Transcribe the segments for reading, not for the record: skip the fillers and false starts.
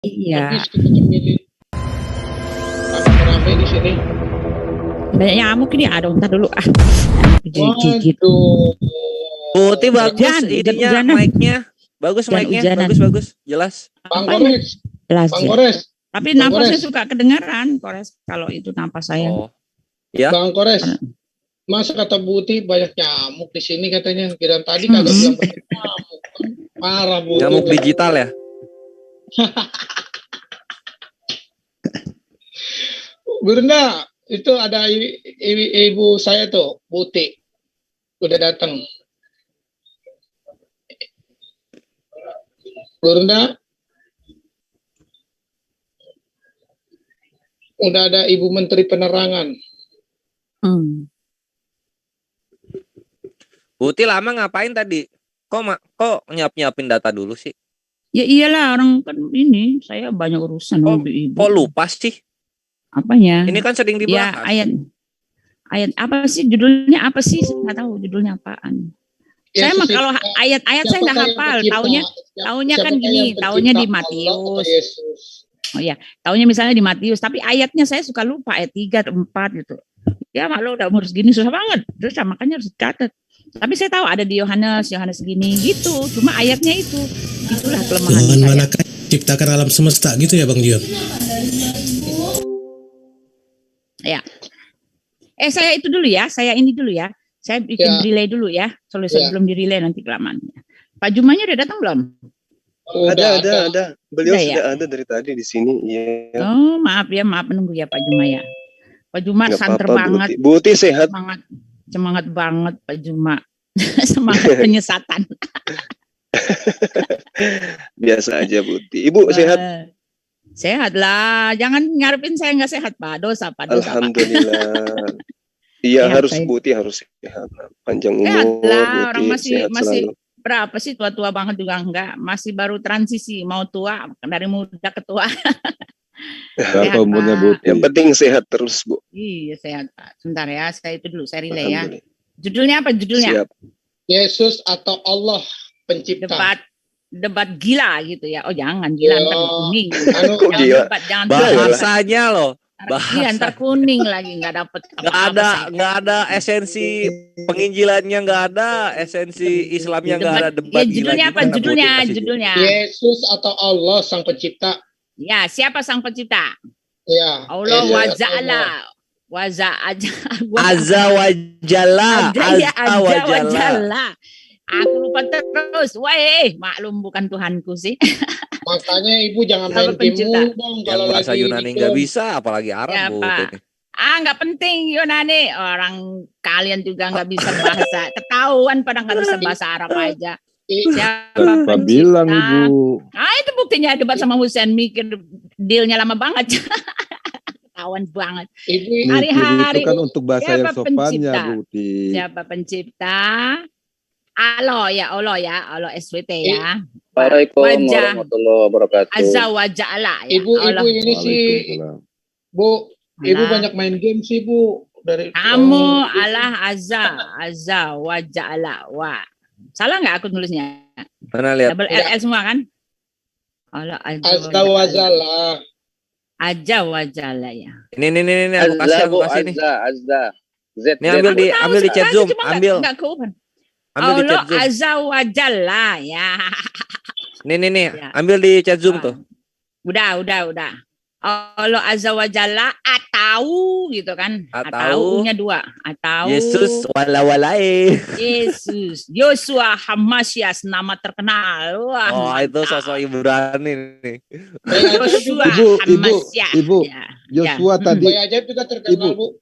Iya. Habis kita cemilin. Rame-rame di sini. Banyak nyamuk ini. Aduh, ntar dulu. Gigit. Waduh. Putih bagus Hujan, ininya hujan-hujanan. mic-nya. Bagus Dan mic-nya. hujanan. Bagus. Jelas. Bang Apanya? Kores. Jelas Bang ya. Kores. Tapi Bang napasnya Kores. suka kedengaran, Kores. Kalau itu napas saya. Oh. Ya. Bang Kores. Masa kata Buti banyak nyamuk di sini katanya. Kira tadi kagak bilang banyak nyamuk. Parah Buti. Nyamuk digital ya. Gurunda, itu ada ibu saya tuh, Buti. Udah datang. Gurunda. Udah ada Ibu Menteri Penerangan. Putih lama ngapain tadi? Kok nyiapin data dulu sih? Ya iyalah, orang kan ini saya banyak urusan sama ibu. Kok lupa sih? Apanya? Ini kan sering dibahas. Ya ayat apa sih judulnya, apa sih? Nggak tahu judulnya apaan. Saya mah kalau ayat-ayat saya nggak hafal. Taunya kan gini, taunya di Matius. Oh ya, taunya misalnya di Matius, tapi ayatnya saya suka lupa, ayat 3 atau 4 gitu. Ya malu udah umur segini susah banget. Terus makanya harus dicatat. Tapi saya tahu ada di Yohanes segini gitu. Cuma ayatnya itulah kelemahan Tuhan saya. manakah ciptakan alam semesta gitu ya Bang Dion? Ya. Saya itu dulu ya, saya ini dulu ya. Saya bikin relay dulu ya. Soalnya sebelum di relay nanti kelamaan. Pak Jumanya udah datang belum? Ada. Beliau udah, sudah ya? ada dari tadi di sini. Iya. Oh, maaf menunggu ya Pak Juma ya. Pak Juma santer banget. Buti sehat. Semangat banget Pak Juma. Semangat penyesatan. Biasa aja Buti. Ibu sehat? Sehat lah. Jangan ngarepin saya nggak sehat Pak. Dosa Pak. Alhamdulillah. Iya harus saya. Buti harus sehat. Panjang umur. Sehat lah. Buti, Orang sehat masih selalu. Berapa sih tua-tua banget juga enggak, masih baru transisi mau tua dari muda ke tua. Berapa umurnya Bu? Yang penting sehat terus Bu. Iya sehat Pak. Sebentar ya, saya itu dulu saya relay ya. Judulnya apa judulnya? Siap. Yesus atau Allah pencipta. Debat gila gitu ya. Oh jangan gila ntar kuning. Kok gila? Jangan bahasanya loh. Iya ntar kuning lagi nggak dapet nggak ada esensi penginjilannya, nggak ada esensi Islamnya, nggak ada debat. Judulnya apa judulnya? Yesus atau Allah sang pencipta. Ya siapa sang pencipta? Ya Allah azza wajalla. Aku lupa terus. Maklum bukan Tuhanku sih. Makanya Ibu jangan main game dong. Kalau bahasa Yunani nggak bisa, apalagi Arab ya, Bu. Nggak penting Yunani. Orang kalian juga nggak bisa bahasa. Ketahuan pada nggak bisa bahasa Arab aja. Siapa bilang Ibu? Itu buktinya debat sama Husain, mikir dealnya lama banget. Ketahuan banget. Hari-hari itu kan untuk bahasa yang sopannya Bu. Siapa pencipta? Allah SWT ya. Assalamualaikum warahmatullahi wabarakatuh. Azza wa jalla ya. Ibu ini sih Bu, Ibu banyak main game sih Bu. Kamu Allah azza wa jalla wa. Salah nggak aku nulisnya? Mana lihat? Double LL semua kan? Allah azza wa jalla. Azza wa jalla ya. Ini aku kasih nih. Azza. Ini ambil di chat Zoom, ambil. Allah azza wa jalla ya. Nih, ambil di chat Zoom tuh. Udah. Allah azza wa jalla atau gitu kan. Ataunya 2. Atau Yesus walawalai. Yesus. Yosua Hamasias nama terkenal. Wah. Oh, itu sosok Ibrani nih. Yosua Hamasias. Ibu. Yosua tadi. Juga terkenal, Bu.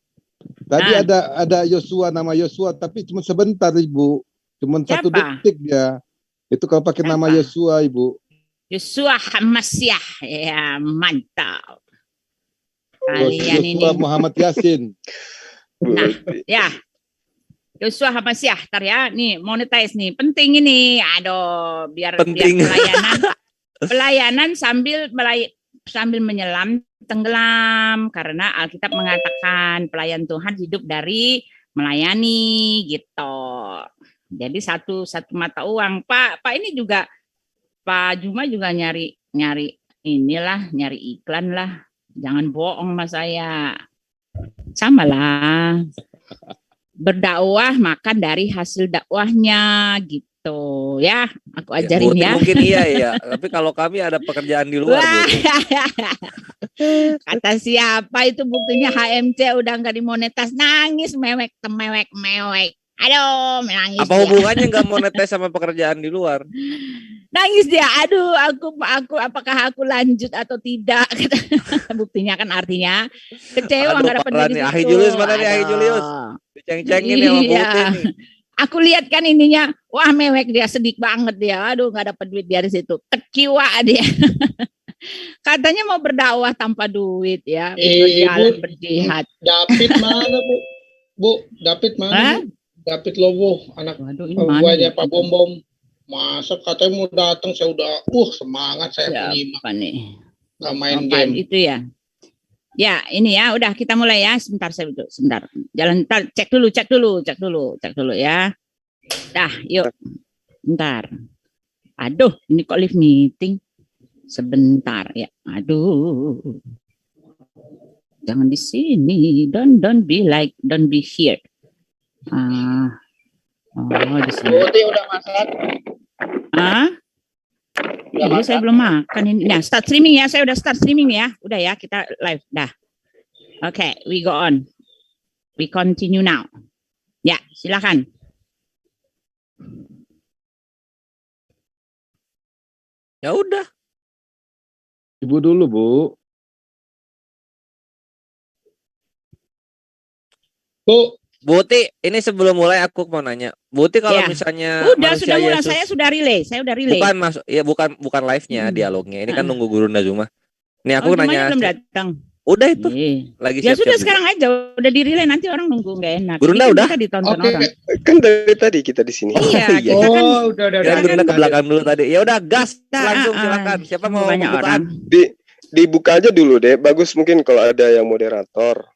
Tadi ada Yosua, nama Yosua, tapi cuma sebentar Ibu. Cuma 1 detik dia. Itu kalau pakai nama Yosua Ibu. Yosua Hamasiah. Ya, mantap. Kalian ini. Yosua Muhammad Yasin. Nah, ya. Yosua Hamasiah, ntar ya. Nih, monetize nih. Penting ini. Aduh, biar pelayanan sambil menyelam, tenggelam. Karena Alkitab mengatakan pelayan Tuhan hidup dari melayani gitu. Jadi satu mata uang. Pak ini juga Pak Juma juga nyari inilah, nyari iklan lah. Jangan bohong sama saya. Sama lah. Berdakwah makan dari hasil dakwahnya gitu ya. Aku ajarin ya. Mungkin iya ya. Tapi kalau kami ada pekerjaan di luar. Kata siapa itu buktinya HMC udah nggak dimonetas, nangis mewek. Aduh, menangis. Apa hubungannya nggak monetis sama pekerjaan di luar? Nangis dia. Aduh, aku apakah aku lanjut atau tidak? Buktinya kan artinya kecewa nggak dapat duit. Ahi Julius mana nih Ahi Julius? Diceng-cengin ya sama Bukti nih. Aku lihat kan ininya, wah mewek dia, sedih banget dia. Aduh, nggak dapat duit dari situ. Kecewa dia. Katanya mau berdakwah tanpa duit ya, berjalan berjihad. David mana Bu? David mana? David Lobo, anak buahnya Pak Bom Bom. Masa katanya mau datang, saya udah semangat saya penyimak. Nggak main game. Itu ya. Ya, ini ya, udah kita mulai ya. Sebentar. Jalan cek dulu ya. Dah, yuk. Bentar. Aduh, ini kok live meeting. Sebentar ya. Aduh. Jangan di sini. Don't be here. Di sini. Bukti udah masak? Iya, saya belum makan ini. Nah, start streaming ya. Saya udah start streaming ya. Udah ya, kita live. Dah. Oke, we go on. We continue now. Ya, silakan. Ya udah. Ibu dulu, Bu. Buti, ini sebelum mulai aku mau nanya. Buti kalau misalnya sudah mulai, saya sudah relay. Bukan masuk, ya bukan live-nya, dialognya. Ini kan nunggu Guru Nazuma. Nih aku nanya. Belum datang. Udah itu. Lagi ya siap-siap. Sudah sekarang aja, udah di relay, nanti orang nunggu nggak enak. Guru udah. Ditonton orang. Kan dari tadi kita di sini. Iya. Udah. Guru ke belakang dulu tadi. Ya udah, gas langsung silakan. Siapa mau bukaan? Dibuka aja dulu deh. Bagus mungkin kalau ada yang moderator.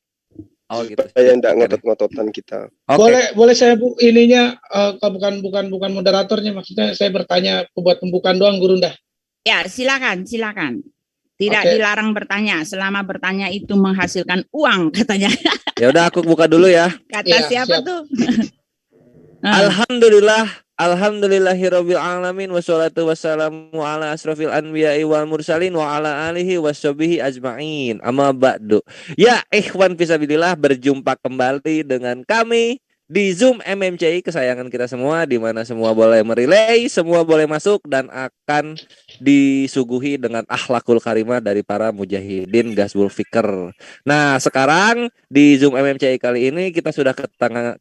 Oh gitu. Supaya enggak ngotot-ngototan kita. Okay. Boleh saya ininya bukan moderatornya, maksudnya saya bertanya buat pembukaan doang Guru Ndah. Ya, silakan. Tidak dilarang bertanya selama bertanya itu menghasilkan uang katanya. Ya udah aku buka dulu ya. Kata siapa tuh? Alhamdulillahirabbil alamin wassalatu wassalamu ala asrofil anbiya'i wal mursalin wa ala alihi washabihi ajma'in. Amma ba'du. Ya, ikhwan fisabilillah, berjumpa kembali dengan kami di Zoom MMCI kesayangan kita semua, di mana semua boleh merelay, semua boleh masuk dan akan disuguhi dengan akhlakul karimah dari para mujahidin Gasbul Fikr. Nah, sekarang di Zoom MMCI kali ini kita sudah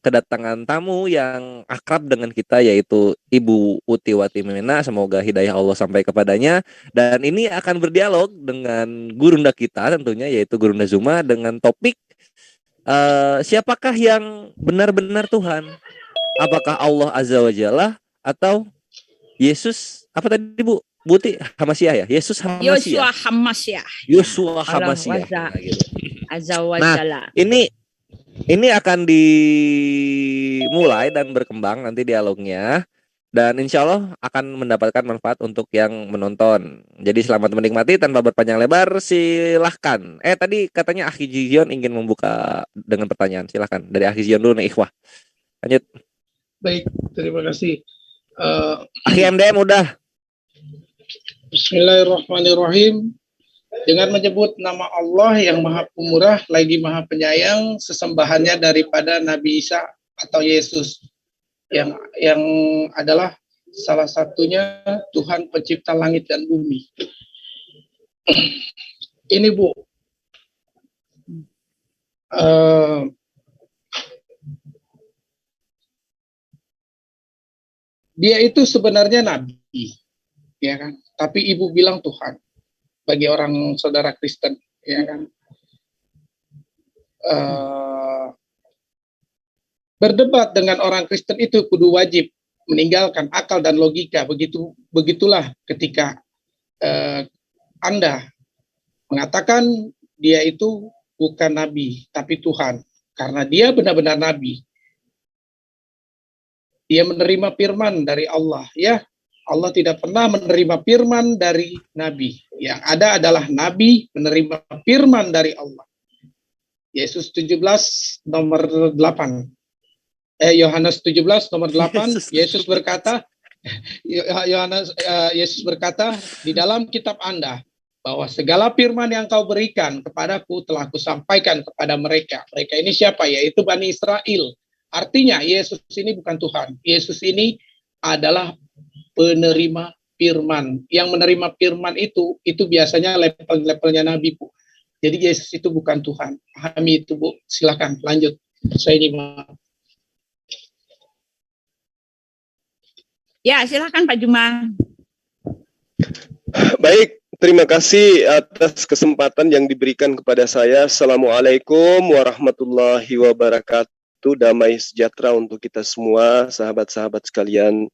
kedatangan tamu yang akrab dengan kita, yaitu Ibu Uti Watimena. Semoga hidayah Allah sampai kepadanya. Dan ini akan berdialog dengan gurunda kita tentunya, yaitu Guru Nazuma, dengan topik siapakah yang benar-benar Tuhan? Apakah Allah Azza wa Jalla atau Yesus? Apa tadi Bu? Buti Hamasyah ya? Yesus Hamasyah. Yosua Hamasyah. Azza wa Jalla. Nah, ini akan dimulai dan berkembang nanti dialognya. Dan insya Allah akan mendapatkan manfaat untuk yang menonton. Jadi selamat menikmati tanpa berpanjang lebar. Silahkan. Tadi katanya Akhi Zion ingin membuka dengan pertanyaan. Silahkan. Dari Akhi Zion dulu nih, ikhwah. Lanjut. Baik, terima kasih. Akhi MDM udah. Bismillahirrahmanirrahim. Dengan menyebut nama Allah yang Maha Pemurah lagi Maha Penyayang, sesembahannya daripada Nabi Isa atau Yesus, yang adalah salah satunya Tuhan pencipta langit dan bumi. Ini Bu, dia itu sebenarnya nabi, ya kan? Tapi Ibu bilang Tuhan bagi orang saudara Kristen, ya kan? Berdebat dengan orang Kristen itu kudu wajib meninggalkan akal dan logika. Begitulah ketika Anda mengatakan dia itu bukan nabi tapi Tuhan, karena dia benar-benar nabi. Dia menerima firman dari Allah, ya. Allah tidak pernah menerima firman dari nabi. Yang ada adalah nabi menerima firman dari Allah. Yesus 17 nomor 8. Yohanes 17 nomor 8, Yesus berkata, Yesus berkata, di dalam kitab Anda bahwa segala firman yang kau berikan kepadaku telah kusampaikan kepada mereka. Mereka ini siapa? Yaitu Bani Israel. Artinya Yesus ini bukan Tuhan. Yesus ini adalah penerima firman. Yang menerima firman itu biasanya level-levelnya Nabi, Bu. Jadi Yesus itu bukan Tuhan. Pahami itu, Bu. Silakan lanjut. Saya ini, Pak. Ya, silakan Pak Juma. Baik, terima kasih atas kesempatan yang diberikan kepada saya. Assalamualaikum warahmatullahi wabarakatuh. Damai sejahtera untuk kita semua, sahabat-sahabat sekalian.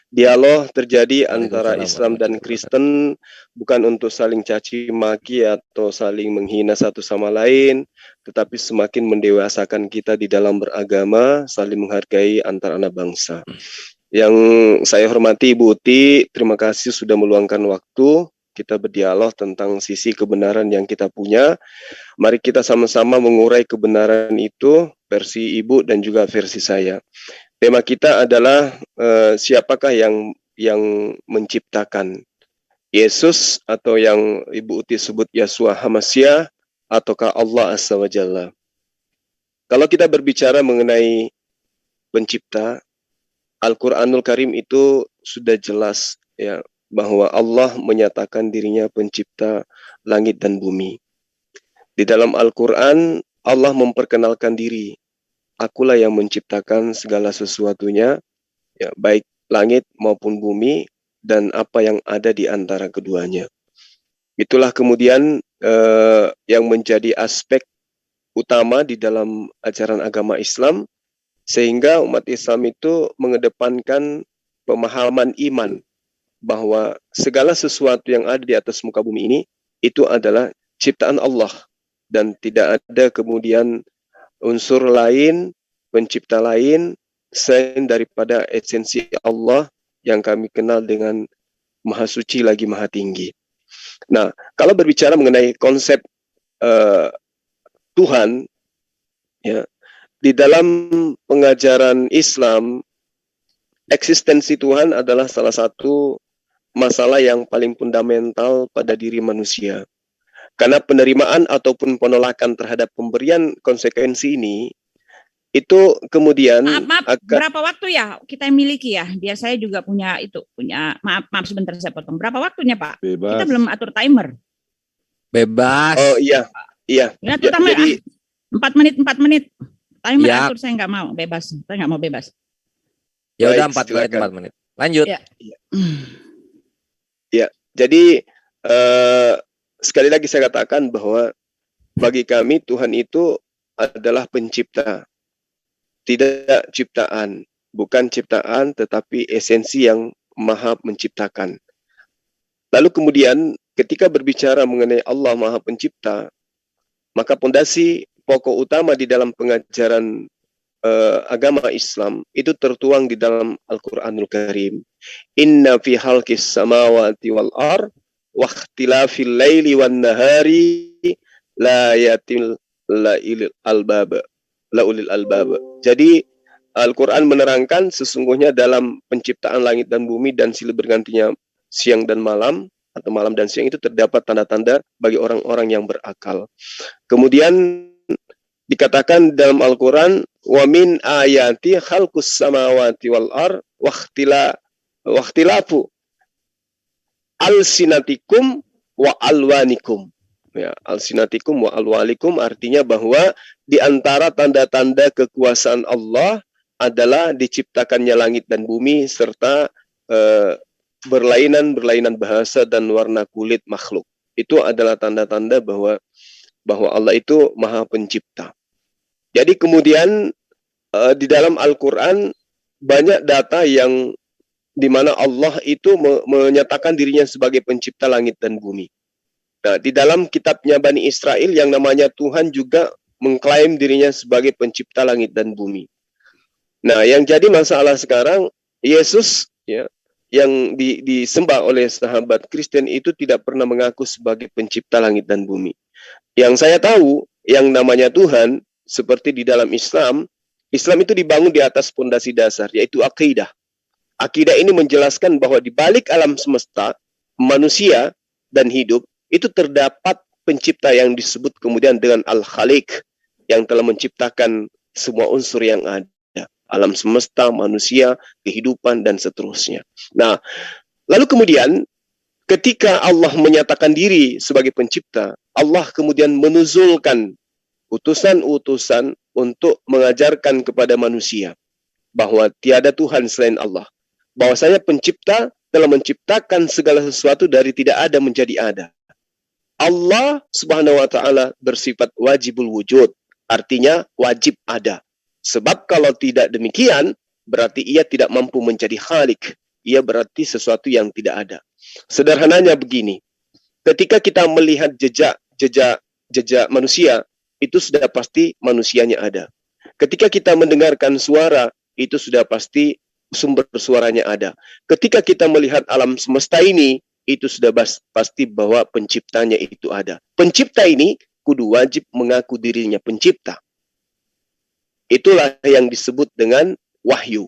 Dialog terjadi antara Islam dan Kristen bukan untuk saling caci maki atau saling menghina satu sama lain, tetapi semakin mendewasakan kita di dalam beragama, saling menghargai antar anak bangsa. Yang saya hormati Ibu Uti, terima kasih sudah meluangkan waktu kita berdialog tentang sisi kebenaran yang kita punya. Mari kita sama-sama mengurai kebenaran itu, versi Ibu dan juga versi saya. Tema kita adalah siapakah yang menciptakan? Yesus atau yang Ibu Uti sebut Yeshua HaMashiach ataukah Allah Azza wa Jalla? Kalau kita berbicara mengenai pencipta, Al-Quranul Karim itu sudah jelas ya bahwa Allah menyatakan dirinya pencipta langit dan bumi. Di dalam Al-Quran Allah memperkenalkan diri, akulah yang menciptakan segala sesuatunya, ya, baik langit maupun bumi dan apa yang ada di antara keduanya. Itulah kemudian yang menjadi aspek utama di dalam ajaran agama Islam, sehingga umat Islam itu mengedepankan pemahaman iman bahwa segala sesuatu yang ada di atas muka bumi ini itu adalah ciptaan Allah dan tidak ada kemudian unsur lain, pencipta lain selain daripada esensi Allah yang kami kenal dengan Maha Suci lagi Maha Tinggi. Nah, kalau berbicara mengenai konsep Tuhan, ya, di dalam pengajaran Islam, eksistensi Tuhan adalah salah satu masalah yang paling fundamental pada diri manusia. Karena penerimaan ataupun penolakan terhadap pemberian konsekuensi ini, itu kemudian berapa waktu ya kita miliki ya? Biar saya juga punya maaf sebentar saya potong. Berapa waktunya Pak? Bebas. Kita belum atur timer. Bebas. Oh iya. Ya, jadi 4 menit. Timer atur, saya nggak mau bebas. Saya nggak mau bebas. Ya udah 4 menit. Lanjut. Ya, jadi sekali lagi saya katakan bahwa bagi kami Tuhan itu adalah pencipta, tidak ciptaan, bukan ciptaan tetapi esensi yang maha menciptakan. Lalu kemudian ketika berbicara mengenai Allah Maha Pencipta, maka pondasi pokok utama di dalam pengajaran agama Islam itu tertuang di dalam Al-Quranul Karim. Inna fi halqis samawati wal ar wa ikhtilafil laili wan nahari la yatil la ilil albab la ulil albab. Jadi Al-Quran menerangkan sesungguhnya dalam penciptaan langit dan bumi dan silih bergantinya siang dan malam atau malam dan siang itu terdapat tanda-tanda bagi orang-orang yang berakal. Kemudian dikatakan dalam Al-Quran, wa min ayati khalqus samawati wal ar wa ikhtilafu alsinatikum wa alwanikum. Ya, alsinatikum wa alwalikum artinya bahwa di antara tanda-tanda kekuasaan Allah adalah diciptakannya langit dan bumi serta berlainan bahasa dan warna kulit makhluk. Itu adalah tanda-tanda bahwa Allah itu Maha Pencipta. Jadi kemudian di dalam Al-Quran banyak data yang di mana Allah itu menyatakan dirinya sebagai pencipta langit dan bumi. Nah, di dalam kitabnya Bani Israel yang namanya Tuhan juga mengklaim dirinya sebagai pencipta langit dan bumi. Nah, yang jadi masalah sekarang Yesus ya yang disembah oleh sahabat Kristen itu tidak pernah mengaku sebagai pencipta langit dan bumi. Yang saya tahu, yang namanya Tuhan, seperti di dalam Islam, Islam itu dibangun di atas fondasi dasar, yaitu akidah. Akidah ini menjelaskan bahwa di balik alam semesta, manusia dan hidup, itu terdapat pencipta yang disebut kemudian dengan Al-Khaliq, yang telah menciptakan semua unsur yang ada. Alam semesta, manusia, kehidupan, dan seterusnya. Nah, lalu kemudian ketika Allah menyatakan diri sebagai pencipta, Allah kemudian menuzulkan utusan-utusan untuk mengajarkan kepada manusia bahwa tiada Tuhan selain Allah. Bahwasanya pencipta telah menciptakan segala sesuatu dari tidak ada menjadi ada. Allah Subhanahu wa taala bersifat wajibul wujud, artinya wajib ada. Sebab kalau tidak demikian, berarti ia tidak mampu menjadi khalik. Ia berarti sesuatu yang tidak ada. Sederhananya begini, ketika kita melihat jejak manusia, itu sudah pasti manusianya ada. Ketika kita mendengarkan suara, itu sudah pasti sumber suaranya ada. Ketika kita melihat alam semesta ini, itu sudah pasti bahwa penciptanya itu ada. Pencipta ini kudu wajib mengaku dirinya pencipta. Itulah yang disebut dengan wahyu.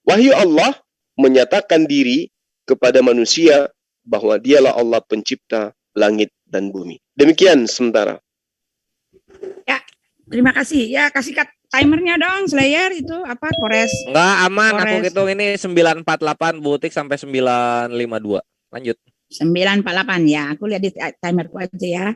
Wahyu Allah menyatakan diri kepada manusia bahwa dialah Allah pencipta langit dan bumi. Demikian sementara. Ya, terima kasih. Ya, kasih timernya dong, Slayer itu apa Kores? Enggak, aman. Kores. Aku hitung ini 948 butik sampai 952. Lanjut. 948 ya, aku lihat di timerku aja ya.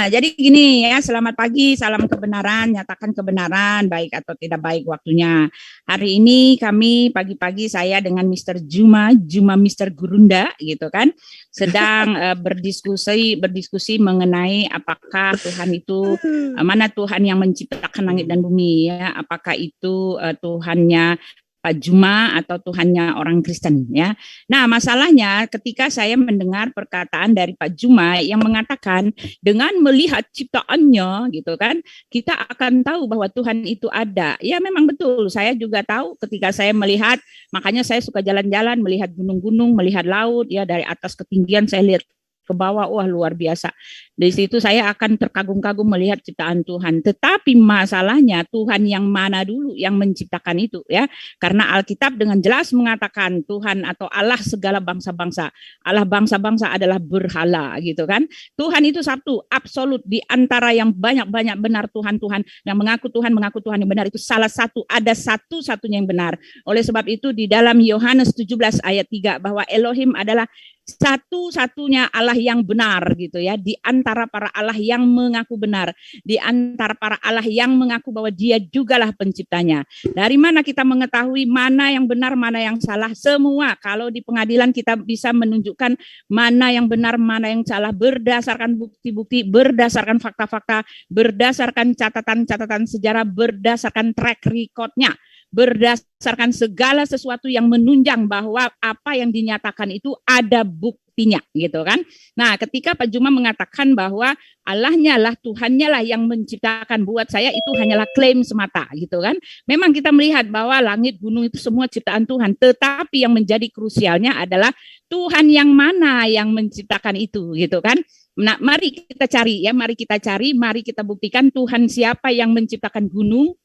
Jadi gini ya, selamat pagi, salam kebenaran, nyatakan kebenaran, baik atau tidak baik waktunya. Hari ini kami pagi-pagi saya dengan Mr. Juma Mr. Gurunda gitu kan, sedang berdiskusi mengenai apakah Tuhan itu, mana Tuhan yang menciptakan langit dan bumi ya, apakah itu Tuhannya Pak Juma atau Tuhannya orang Kristen ya. Nah, masalahnya ketika saya mendengar perkataan dari Pak Juma yang mengatakan dengan melihat ciptaannya gitu kan, kita akan tahu bahwa Tuhan itu ada. Ya memang betul, saya juga tahu ketika saya melihat, makanya saya suka jalan-jalan melihat gunung-gunung, melihat laut ya, dari atas ketinggian saya lihat ke bawah, wah luar biasa. Dari situ saya akan terkagum-kagum melihat ciptaan Tuhan. Tetapi masalahnya Tuhan yang mana dulu yang menciptakan itu ya? Karena Alkitab dengan jelas mengatakan Tuhan atau Allah segala bangsa-bangsa. Allah bangsa-bangsa adalah berhala gitu kan. Tuhan itu satu, absolut, di antara yang banyak-banyak benar Tuhan-Tuhan yang mengaku Tuhan yang benar itu salah satu, ada satu-satunya yang benar. Oleh sebab itu di dalam Yohanes 17 ayat 3 bahwa Elohim adalah satu-satunya Allah yang benar gitu ya, di antara para Allah yang mengaku benar, di antara para Allah yang mengaku bahwa dia jugalah penciptanya. Dari mana kita mengetahui mana yang benar, mana yang salah? Semua kalau di pengadilan kita bisa menunjukkan mana yang benar, mana yang salah berdasarkan bukti-bukti, berdasarkan fakta-fakta, berdasarkan catatan-catatan sejarah, berdasarkan track record-nya, berdasarkan segala sesuatu yang menunjang bahwa apa yang dinyatakan itu ada buktinya gitu kan. Nah, ketika Pak Juma mengatakan bahwa Allahnya lah, Tuhannya lah yang menciptakan, buat saya itu hanyalah klaim semata gitu kan. Memang kita melihat bahwa langit, gunung itu semua ciptaan Tuhan, tetapi yang menjadi krusialnya adalah Tuhan yang mana yang menciptakan itu gitu kan. Nah, mari kita cari ya, mari kita buktikan Tuhan siapa yang menciptakan gunung,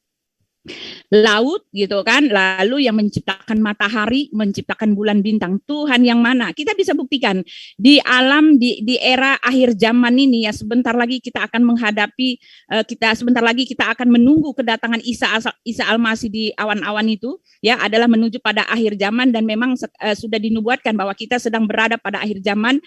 laut gitu kan, lalu yang menciptakan matahari, menciptakan bulan bintang, Tuhan yang mana? Kita bisa buktikan di alam, di era akhir zaman ini ya, sebentar lagi kita akan menghadapi, sebentar lagi kita akan menunggu kedatangan Isa Al-Masih di awan-awan itu ya, adalah menuju pada akhir zaman, dan memang sudah dinubuatkan bahwa kita sedang berada pada akhir zaman.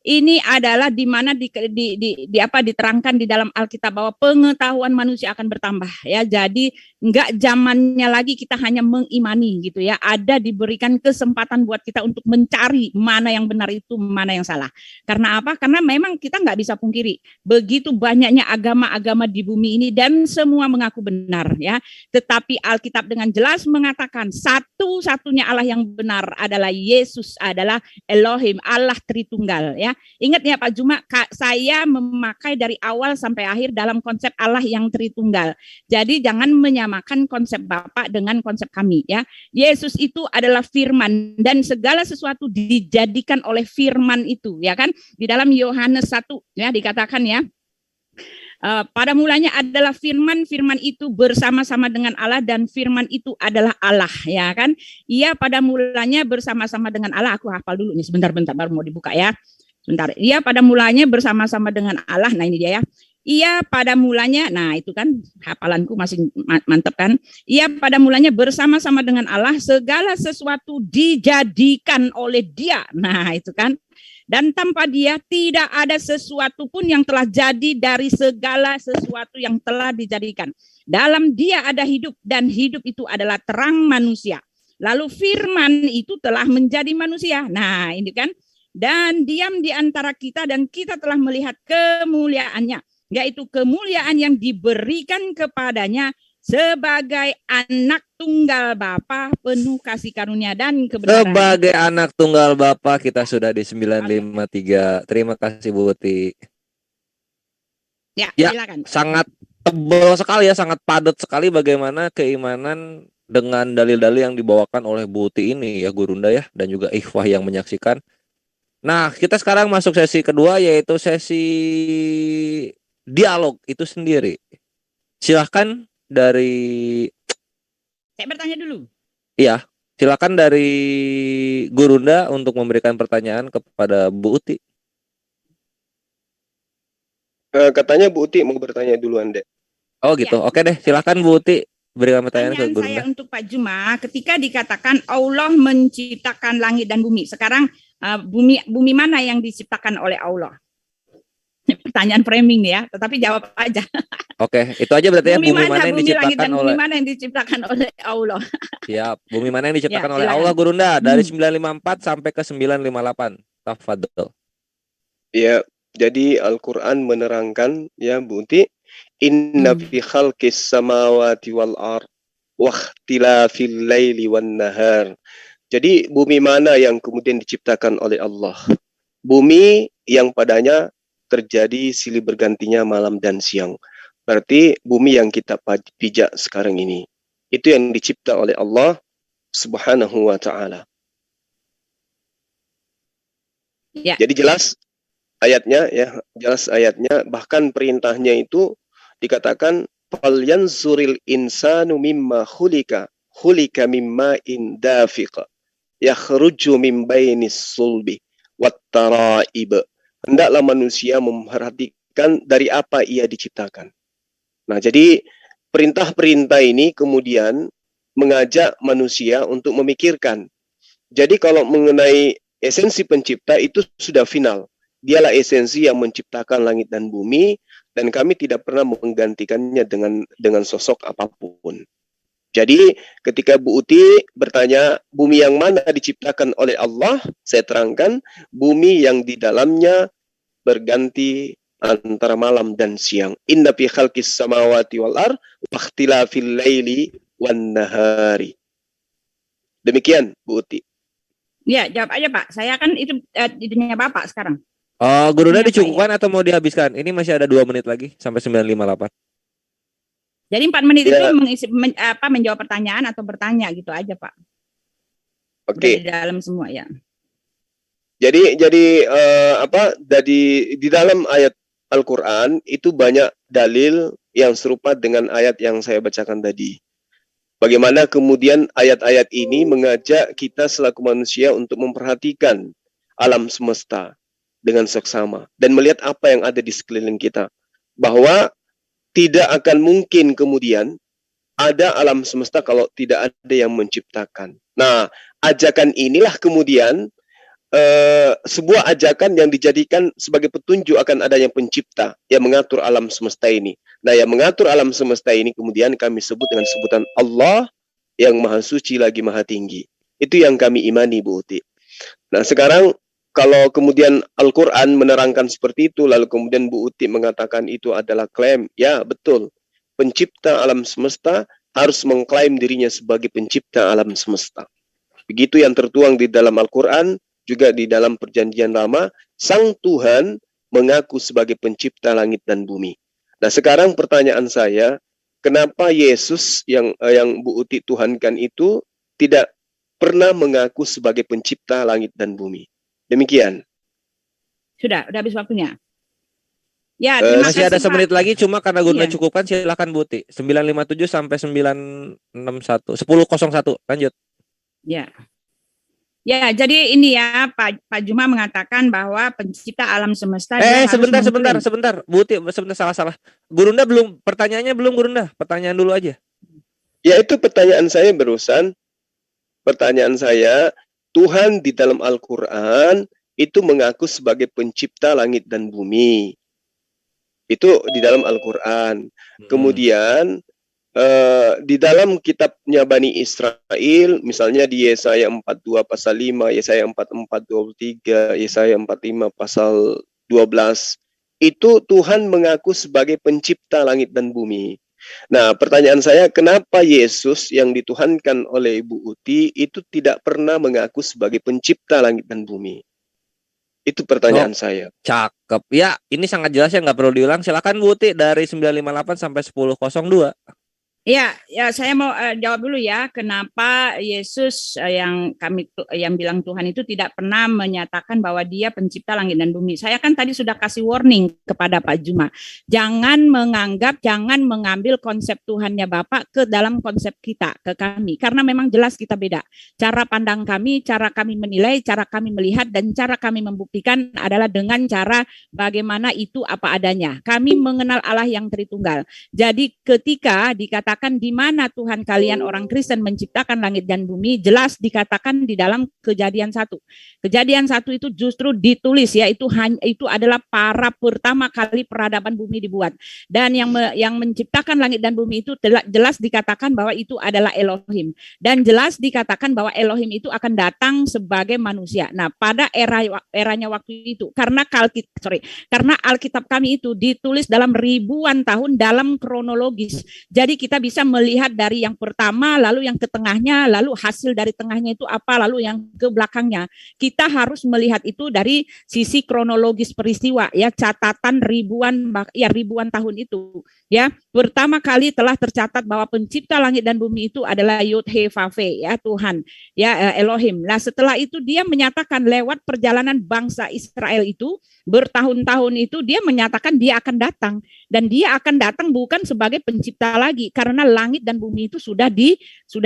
Ini adalah di mana diterangkan di dalam Alkitab bahwa pengetahuan manusia akan bertambah ya. Jadi enggak zamannya lagi kita hanya mengimani gitu ya. Ada diberikan kesempatan buat kita untuk mencari mana yang benar itu, mana yang salah. Karena apa? Karena memang kita enggak bisa pungkiri begitu banyaknya agama-agama di bumi ini dan semua mengaku benar ya. Tetapi Alkitab dengan jelas mengatakan satu-satunya Allah yang benar adalah Yesus, adalah Elohim, Allah Tritunggal ya. ya. Ingat ya Pak Juma, saya memakai dari awal sampai akhir dalam konsep Allah yang Tritunggal. Jadi jangan menyamakan konsep Bapa dengan konsep kami ya. Yesus itu adalah firman dan segala sesuatu dijadikan oleh firman itu ya kan. Di dalam Yohanes 1 ya dikatakan ya. Pada mulanya adalah firman, firman itu bersama-sama dengan Allah dan firman itu adalah Allah ya kan. Ia pada mulanya bersama-sama dengan Allah. Aku hafal dulu nih sebentar baru mau dibuka ya. Sebentar. Ia pada mulanya bersama-sama dengan Allah. Nah ini dia ya. Ia pada mulanya, nah itu kan hafalanku masih mantap kan. Ia pada mulanya bersama-sama dengan Allah, segala sesuatu dijadikan oleh Dia. Nah itu kan. Dan tanpa Dia tidak ada sesuatu pun yang telah jadi dari segala sesuatu yang telah dijadikan. Dalam Dia ada hidup dan hidup itu adalah terang manusia. Lalu firman itu telah menjadi manusia. Nah ini kan. Dan diam di antara kita dan kita telah melihat kemuliaannya. Yaitu kemuliaan yang diberikan kepadanya sebagai anak tunggal Bapa penuh kasih karunia dan kebenaran. Sebagai anak tunggal Bapa kita sudah di 953. Terima kasih Bu Uti. Ya, silakan. Sangat tebal sekali ya, sangat padat sekali bagaimana keimanan dengan dalil-dalil yang dibawakan oleh Bu Uti ini ya Gurunda ya, dan juga ikhwah yang menyaksikan. Nah, kita sekarang masuk sesi kedua yaitu sesi dialog itu sendiri. Silahkan dari saya bertanya dulu. Iya, silakan dari Gurunda untuk memberikan pertanyaan kepada Bu Uti. Katanya Bu Uti mau bertanya duluan, Dek. Oh gitu. Ya. Oke deh, silakan Bu Uti berikan pertanyaan ke Gurunda. Saya untuk Pak Juma, ketika dikatakan Allah menciptakan langit dan bumi, sekarang bumi mana yang diciptakan oleh Allah? Pertanyaan framing nih ya, tetapi jawab aja. Oke, itu aja berarti ya, bumi mana yang diciptakan oleh bumi mana yang diciptakan oleh Allah. Siap, bumi mana yang diciptakan oleh Allah Gurunda dari 954 sampai ke 958. Tafadhol. Ya, jadi Al-Qur'an menerangkan ya Bu Uti, inna fi khalqis samawati wal ard wa ikhtilafil laili wan nahar. Jadi bumi mana yang kemudian diciptakan oleh Allah? Bumi yang padanya terjadi silih bergantinya malam dan siang. Berarti bumi yang kita pijak sekarang ini, itu yang dicipta oleh Allah Subhanahu wa ta'ala. Ya. Jadi jelas ayatnya ya, jelas ayatnya, bahkan perintahnya itu dikatakan falyanzuril insanu mimma khulika mimma indafiqa yakhruju min bainis sulbi wat taraib. Hendaklah manusia memperhatikan dari apa ia diciptakan. Nah, jadi perintah-perintah ini kemudian mengajak manusia untuk memikirkan. Jadi kalau mengenai esensi pencipta itu sudah final. Dialah esensi yang menciptakan langit dan bumi, dan kami tidak pernah menggantikannya dengan sosok apapun. Jadi ketika Bu Uti bertanya bumi yang mana diciptakan oleh Allah, saya terangkan bumi yang di dalamnya berganti antara malam dan siang. Inna fi khalqis samawati wal ard wa ikhtilafil laili wan nahari. Demikian Bu Uti. Ya, jawab aja Pak. Saya kan itu idenya Bapak sekarang. Oh, Gurunda dicukupkan atau mau dihabiskan? Ini masih ada 2 menit lagi sampai 958. Jadi 4 menit itu menjawab pertanyaan atau bertanya gitu aja Pak. Oke. Di dalam semua ya. Jadi di dalam ayat Al-Qur'an itu banyak dalil yang serupa dengan ayat yang saya bacakan tadi. Bagaimana kemudian ayat-ayat ini mengajak kita selaku manusia untuk memperhatikan alam semesta dengan seksama dan melihat apa yang ada di sekeliling kita. Bahwa tidak akan mungkin kemudian ada alam semesta kalau tidak ada yang menciptakan. Nah, ajakan inilah kemudian sebuah ajakan yang dijadikan sebagai petunjuk akan adanya pencipta yang mengatur alam semesta ini. Nah, yang mengatur alam semesta ini kemudian kami sebut dengan sebutan Allah yang maha suci lagi maha tinggi. Itu yang kami imani, Bu Uti. Nah, sekarang kalau kemudian Al-Quran menerangkan seperti itu, lalu kemudian Bu Uti mengatakan itu adalah klaim. Ya, betul. Pencipta alam semesta harus mengklaim dirinya sebagai pencipta alam semesta. Begitu yang tertuang di dalam Al-Quran, juga di dalam perjanjian lama, Sang Tuhan mengaku sebagai pencipta langit dan bumi. Nah, sekarang pertanyaan saya, kenapa Yesus yang Bu Uti tuhankan itu tidak pernah mengaku sebagai pencipta langit dan bumi? Demikian. Udah habis waktunya. Ya, masih ada semenit lagi, cuma karena Guna Iya. cukupkan, silakan Bu Uti. 957 sampai 961. 10.01, lanjut. Ya. Ya, jadi ini ya Pak Juma mengatakan bahwa pencipta alam semesta dia harus sebentar. Bu Uti, sebentar, salah. Gurunda belum, pertanyaannya belum Gurunda. Pertanyaan dulu aja. Ya, itu pertanyaan saya barusan. Pertanyaan saya, Tuhan di dalam Al-Quran itu mengaku sebagai pencipta langit dan bumi. Itu di dalam Al-Quran. Kemudian di dalam kitabnya Bani Israel, misalnya di Yesaya 42 pasal 5, Yesaya 44 23, Yesaya 45 pasal 12, itu Tuhan mengaku sebagai pencipta langit dan bumi. Nah, pertanyaan saya, kenapa Yesus yang dituhankan oleh Ibu Uti itu tidak pernah mengaku sebagai pencipta langit dan bumi? Itu pertanyaan saya. Cakep. Ya, ini sangat jelas ya, nggak perlu diulang. Silakan Bu Uti dari 958 sampai 10.02. Ya, saya mau jawab dulu ya, kenapa Yesus yang bilang Tuhan itu tidak pernah menyatakan bahwa dia pencipta langit dan bumi. Saya kan tadi sudah kasih warning kepada Pak Juma. Jangan mengambil konsep Tuhannya Bapak ke dalam konsep kita, ke kami. Karena memang jelas kita beda. Cara pandang kami, cara kami menilai, cara kami melihat, dan cara kami membuktikan adalah dengan cara bagaimana itu apa adanya. Kami mengenal Allah yang Tritunggal. Jadi ketika dikatakan di mana Tuhan kalian orang Kristen menciptakan langit dan bumi, jelas dikatakan di dalam Kejadian 1. Kejadian 1 itu justru ditulis ya, itu adalah para pertama kali peradaban bumi dibuat. Dan yang menciptakan langit dan bumi itu jelas dikatakan bahwa itu adalah Elohim. Dan jelas dikatakan bahwa Elohim itu akan datang sebagai manusia. Nah, pada eranya waktu itu, karena Alkitab kami itu ditulis dalam ribuan tahun dalam kronologis. Jadi kita bisa melihat dari yang pertama, lalu yang ke tengahnya, lalu hasil dari tengahnya itu apa, lalu yang ke belakangnya. Kita harus melihat itu dari sisi kronologis peristiwa ya, catatan ribuan tahun itu ya. Pertama kali telah tercatat bahwa pencipta langit dan bumi itu adalah Yud He Vav He ya, Tuhan ya, Elohim. Nah, setelah itu dia menyatakan lewat perjalanan bangsa Israel itu bertahun-tahun itu, dia menyatakan dia akan datang, dan dia akan datang bukan sebagai pencipta lagi, karena langit dan bumi itu sudah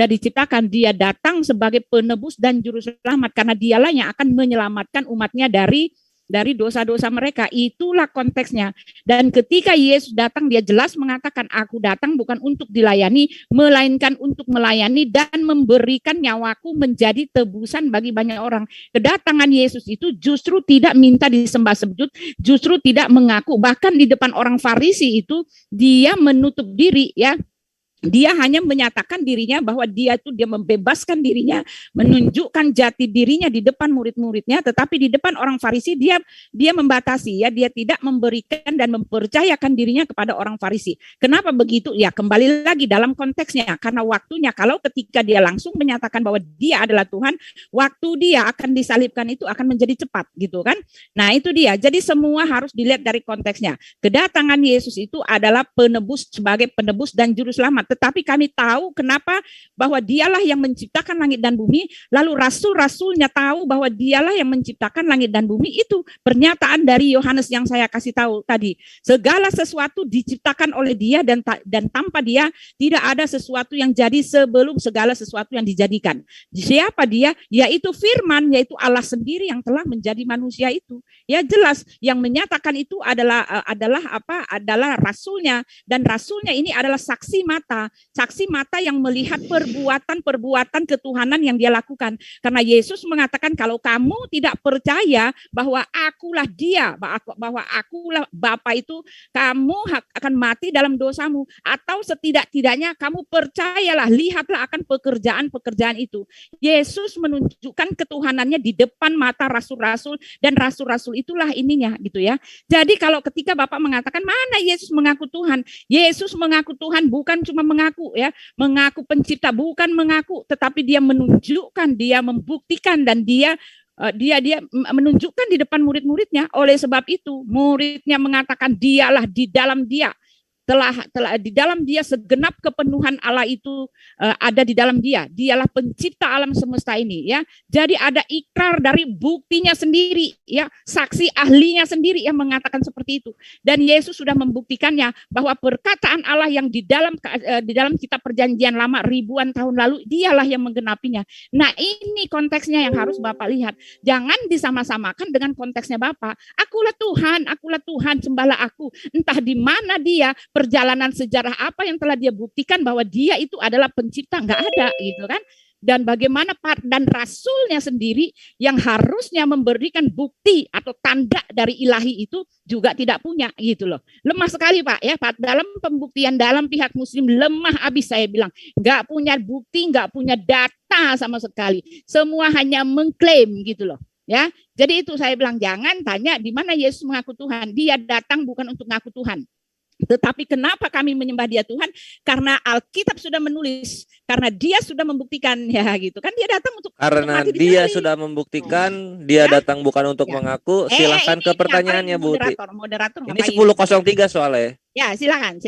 diciptakan. Dia datang sebagai penebus dan juru selamat, karena dialah yang akan menyelamatkan umatnya dari dosa-dosa mereka. Itulah konteksnya. Dan ketika Yesus datang, dia jelas mengatakan, aku datang bukan untuk dilayani, melainkan untuk melayani dan memberikan nyawaku menjadi tebusan bagi banyak orang. Kedatangan Yesus itu justru tidak minta disembah sujud, justru tidak mengaku. Bahkan di depan orang Farisi itu dia menutup diri ya. Dia hanya menyatakan dirinya bahwa dia membebaskan dirinya, menunjukkan jati dirinya di depan murid-muridnya, tetapi di depan orang Farisi dia membatasi ya, dia tidak memberikan dan mempercayakan dirinya kepada orang Farisi. Kenapa begitu? Ya, kembali lagi dalam konteksnya, karena waktunya. Kalau ketika dia langsung menyatakan bahwa dia adalah Tuhan, waktu dia akan disalibkan itu akan menjadi cepat gitu kan. Nah, itu dia. Jadi semua harus dilihat dari konteksnya. Kedatangan Yesus itu adalah penebus, sebagai penebus dan juru selamat. Tetapi kami tahu kenapa bahwa dialah yang menciptakan langit dan bumi, lalu rasul-rasulnya tahu bahwa dialah yang menciptakan langit dan bumi. Itu pernyataan dari Yohanes yang saya kasih tahu tadi. Segala sesuatu diciptakan oleh dia, dan tanpa dia tidak ada sesuatu yang jadi sebelum segala sesuatu yang dijadikan. Siapa dia? Yaitu Firman, yaitu Allah sendiri yang telah menjadi manusia itu. Ya, jelas yang menyatakan itu adalah rasulnya, dan rasulnya ini adalah saksi mata yang melihat perbuatan ketuhanan yang dia lakukan. Karena Yesus mengatakan, kalau kamu tidak percaya bahwa akulah dia, bahwa akulah Bapa itu, kamu akan mati dalam dosamu. Atau setidak-tidaknya kamu percayalah, lihatlah akan pekerjaan-pekerjaan itu. Yesus menunjukkan ketuhanannya di depan mata rasul-rasul, dan rasul-rasul itulah ininya gitu ya. Jadi kalau ketika Bapak mengatakan mana Yesus mengaku Tuhan, Yesus mengaku Tuhan bukan cuma mengaku ya, mengaku pencipta bukan mengaku, tetapi dia menunjukkan, dia membuktikan, dan dia dia menunjukkan di depan murid-muridnya. Oleh sebab itu, muridnya mengatakan dialah di dalam dia. Telah di dalam dia segenap kepenuhan Allah itu ada di dalam dia. Dialah pencipta alam semesta ini, ya. Jadi ada ikrar dari buktinya sendiri, ya, saksi ahlinya sendiri yang mengatakan seperti itu. Dan Yesus sudah membuktikannya bahwa perkataan Allah yang di dalam kitab Perjanjian Lama ribuan tahun lalu, dialah yang menggenapinya. Nah, ini konteksnya yang harus Bapak lihat. Jangan disama-samakan dengan konteksnya Bapak. Akulah Tuhan, sembahlah aku. Entah di mana dia, perjalanan sejarah apa yang telah dia buktikan bahwa dia itu adalah pencipta, nggak ada gitu kan. Dan bagaimana dan rasulnya sendiri yang harusnya memberikan bukti atau tanda dari ilahi itu juga tidak punya gitu loh. Lemah sekali Pak ya, Pak, dalam pembuktian dalam pihak muslim lemah habis saya bilang. Nggak punya bukti, nggak punya data sama sekali. Semua hanya mengklaim gitu loh. Ya, jadi itu saya bilang jangan tanya di mana Yesus mengaku Tuhan. Dia datang bukan untuk mengaku Tuhan. Tetapi kenapa kami menyembah dia Tuhan? Karena Alkitab sudah menulis, karena dia sudah membuktikan, ya gitu kan, dia datang untuk karena dia sudah membuktikan, dia datang bukan untuk mengaku. Silahkan ke pertanyaannya Bu Uti. Moderator ini 10.03 soalnya. Ya silakan.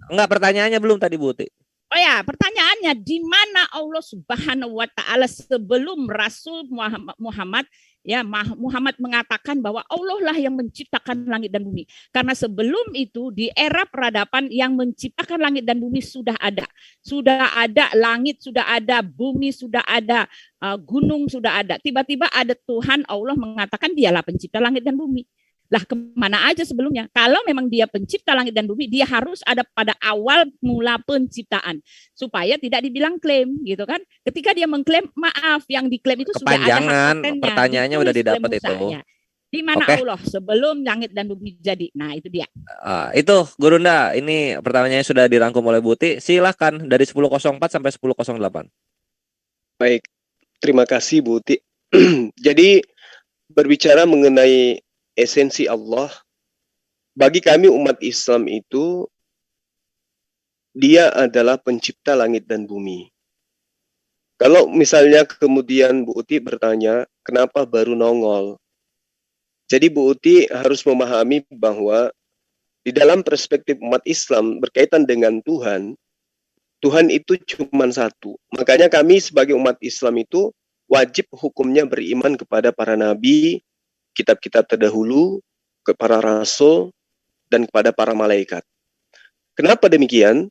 Enggak, pertanyaannya belum tadi Bu Uti. Oh ya, pertanyaannya di mana Allah Subhanahu wa taala sebelum Rasul Muhammad mengatakan bahwa Allah lah yang menciptakan langit dan bumi. Karena sebelum itu di era peradaban yang menciptakan langit dan bumi sudah ada. Sudah ada langit, sudah ada bumi, sudah ada gunung, sudah ada. Tiba-tiba ada Tuhan Allah mengatakan dialah pencipta langit dan bumi. Lah kemana aja sebelumnya? Kalau memang dia pencipta langit dan bumi, dia harus ada pada awal mula penciptaan. Supaya tidak dibilang klaim gitu kan. Ketika dia mengklaim, maaf, yang diklaim itu sudah ada hak pertanyaannya udah didapat itu. Di mana Allah sebelum langit dan bumi jadi? Nah itu dia. Itu Gurunda, ini pertanyaannya sudah dirangkum oleh Bu Uti. Silahkan dari 10.04 sampai 10.08. Baik, terima kasih Bu Uti. Jadi berbicara mengenai esensi Allah, bagi kami umat Islam itu, dia adalah pencipta langit dan bumi. Kalau misalnya kemudian Bu Uti bertanya, kenapa baru nongol? Jadi Bu Uti harus memahami bahwa di dalam perspektif umat Islam berkaitan dengan Tuhan, Tuhan itu cuma satu. Makanya kami sebagai umat Islam itu wajib hukumnya beriman kepada para nabi, kitab-kitab terdahulu, ke para rasul, dan kepada para malaikat. Kenapa demikian?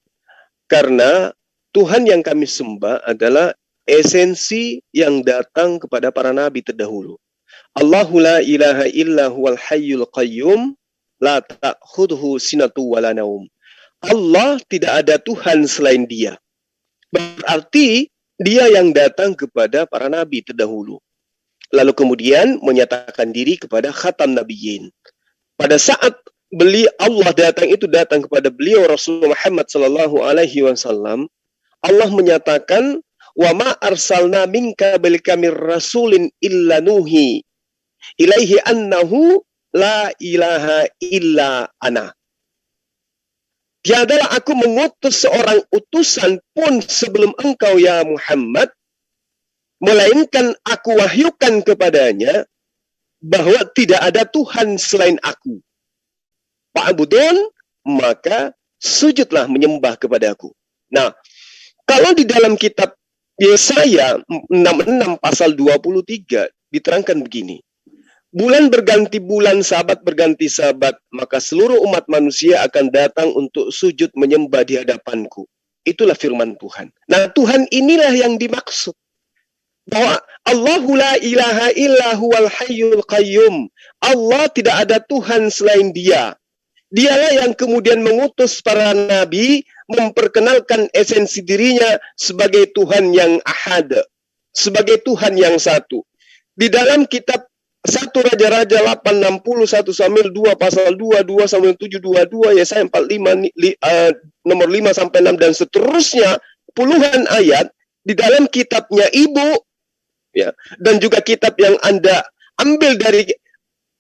Karena Tuhan yang kami sembah adalah esensi yang datang kepada para nabi terdahulu. Allahu la ilaha illa huwal hayyul qayyum la ta'khudhuhu sinatu wala naum. Allah tidak ada Tuhan selain dia. Berarti dia yang datang kepada para nabi terdahulu. Lalu kemudian menyatakan diri kepada khatam nabiyyin. Pada saat Allah datang kepada beliau Rasulullah Muhammad sallallahu alaihi wasallam, Allah menyatakan wa ma arsalna min qablika mir rasulin illa nuhi ilaihi annahu la ilaha illa ana. Tiadalah aku mengutus seorang utusan pun sebelum engkau ya Muhammad, melainkan aku wahyukan kepadanya bahwa tidak ada Tuhan selain aku. Fa'budun, maka sujudlah menyembah kepadaku. Nah, kalau di dalam kitab Yesaya 66 pasal 23 diterangkan begini. Bulan berganti bulan, sabat berganti sabat, maka seluruh umat manusia akan datang untuk sujud menyembah di hadapanku. Itulah firman Tuhan. Nah, Tuhan inilah yang dimaksud. Bahwa Allahu la ilaha illa huwal hayyul qayyum. Allah tidak ada Tuhan selain dia. Dialah yang kemudian mengutus para nabi, memperkenalkan esensi dirinya sebagai Tuhan yang ahad, sebagai Tuhan yang satu. Di dalam kitab 1 Raja-Raja 8:60, 1 Samuel 2 pasal 2, 2 Samuel 7, 22, Yesaya 45 nomor 5 sampai 6 dan seterusnya, puluhan ayat di dalam kitabnya Ibu, ya, dan juga kitab yang Anda ambil dari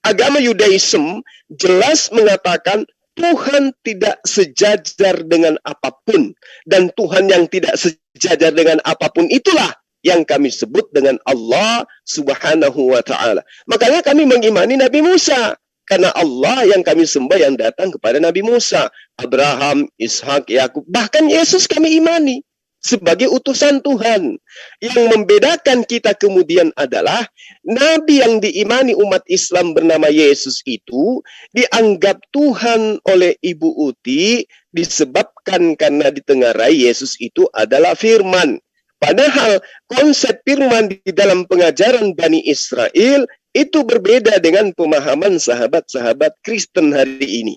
agama Yudaism, jelas mengatakan Tuhan tidak sejajar dengan apapun, dan Tuhan yang tidak sejajar dengan apapun itulah yang kami sebut dengan Allah Subhanahu wa Ta'ala. Makanya kami mengimani Nabi Musa, karena Allah yang kami sembah yang datang kepada Nabi Musa, Abraham, Ishak, Yakub, bahkan Yesus kami imani sebagai utusan Tuhan. Yang membedakan kita kemudian adalah Nabi yang diimani umat Islam bernama Yesus itu dianggap Tuhan oleh Ibu Uti disebabkan karena ditengarai Yesus itu adalah firman. Padahal konsep firman di dalam pengajaran Bani Israel itu berbeda dengan pemahaman sahabat-sahabat Kristen hari ini.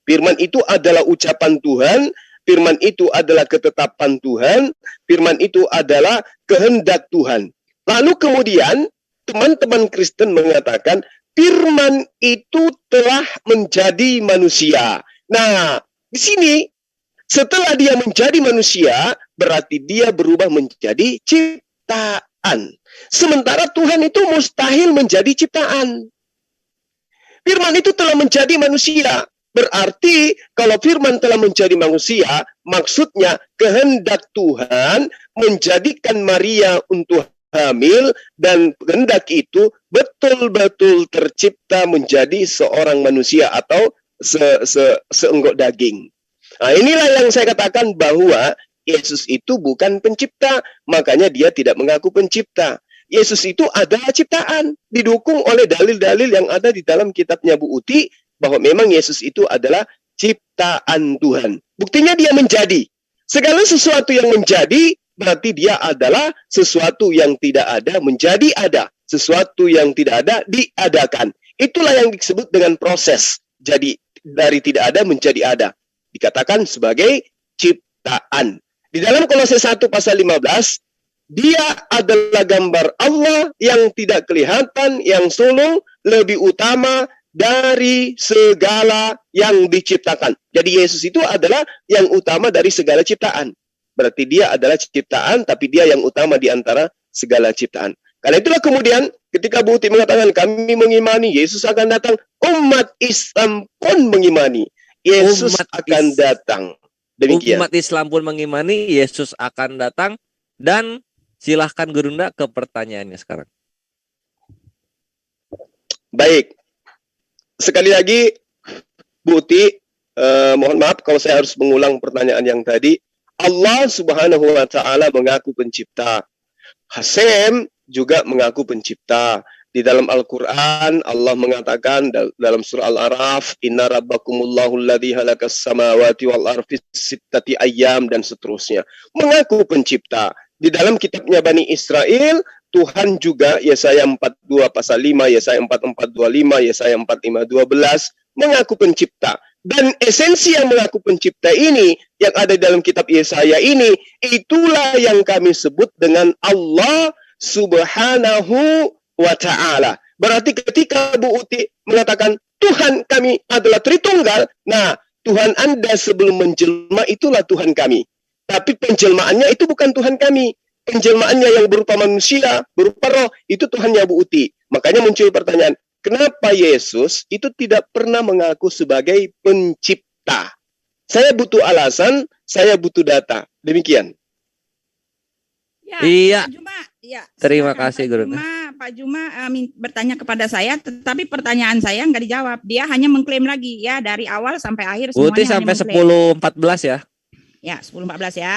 Firman itu adalah ucapan Tuhan, firman itu adalah ketetapan Tuhan, firman itu adalah kehendak Tuhan. Lalu kemudian teman-teman Kristen mengatakan firman itu telah menjadi manusia. Nah, di sini setelah dia menjadi manusia, berarti dia berubah menjadi ciptaan. Sementara Tuhan itu mustahil menjadi ciptaan. Firman itu telah menjadi manusia. Berarti kalau firman telah menjadi manusia, maksudnya kehendak Tuhan menjadikan Maria untuk hamil, dan kehendak itu betul-betul tercipta menjadi seorang manusia atau seenggok daging. Nah, inilah yang saya katakan bahwa Yesus itu bukan pencipta, makanya dia tidak mengaku pencipta. Yesus itu adalah ciptaan, didukung oleh dalil-dalil yang ada di dalam kitabnya Bu Uti, bahwa memang Yesus itu adalah ciptaan Tuhan. Buktinya dia menjadi. Segala sesuatu yang menjadi, berarti dia adalah sesuatu yang tidak ada menjadi ada. Sesuatu yang tidak ada diadakan. Itulah yang disebut dengan proses. Jadi dari tidak ada menjadi ada. Dikatakan sebagai ciptaan. Di dalam Kolose 1 pasal 15, dia adalah gambar Allah yang tidak kelihatan, yang sulung, lebih utama dari segala yang diciptakan. Jadi Yesus itu adalah yang utama dari segala ciptaan. Berarti dia adalah ciptaan, tapi dia yang utama di antara segala ciptaan. Karena itulah kemudian ketika Bu Uti mengatakan kami mengimani Yesus akan datang, umat Islam pun mengimani Yesus akan datang. Demikian. Umat Islam pun mengimani Yesus akan datang. Dan silahkan Gurunda ke pertanyaannya sekarang. Baik. Sekali lagi, Bu Uti, mohon maaf kalau saya harus mengulang pertanyaan yang tadi. Allah Subhanahu wa Ta'ala mengaku pencipta. Hasem juga mengaku pencipta. Di dalam Al-Quran, Allah mengatakan dalam surah Al-Araf, Inna rabbakumullahu alladhi halakas samawati wal arfi sittati ayyam, dan seterusnya. Mengaku pencipta. Di dalam kitabnya Bani Israel, Tuhan juga, Yesaya 42 pasal 5, Yesaya 44, 25, Yesaya 45, 12, mengaku pencipta. Dan esensi yang mengaku pencipta ini, yang ada dalam kitab Yesaya ini, itulah yang kami sebut dengan Allah Subhanahu wa Ta'ala. Berarti ketika Bu Uti mengatakan Tuhan kami adalah Tritunggal, nah Tuhan Anda sebelum menjelma itulah Tuhan kami. Tapi penjelmaannya itu bukan Tuhan kami. Penjelmaannya yang berupa manusia, berupa roh, itu Tuhannya Bu Uti. Makanya muncul pertanyaan, kenapa Yesus itu tidak pernah mengaku sebagai pencipta? Saya butuh alasan, saya butuh data. Demikian. Ya, iya. Pak Juma, ya, terima kasih Guru. Pak Juma bertanya kepada saya, tetapi pertanyaan saya nggak dijawab. Dia hanya mengklaim lagi ya dari awal sampai akhir semuanya. Uti sampai 10.14 ya. Ya, 10.14 ya.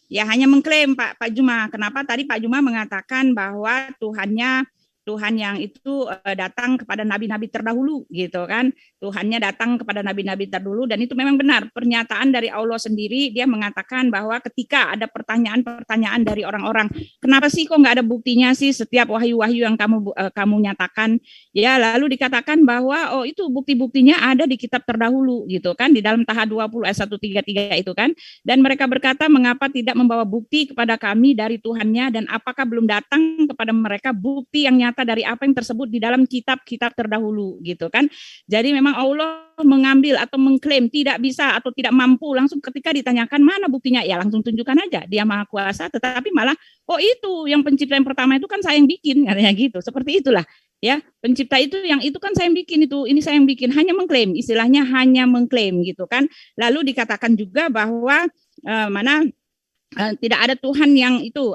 Ya hanya mengklaim Pak Juma. Kenapa tadi Pak Juma mengatakan bahwa Tuhan yang itu datang kepada nabi-nabi terdahulu gitu kan. Tuhannya datang kepada nabi-nabi terdahulu, dan itu memang benar. Pernyataan dari Allah sendiri, dia mengatakan bahwa ketika ada pertanyaan-pertanyaan dari orang-orang, kenapa sih kok nggak ada buktinya sih setiap wahyu-wahyu yang kamu nyatakan? Ya, lalu dikatakan bahwa oh itu bukti-buktinya ada di kitab terdahulu gitu kan, di dalam Taha 20 ayat 133 itu kan. Dan mereka berkata, mengapa tidak membawa bukti kepada kami dari Tuhannya, dan apakah belum datang kepada mereka bukti yang nyata dari apa yang tersebut di dalam kitab-kitab terdahulu gitu kan. Jadi memang Allah mengambil atau mengklaim tidak bisa atau tidak mampu, langsung ketika ditanyakan mana buktinya, ya langsung tunjukkan aja dia maha kuasa, tetapi malah oh itu yang pencipta yang pertama itu kan saya yang bikin, katanya gitu. Seperti itulah ya, pencipta itu yang itu kan saya yang bikin, itu ini saya yang bikin, hanya mengklaim, istilahnya hanya mengklaim gitu kan. Lalu dikatakan juga bahwa tidak ada Tuhan yang itu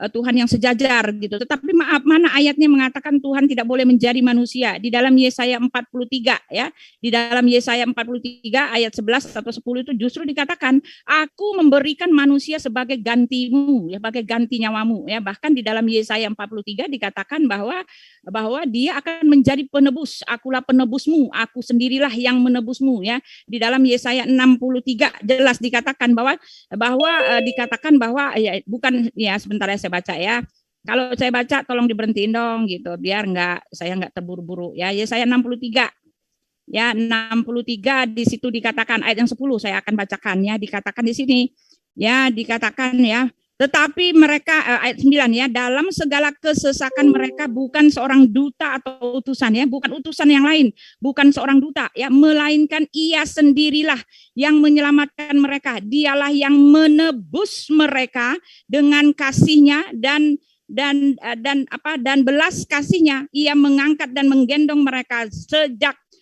Tuhan yang sejajar gitu. Tetapi maaf, mana ayatnya mengatakan Tuhan tidak boleh menjadi manusia? Di dalam Yesaya 43 ya. Di dalam Yesaya 43 ayat 11 atau 10 itu justru dikatakan, aku memberikan manusia sebagai gantimu, ya, sebagai ganti nyawamu ya. Bahkan di dalam Yesaya 43 dikatakan bahwa dia akan menjadi penebus. Akulah penebusmu, aku sendirilah yang menebusmu ya. Di dalam Yesaya 63 jelas dikatakan bahwa dikatakan bahwa ya bukan ya, sebentar ya saya baca ya. Kalau saya baca tolong diberhentiin dong gitu biar saya nggak terburu-buru ya. Yesaya 63 ya, 63 di situ dikatakan ayat yang 10 saya akan bacakan ya, dikatakan di sini ya, dikatakan ya, tetapi mereka ayat 9 ya, dalam segala kesesakan mereka bukan seorang duta atau utusan ya, bukan utusan yang lain, bukan seorang duta ya, melainkan ia sendirilah yang menyelamatkan mereka. Dialah yang menebus mereka dengan kasihnya dan belas kasihnya. Ia mengangkat dan menggendong mereka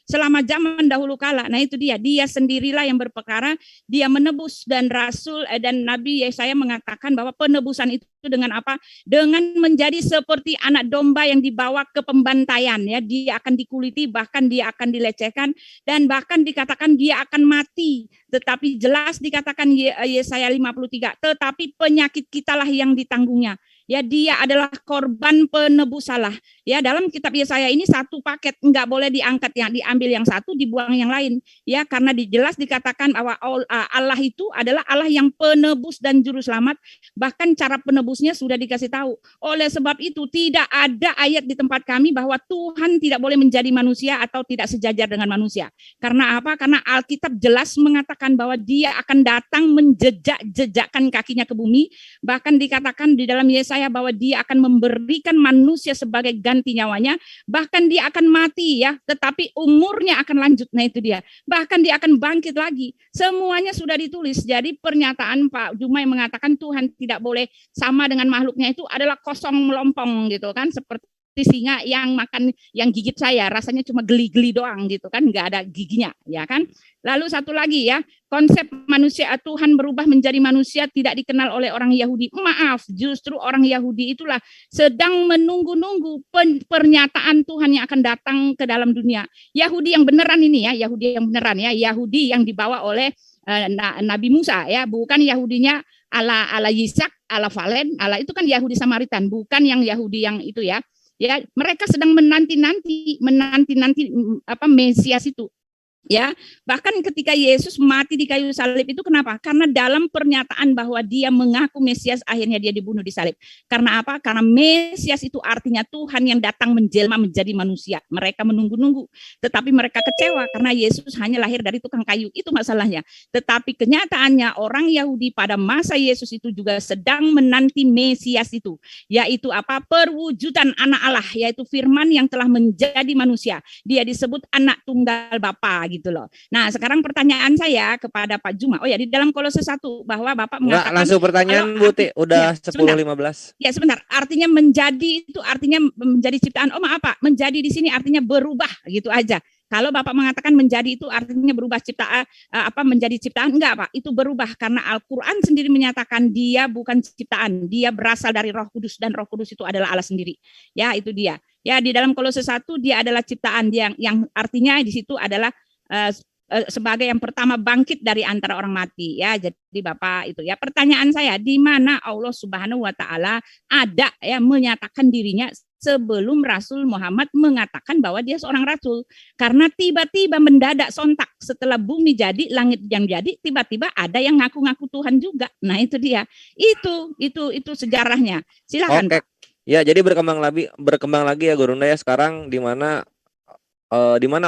selama zaman dahulu kala. Nah itu dia sendirilah yang berperkara, dia menebus. Dan Rasul dan Nabi Yesaya mengatakan bahwa penebusan itu dengan apa? Dengan menjadi seperti anak domba yang dibawa ke pembantaian ya, dia akan dikuliti, bahkan dia akan dilecehkan, dan bahkan dikatakan dia akan mati. Tetapi jelas dikatakan Yesaya 53, tetapi penyakit kitalah yang ditanggungnya. Ya, dia adalah korban penebus salah. Ya, dalam kitab Yesaya ini satu paket, enggak boleh diangkat yang diambil yang satu, dibuang yang lain. Ya, karena jelas dikatakan bahwa Allah itu adalah Allah yang penebus dan juru selamat. Bahkan cara penebusnya sudah dikasih tahu. Oleh sebab itu tidak ada ayat di tempat kami bahwa Tuhan tidak boleh menjadi manusia atau tidak sejajar dengan manusia. Karena apa? Karena Alkitab jelas mengatakan bahwa dia akan datang menjejak-jejakkan kakinya ke bumi. Bahkan dikatakan di dalam Yesaya bahwa dia akan memberikan manusia sebagai ganti nyawanya, bahkan dia akan mati ya, tetapi umurnya akan lanjut. Nah itu dia, bahkan dia akan bangkit lagi. Semuanya sudah ditulis. Jadi pernyataan Pak Jumai mengatakan Tuhan tidak boleh sama dengan makhluknya itu adalah kosong melompong gitu kan, seperti singa yang makan, yang gigit saya rasanya cuma geli-geli doang gitu kan, nggak ada giginya ya kan. Lalu satu lagi ya, konsep manusia Tuhan berubah menjadi manusia tidak dikenal oleh orang Yahudi. Maaf, justru orang Yahudi itulah sedang menunggu-nunggu pernyataan Tuhan yang akan datang ke dalam dunia. Yahudi yang beneran ini ya, Yahudi yang beneran ya, Yahudi yang dibawa oleh Nabi Musa ya, bukan Yahudinya ala Yisak, ala Valen, ala itu kan Yahudi Samaritan, bukan yang Yahudi yang itu ya. Ya, mereka sedang menanti-nanti apa Mesias itu. Ya, bahkan ketika Yesus mati di kayu salib itu kenapa? Karena dalam pernyataan bahwa dia mengaku Mesias, akhirnya dia dibunuh di salib. Karena apa? Karena Mesias itu artinya Tuhan yang datang menjelma menjadi manusia. Mereka menunggu-nunggu, tetapi mereka kecewa karena Yesus hanya lahir dari tukang kayu. Itu masalahnya. Tetapi kenyataannya orang Yahudi pada masa Yesus itu juga sedang menanti Mesias itu, yaitu apa? Perwujudan anak Allah, yaitu Firman yang telah menjadi manusia. Dia disebut anak tunggal Bapa gitu loh. Nah, sekarang pertanyaan saya kepada Pak Juma. Oh ya, di dalam Kolose 1 bahwa Bapak mengatakan langsung pertanyaan Bu Ti, udah 10:15. Ya, sebentar. Artinya menjadi itu artinya menjadi ciptaan. Oh, maaf Pak, menjadi di sini artinya berubah gitu aja. Kalau Bapak mengatakan menjadi itu artinya berubah ciptaan, menjadi ciptaan, enggak Pak, itu berubah karena Al-Quran sendiri menyatakan dia bukan ciptaan, dia berasal dari Roh Kudus dan Roh Kudus itu adalah Allah sendiri. Ya, itu dia. Ya, di dalam Kolose 1 dia adalah ciptaan yang artinya di situ adalah sebagai yang pertama bangkit dari antara orang mati ya. Jadi Bapak itu ya, pertanyaan saya, di mana Allah Subhanahu wa taala ada ya menyatakan dirinya sebelum Rasul Muhammad mengatakan bahwa dia seorang rasul? Karena tiba-tiba mendadak sontak setelah bumi jadi, langit yang jadi, tiba-tiba ada yang ngaku-ngaku Tuhan juga. Nah, itu dia. Itu sejarahnya. Silakan. Oke. Ya, jadi berkembang lagi ya Gurunda ya, sekarang di mana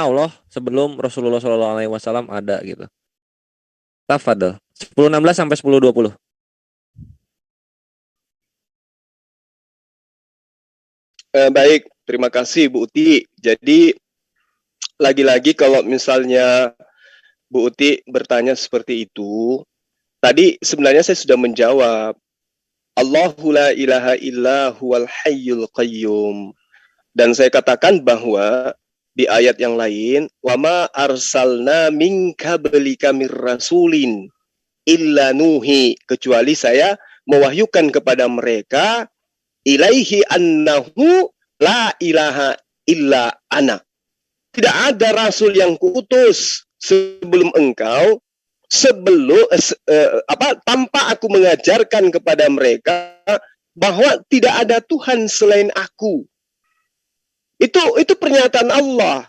Allah sebelum Rasulullah SAW ada gitu. Tafadhol. 10:16 sampai 10:20. Baik, terima kasih Bu Uti. Jadi lagi-lagi kalau misalnya Bu Uti bertanya seperti itu, tadi sebenarnya saya sudah menjawab. Allahu la ilaha illa huwal hayyul qayyum. Dan saya katakan bahwa di ayat yang lain, wa ma arsalna min qablika mir rasulin illa nuhi, kecuali saya mewahyukan kepada mereka ilaihi annahu la ilaha illa ana. Tidak ada rasul yang kuutus sebelum engkau, tanpa aku mengajarkan kepada mereka bahwa tidak ada Tuhan selain aku. Itu pernyataan Allah.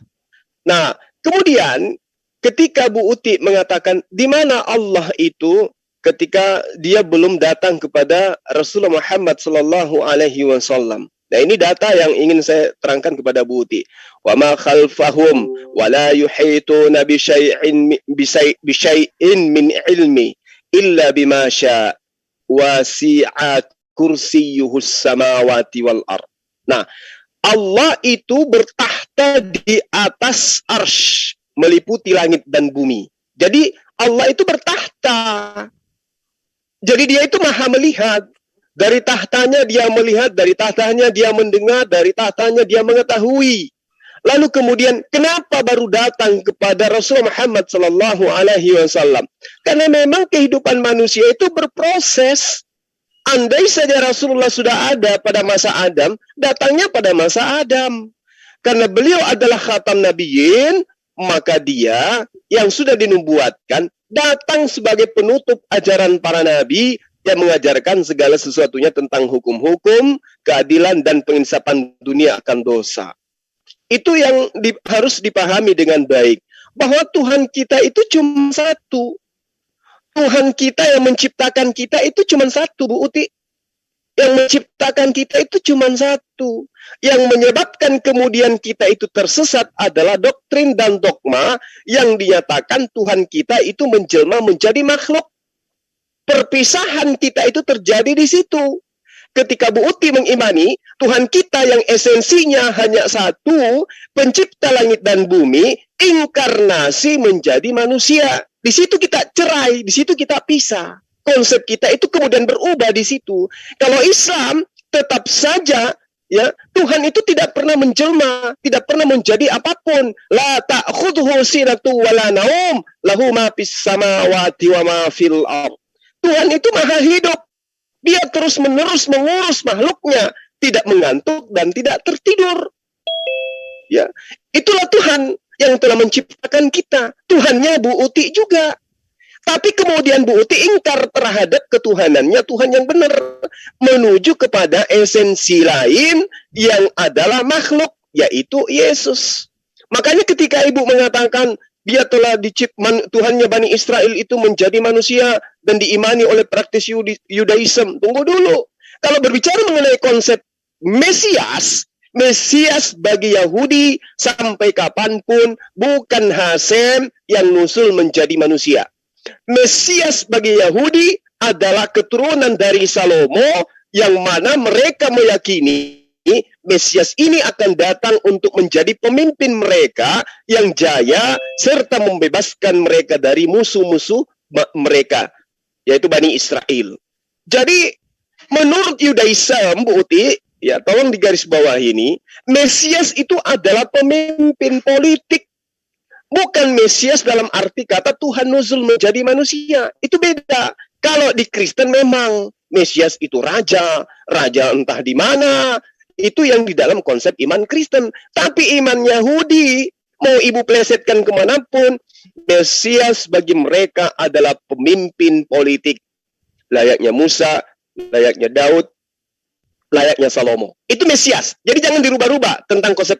Nah, kemudian ketika Bu Uti mengatakan di mana Allah itu ketika dia belum datang kepada Rasulullah Muhammad sallallahu alaihi wasallam. Nah, ini data yang ingin saya terangkan kepada Bu Uti. Wa ma khalfahum wa la yuhituna bi syai'in min ilmi illa bima syaa wasi'a kursiyyuhus samawati wal ard. Nah, Allah itu bertahta di atas arsy, meliputi langit dan bumi. Jadi Allah itu bertahta. Jadi dia itu maha melihat. Dari tahtanya dia melihat, dari tahtanya dia mendengar, dari tahtanya dia mengetahui. Lalu kemudian kenapa baru datang kepada Rasulullah Muhammad sallallahu alaihi wasallam? Karena memang kehidupan manusia itu berproses. Andai saja Rasulullah sudah ada pada masa Adam, datangnya pada masa Adam. Karena beliau adalah khatam nabiyyin, maka dia yang sudah dinubuatkan datang sebagai penutup ajaran para nabi yang mengajarkan segala sesuatunya tentang hukum-hukum, keadilan, dan penginsapan dunia akan dosa. Itu yang harus dipahami dengan baik. Bahwa Tuhan kita itu cuma satu. Tuhan kita yang menciptakan kita itu cuma satu, Bu Uti. Yang menciptakan kita itu cuma satu. Yang menyebabkan kemudian kita itu tersesat adalah doktrin dan dogma yang dinyatakan Tuhan kita itu menjelma menjadi makhluk. Perpisahan kita itu terjadi di situ. Ketika Bu Uti mengimani Tuhan kita yang esensinya hanya satu, pencipta langit dan bumi, inkarnasi menjadi manusia. Di situ kita cerai, di situ kita pisah. Konsep kita itu kemudian berubah di situ. Kalau Islam tetap saja ya, Tuhan itu tidak pernah menjelma, tidak pernah menjadi apapun. La ta'khudhuhu sinatun wa la naum, lahu ma fis samawati wa ma fil ardh. Tuhan itu maha hidup. Dia terus-menerus mengurus makhluknya, tidak mengantuk dan tidak tertidur. Ya, itulah Tuhan yang telah menciptakan kita. Tuhannya Bu Uti juga. Tapi kemudian Bu Uti ingkar terhadap ketuhanannya Tuhan yang benar, menuju kepada esensi lain yang adalah makhluk, yaitu Yesus. Makanya ketika Ibu mengatakan dia telah Tuhannya Bani Israel itu menjadi manusia dan diimani oleh praktis Yudaism. Tunggu dulu. Kalau berbicara mengenai konsep Mesias, Mesias bagi Yahudi sampai kapanpun bukan Hasem yang nusul menjadi manusia. Mesias bagi Yahudi adalah keturunan dari Salomo yang mana mereka meyakini Mesias ini akan datang untuk menjadi pemimpin mereka yang jaya serta membebaskan mereka dari musuh-musuh mereka, yaitu Bani Israel. Jadi menurut Yudaism, Bu Uti, ya tolong digaris bawah ini, Mesias itu adalah pemimpin politik. Bukan Mesias dalam arti kata Tuhan nuzul menjadi manusia. Itu beda. Kalau di Kristen memang Mesias itu raja entah di mana. Itu yang di dalam konsep iman Kristen. Tapi iman Yahudi, mau Ibu plesetkan kemanapun, Mesias bagi mereka adalah pemimpin politik. Layaknya Musa, layaknya Daud, layaknya Salomo. Itu Mesias. Jadi jangan dirubah-rubah tentang konsep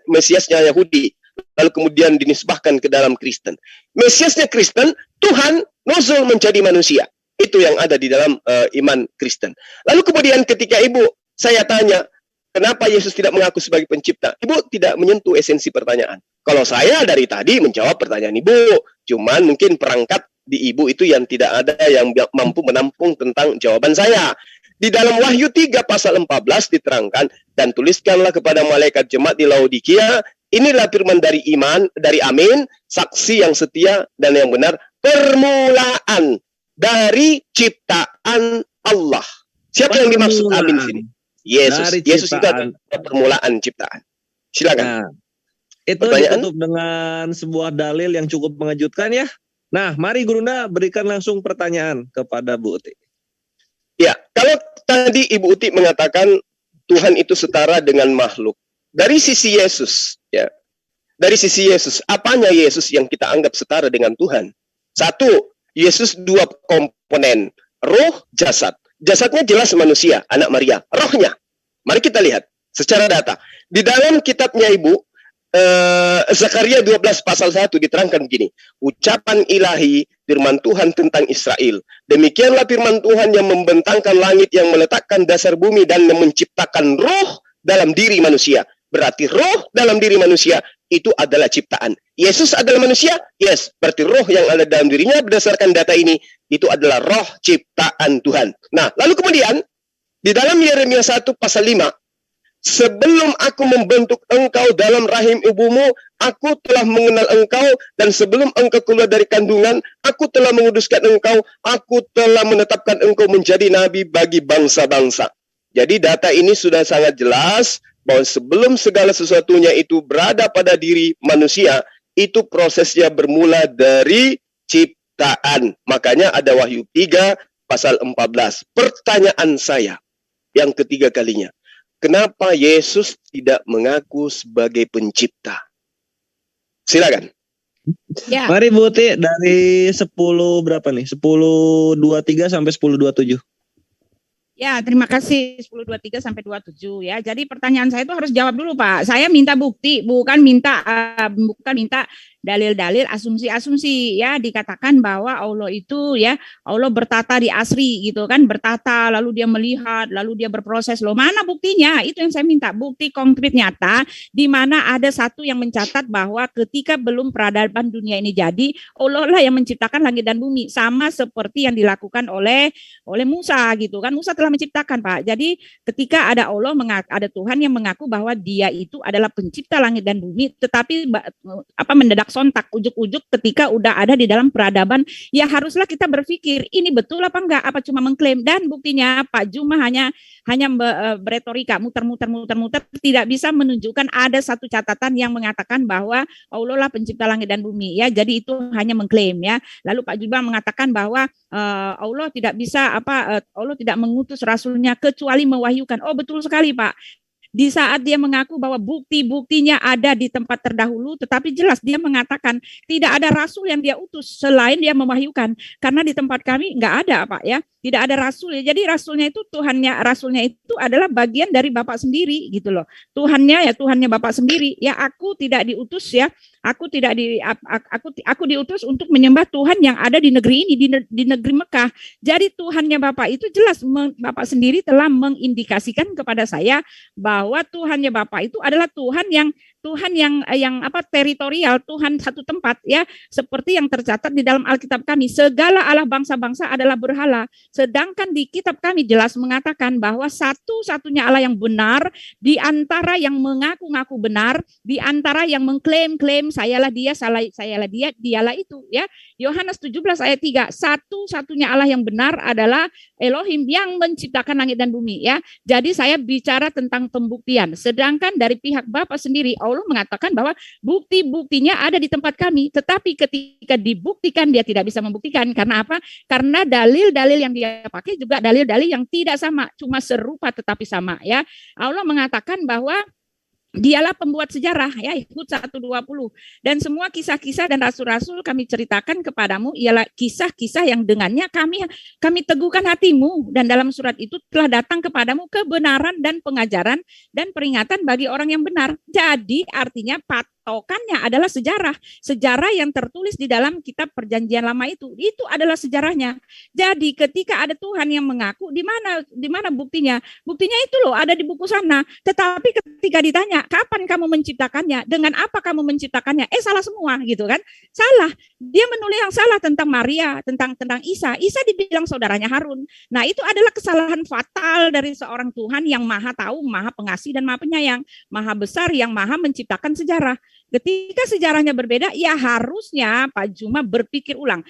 Mesiasnya Yahudi. Lalu kemudian dinisbahkan ke dalam Kristen. Mesiasnya Kristen, Tuhan nuzul menjadi manusia. Itu yang ada di dalam iman Kristen. Lalu kemudian ketika Ibu, saya tanya, kenapa Yesus tidak mengaku sebagai pencipta? Ibu tidak menyentuh esensi pertanyaan. Kalau saya dari tadi menjawab pertanyaan Ibu, cuman mungkin perangkat di Ibu itu yang tidak ada yang mampu menampung tentang jawaban saya. Di dalam Wahyu 3 pasal 14 diterangkan, dan tuliskanlah kepada malaikat jemaat di Laodikia, inilah firman dari iman, dari Amin, saksi yang setia dan yang benar, permulaan dari ciptaan Allah. Siapa yang dimaksud Amin sini? Yesus. Yesus itu adalah permulaan ciptaan. Silakan. Nah, itu ditutup dengan sebuah dalil yang cukup mengejutkan ya. Nah, mari Gurunda berikan langsung pertanyaan kepada Bu Uti. Ya, kalau tadi Ibu Uti mengatakan Tuhan itu setara dengan makhluk. Dari sisi Yesus, ya. Dari sisi Yesus, apanya Yesus yang kita anggap setara dengan Tuhan? Satu, Yesus dua komponen, roh, jasad. Jasadnya jelas manusia, anak Maria. Rohnya, mari kita lihat secara data. Di dalam kitabnya Ibu, Zakaria 12 pasal 1 diterangkan begini. Ucapan ilahi firman Tuhan tentang Israel. Demikianlah firman Tuhan yang membentangkan langit, yang meletakkan dasar bumi, dan yang menciptakan roh dalam diri manusia. Berarti roh dalam diri manusia itu adalah ciptaan. Yesus adalah manusia? Yes. Berarti roh yang ada dalam dirinya berdasarkan data ini, itu adalah roh ciptaan Tuhan. Nah, lalu kemudian di dalam Yeremia 1 pasal 5, sebelum aku membentuk engkau dalam rahim ibumu, aku telah mengenal engkau, dan sebelum engkau keluar dari kandungan, aku telah menguduskan engkau, aku telah menetapkan engkau menjadi nabi bagi bangsa-bangsa. Jadi data ini sudah sangat jelas bahwa sebelum segala sesuatunya itu berada pada diri manusia, itu prosesnya bermula dari ciptaan. Makanya ada Wahyu 3 pasal 14. Pertanyaan saya yang ketiga kalinya, kenapa Yesus tidak mengaku sebagai pencipta? Silakan. Ya. Mari Bu Ti, dari 10 berapa nih? 10.23 sampai 10.27. Ya, terima kasih 10.23 sampai 27 ya. Jadi pertanyaan saya itu harus jawab dulu, Pak. Saya minta bukti, bukan minta dalil-dalil, asumsi-asumsi ya. Dikatakan bahwa Allah itu ya, Allah bertata di asri gitu kan, bertata lalu dia melihat, lalu dia berproses. Loh, mana buktinya? Itu yang saya minta, bukti konkret nyata di mana ada satu yang mencatat bahwa ketika belum peradaban dunia ini jadi, Allah lah yang menciptakan langit dan bumi, sama seperti yang dilakukan oleh Musa gitu kan. Musa telah menciptakan, Pak. Jadi ketika ada Allah, ada Tuhan yang mengaku bahwa dia itu adalah pencipta langit dan bumi, tetapi mendadak sontak ujuk-ujuk ketika udah ada di dalam peradaban, ya haruslah kita berpikir ini betul apa enggak, apa cuma mengklaim. Dan buktinya Pak Juma hanya beretorika, muter-muter, tidak bisa menunjukkan ada satu catatan yang mengatakan bahwa Allah lah pencipta langit dan bumi ya. Jadi itu hanya mengklaim ya. Lalu Pak Juma mengatakan bahwa Allah tidak bisa Allah tidak mengutus rasulnya kecuali mewahyukan. Oh, betul sekali, Pak. Di saat dia mengaku bahwa bukti-buktinya ada di tempat terdahulu, tetapi jelas dia mengatakan tidak ada rasul yang dia utus selain dia mewahyukan. Karena di tempat kami nggak ada, Pak ya. Tidak ada rasul ya. Jadi rasulnya itu rasulnya itu adalah bagian dari Bapak sendiri gitu loh. Tuhannya Bapak sendiri. Ya, aku tidak diutus ya. Aku diutus untuk menyembah Tuhan yang ada di negeri ini, di negeri Mekah. Jadi Tuhannya Bapak itu jelas Bapak sendiri telah mengindikasikan kepada saya bahwa Tuhannya Bapak itu adalah Tuhan yang teritorial, Tuhan satu tempat ya, seperti yang tercatat di dalam Alkitab kami, segala Allah bangsa-bangsa adalah berhala. Sedangkan di kitab kami jelas mengatakan bahwa satu-satunya Allah yang benar di antara yang mengaku-ngaku benar, di antara yang mengklaim-klaim sayalah dia, sayalah dia, dialah itu ya. Yohanes 17 ayat 3, satu-satunya Allah yang benar adalah Elohim yang menciptakan langit dan bumi ya. Jadi saya bicara tentang pembuktian. Sedangkan dari pihak Bapa sendiri Allah mengatakan bahwa bukti-buktinya ada di tempat kami, tetapi ketika dibuktikan dia tidak bisa membuktikan. Karena apa? Karena dalil-dalil yang dia pakai juga dalil-dalil yang tidak sama, cuma serupa tetapi sama ya. Allah mengatakan bahwa dialah pembuat sejarah ya, Hud 1:20. Dan semua kisah-kisah dan rasul-rasul kami ceritakan kepadamu ialah kisah-kisah yang dengannya kami teguhkan hatimu, dan dalam surat itu telah datang kepadamu kebenaran dan pengajaran dan peringatan bagi orang yang benar. Jadi artinya patokannya adalah sejarah yang tertulis di dalam kitab Perjanjian Lama itu adalah sejarahnya. Jadi ketika ada Tuhan yang mengaku, di mana buktinya? Buktinya itu loh ada di buku sana. Tetapi ketika ditanya kapan kamu menciptakannya, dengan apa kamu menciptakannya, salah semua gitu kan, salah. Dia menulis yang salah tentang Maria, tentang Isa dibilang saudaranya Harun. Nah itu adalah kesalahan fatal dari seorang Tuhan yang maha tahu, maha pengasih dan maha penyayang, maha besar, yang maha menciptakan sejarah. Ketika sejarahnya berbeda, ya harusnya Pak Juma berpikir ulang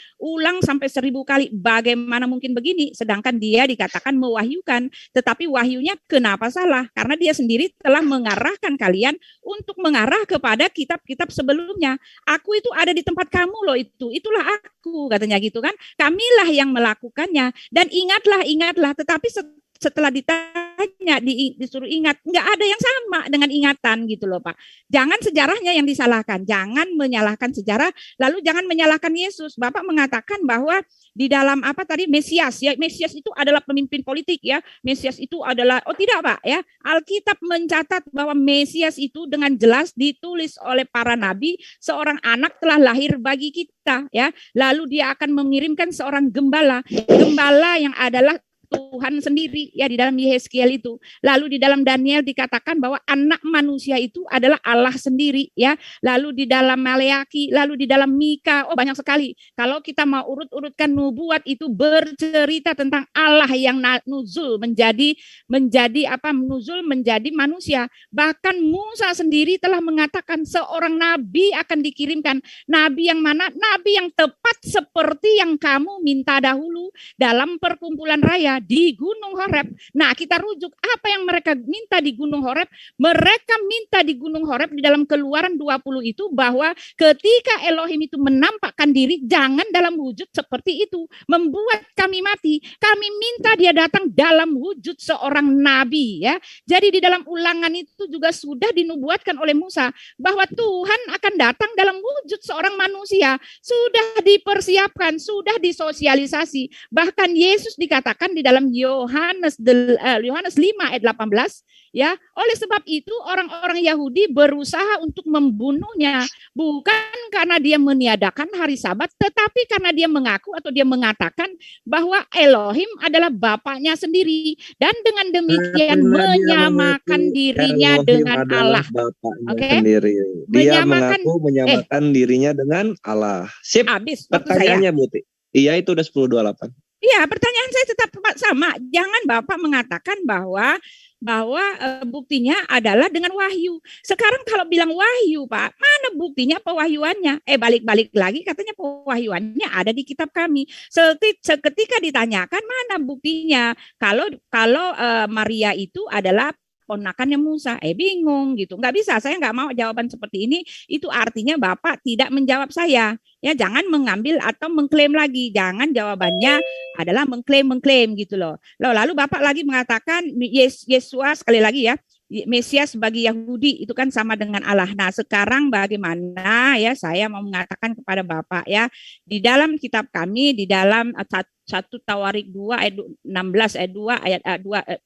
sampai 1000 kali, bagaimana mungkin begini, sedangkan dia dikatakan mewahyukan, tetapi wahyunya kenapa salah? Karena dia sendiri telah mengarahkan kalian untuk mengarah kepada kitab-kitab sebelumnya. Aku itu ada di tempat kamu loh, itulah aku, katanya gitu kan. Kamilah yang melakukannya. Dan ingatlah, tetapi setelah ditanya sejarahnya disuruh ingat, nggak ada yang sama dengan ingatan gitu loh Pak. Jangan sejarahnya yang disalahkan, jangan menyalahkan sejarah, lalu jangan menyalahkan Yesus. Bapak mengatakan bahwa di dalam apa tadi Mesias ya, Mesias itu adalah pemimpin politik ya, Mesias itu adalah, oh tidak Pak ya, Alkitab mencatat bahwa Mesias itu dengan jelas ditulis oleh para nabi, seorang anak telah lahir bagi kita ya, lalu dia akan mengirimkan seorang gembala yang adalah Tuhan sendiri ya di dalam Yehezkiel itu. Lalu di dalam Daniel dikatakan bahwa anak manusia itu adalah Allah sendiri ya. Lalu di dalam Maleaki, lalu di dalam Mika, oh banyak sekali. Kalau kita mau urut-urutkan nubuat itu bercerita tentang Allah yang nuzul menjadi manusia. Bahkan Musa sendiri telah mengatakan seorang nabi akan dikirimkan. Nabi yang mana? Nabi yang tepat seperti yang kamu minta dahulu dalam perkumpulan raya di Gunung Horeb. Nah, kita rujuk apa yang mereka minta di Gunung Horeb. Mereka minta di Gunung Horeb di dalam Keluaran 20 itu bahwa ketika Elohim itu menampakkan diri, jangan dalam wujud seperti itu, membuat kami mati. Kami minta dia datang dalam wujud seorang nabi ya. Jadi di dalam Ulangan itu juga sudah dinubuatkan oleh Musa bahwa Tuhan akan datang dalam wujud seorang manusia. Sudah dipersiapkan, sudah disosialisasi. Bahkan Yesus dikatakan di dalam Yohanes 5 ayat 18 ya, oleh sebab itu orang-orang Yahudi berusaha untuk membunuhnya, bukan karena dia meniadakan hari Sabat, tetapi karena dia mengaku atau dia mengatakan bahwa Elohim adalah Bapaknya sendiri, dan dengan demikian menyamakan dirinya dengan Allah. Oke? Sendiri. Dia menyamakan dirinya dengan Allah. Sip. Habis pertanyaannya Buti. Iya, itu udah 10.28. Iya, pertanyaan saya tetap sama. Jangan Bapak mengatakan bahwa buktinya adalah dengan wahyu. Sekarang kalau bilang wahyu, Pak, mana buktinya pewahyuannya? Balik-balik lagi katanya pewahyuannya ada di kitab kami. Seketika ditanyakan mana buktinya? Kalau Maria itu adalah ponakannya Musa, bingung gitu. Nggak bisa, saya nggak mau jawaban seperti ini. Itu artinya Bapak tidak menjawab saya. Ya, jangan mengambil atau mengklaim lagi. Jangan jawabannya adalah mengklaim gitu loh. Lalu Bapak lagi mengatakan Yesus sekali lagi ya, Mesias bagi Yahudi itu kan sama dengan Allah. Nah, sekarang bagaimana ya, saya mau mengatakan kepada Bapak ya, di dalam kitab kami, di dalam 1 Tawarik 2 ayat 16 ayat 2 ayat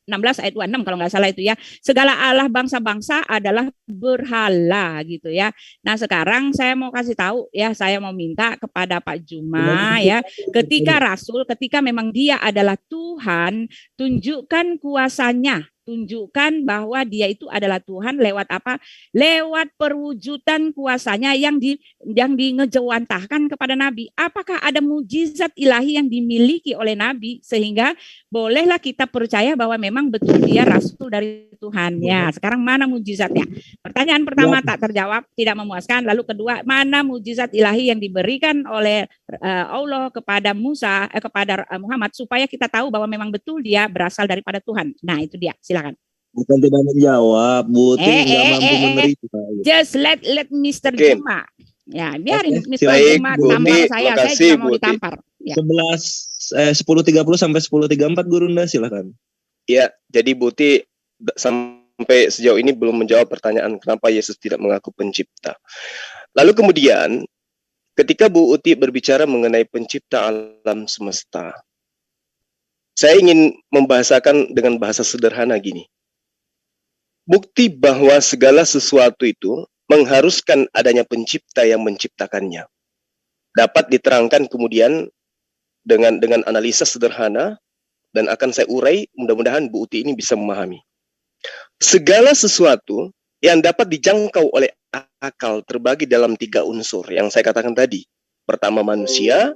16 ayat 26 kalau nggak salah itu ya. Segala Allah bangsa-bangsa adalah berhala gitu ya. Nah, sekarang saya mau kasih tahu ya, saya mau minta kepada Pak Juma ya, ketika memang dia adalah Tuhan, tunjukkan kuasanya. Tunjukkan bahwa dia itu adalah Tuhan lewat apa? Lewat perwujudan kuasanya yang ngejawantahkan kepada Nabi. Apakah ada mujizat ilahi yang dimiliki oleh Nabi sehingga bolehlah kita percaya bahwa memang betul dia rasul dari Tuhan. Ya, sekarang mana mujizatnya? Pertanyaan pertama tak terjawab, tidak memuaskan. Lalu kedua, mana mujizat ilahi yang diberikan oleh Allah kepada kepada Muhammad supaya kita tahu bahwa memang betul dia berasal daripada Tuhan. Nah, itu dia. Silakan. Bukan tidak menjawab, Buti nggak mampu menerima. Just let Mr. Juma. Ya, biarin Mr. Juma tampar saya tidak mau ditampar. Ya. 10.30 sampai 10.34 Gurunda, silakan. Ya, jadi Buti sampai sejauh ini belum menjawab pertanyaan kenapa Yesus tidak mengaku pencipta. Lalu kemudian ketika Bu Uti berbicara mengenai pencipta alam semesta, saya ingin membahasakan dengan bahasa sederhana gini. Bukti bahwa segala sesuatu itu mengharuskan adanya pencipta yang menciptakannya. Dapat diterangkan kemudian dengan analisa sederhana dan akan saya urai, mudah-mudahan Bu Uti ini bisa memahami. Segala sesuatu yang dapat dijangkau oleh akal terbagi dalam 3 unsur yang saya katakan tadi. Pertama manusia,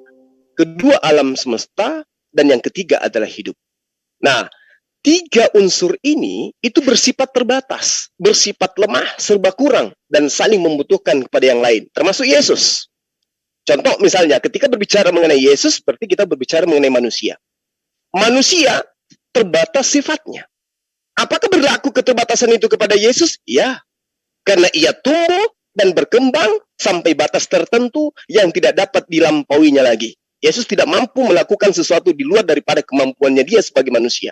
kedua alam semesta, dan yang ketiga adalah hidup. Nah, 3 unsur ini itu bersifat terbatas, bersifat lemah, serba kurang, dan saling membutuhkan kepada yang lain, termasuk Yesus. Contoh misalnya, ketika berbicara mengenai Yesus, berarti kita berbicara mengenai manusia. Manusia terbatas sifatnya. Apakah berlaku keterbatasan itu kepada Yesus? Ya, karena ia tumbuh dan berkembang sampai batas tertentu yang tidak dapat dilampauinya lagi. Yesus tidak mampu melakukan sesuatu di luar daripada kemampuannya dia sebagai manusia.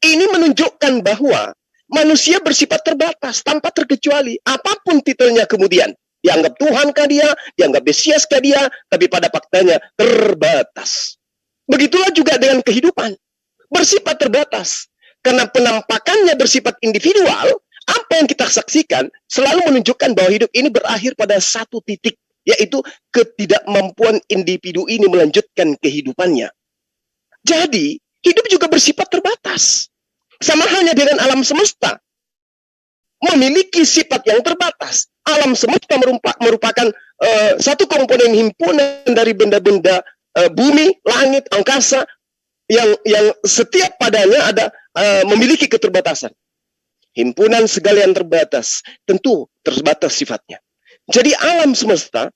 Ini menunjukkan bahwa manusia bersifat terbatas, tanpa terkecuali. Apapun titelnya kemudian. Dianggap Tuhan kah dia, dianggap Mesias kah dia, tapi pada faktanya terbatas. Begitulah juga dengan kehidupan. Bersifat terbatas. Karena penampakannya bersifat individual, apa yang kita saksikan selalu menunjukkan bahwa hidup ini berakhir pada satu titik, yaitu ketidakmampuan individu ini melanjutkan kehidupannya. Jadi, hidup juga bersifat terbatas. Sama halnya dengan alam semesta. Memiliki sifat yang terbatas. Alam semesta merupakan satu komponen himpunan dari benda-benda bumi, langit, angkasa, yang setiap padanya ada memiliki keterbatasan. Himpunan segala yang terbatas, tentu terbatas sifatnya. Jadi alam semesta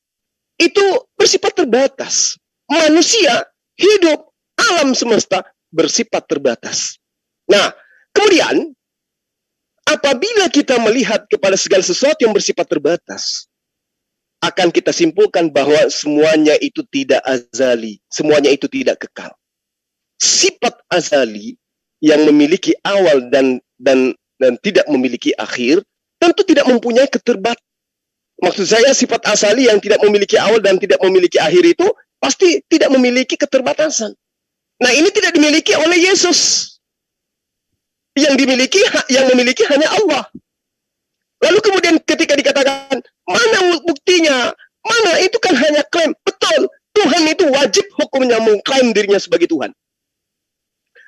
itu bersifat terbatas. Manusia hidup, alam semesta bersifat terbatas. Nah, kemudian apabila kita melihat kepada segala sesuatu yang bersifat terbatas, akan kita simpulkan bahwa semuanya itu tidak azali, semuanya itu tidak kekal. Sifat azali yang memiliki awal dan tidak memiliki akhir, tentu tidak mempunyai keterbatasan. Maksud saya sifat azali yang tidak memiliki awal dan tidak memiliki akhir itu pasti tidak memiliki keterbatasan. Nah, ini tidak dimiliki oleh Yesus. Yang memiliki hanya Allah. Lalu kemudian ketika dikatakan, mana buktinya? Mana? Itu kan hanya klaim. Betul, Tuhan itu wajib hukumnya mengklaim dirinya sebagai Tuhan.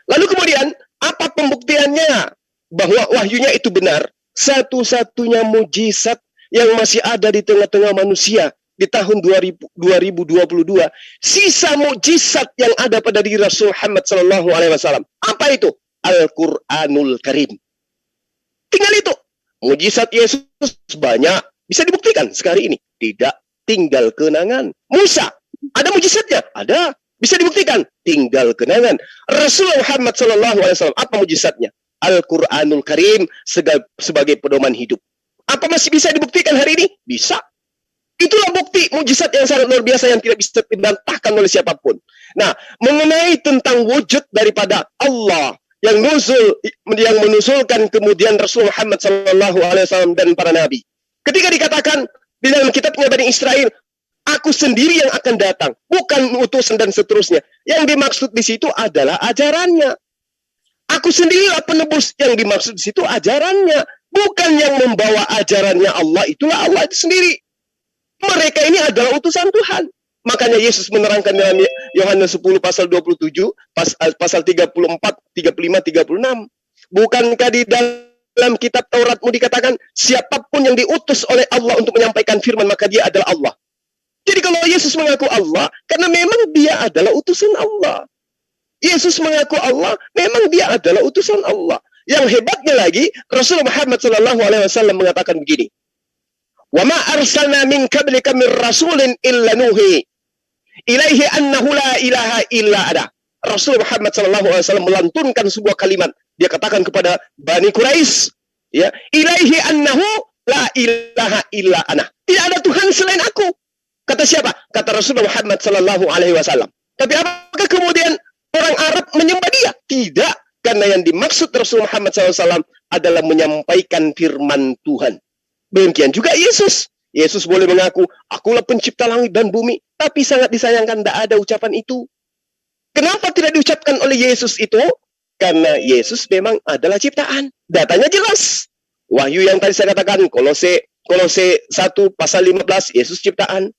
Lalu kemudian, apa pembuktiannya bahwa wahyunya itu benar? Satu-satunya mujizat yang masih ada di tengah-tengah manusia di tahun 2022, sisa mujizat yang ada pada diri Rasul Muhammad SAW. Apa itu? Al-Quranul Karim. Tinggal itu. Mujizat Yesus banyak. Bisa dibuktikan sekali ini. Tidak tinggal kenangan. Musa, ada mujizatnya? Ada. Bisa dibuktikan. Tinggal kenangan. Rasulullah Muhammad SAW, apa mujizatnya? Al-Quranul Karim sebagai pedoman hidup. Apa masih bisa dibuktikan hari ini? Bisa. Itulah bukti mujizat yang sangat luar biasa yang tidak bisa dibantahkan oleh siapapun. Nah, mengenai tentang wujud daripada Allah yang menusulkan kemudian Rasul Muhammad SAW dan para nabi. Ketika dikatakan di dalam kitabnya Bani Israel, aku sendiri yang akan datang, bukan utusan dan seterusnya. Yang dimaksud di situ adalah ajarannya. Aku sendirilah penebus, yang dimaksud di situ ajarannya, bukan yang membawa ajarannya Allah, itulah Allah itu sendiri. Mereka ini adalah utusan Tuhan. Makanya Yesus menerangkan dalam Yohanes 10 pasal 27, pasal 34, 35, 36. Bukankah di dalam kitab Tauratmu dikatakan, siapapun yang diutus oleh Allah untuk menyampaikan firman, maka dia adalah Allah. Jadi kalau Yesus mengaku Allah, karena memang dia adalah utusan Allah. Yesus mengaku Allah, memang dia adalah utusan Allah. Yang hebatnya lagi, Rasulullah Muhammad SAW mengatakan begini, wa ma arsalna min qablika min rasulin illa nuhi ilaihi annahu la ilaha illa ana. Rasul Muhammad SAW melantunkan sebuah kalimat. Dia katakan kepada Bani Quraisy, ya, ilaihi annahu la ilaha illa ana. Tidak ada Tuhan selain aku. Kata siapa? Kata Rasulullah Muhammad SAW. Tapi apakah kemudian orang Arab menyembah dia? Tidak. Karena yang dimaksud Rasul Muhammad SAW adalah menyampaikan firman Tuhan. Demikian juga Yesus. Yesus boleh mengaku, akulah pencipta langit dan bumi. Tapi sangat disayangkan tidak ada ucapan itu. Kenapa tidak diucapkan oleh Yesus itu? Karena Yesus memang adalah ciptaan. Datanya jelas. Wahyu yang tadi saya katakan, Kolose 1 pasal 15, Yesus ciptaan.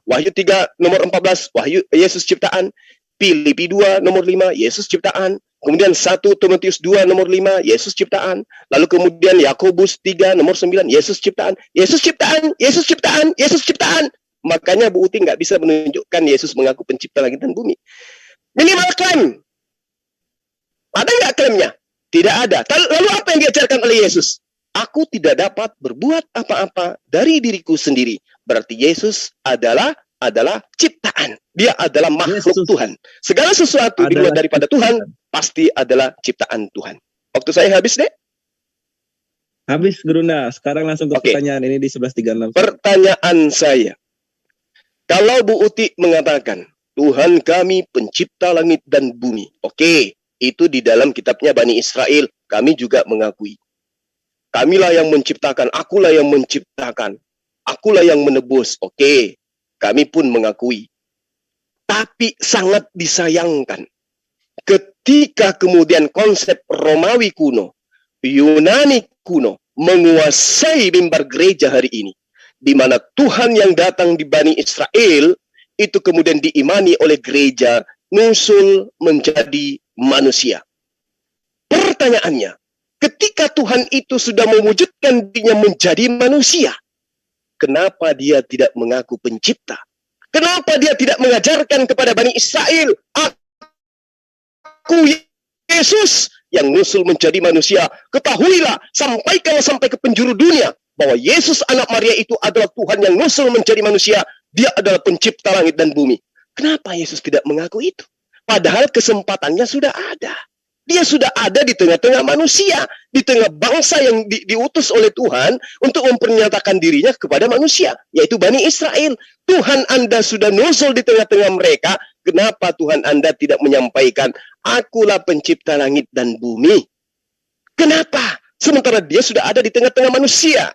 Wahyu 3 nomor 14, Wahyu Yesus ciptaan. Filipi 2 nomor 5, Yesus ciptaan. Kemudian 1 Timotius 2 nomor 5, Yesus ciptaan. Lalu kemudian Yakobus 3 nomor 9, Yesus ciptaan. Yesus ciptaan, Yesus ciptaan, Yesus ciptaan. Makanya Bu Uti nggak bisa menunjukkan Yesus mengaku pencipta langit dan bumi. Minimal klaim. Ada nggak klaimnya? Tidak ada. Lalu apa yang diajarkan oleh Yesus? Aku tidak dapat berbuat apa-apa dari diriku sendiri. Berarti Yesus adalah ciptaan. Dia adalah makhluk Tuhan. Segala sesuatu di luar daripada Tuhan pasti adalah ciptaan Tuhan. Waktu saya habis, Dek? Habis, Gerunda. Sekarang langsung ke pertanyaan ini di 1136. Pertanyaan saya. Kalau Bu Uti mengatakan, Tuhan kami pencipta langit dan bumi. Oke, Itu di dalam kitabnya Bani Israel. Kami juga mengakui. Kamilah yang menciptakan, akulah yang menciptakan. Akulah yang menebus. Oke, kami pun mengakui. Tapi sangat disayangkan ketika kemudian konsep Romawi kuno, Yunani kuno menguasai mimbar gereja hari ini, di mana Tuhan yang datang di Bani Israel itu kemudian diimani oleh gereja nusul menjadi manusia. Pertanyaannya, ketika Tuhan itu sudah mewujudkan dirinya menjadi manusia, kenapa dia tidak mengaku pencipta? Kenapa dia tidak mengajarkan kepada Bani Israel, aku Yesus yang nusul menjadi manusia. Ketahuilah, sampaikan sampai ke penjuru dunia bahwa Yesus anak Maria itu adalah Tuhan yang nusul menjadi manusia. Dia adalah pencipta langit dan bumi. Kenapa Yesus tidak mengaku itu? Padahal kesempatannya sudah ada. Dia sudah ada di tengah-tengah manusia, di tengah bangsa yang diutus oleh Tuhan untuk mempernyatakan dirinya kepada manusia, yaitu Bani Israel. Tuhan Anda sudah nusul di tengah-tengah mereka. Kenapa Tuhan Anda tidak menyampaikan, akulah pencipta langit dan bumi? Kenapa? Sementara dia sudah ada di tengah-tengah manusia.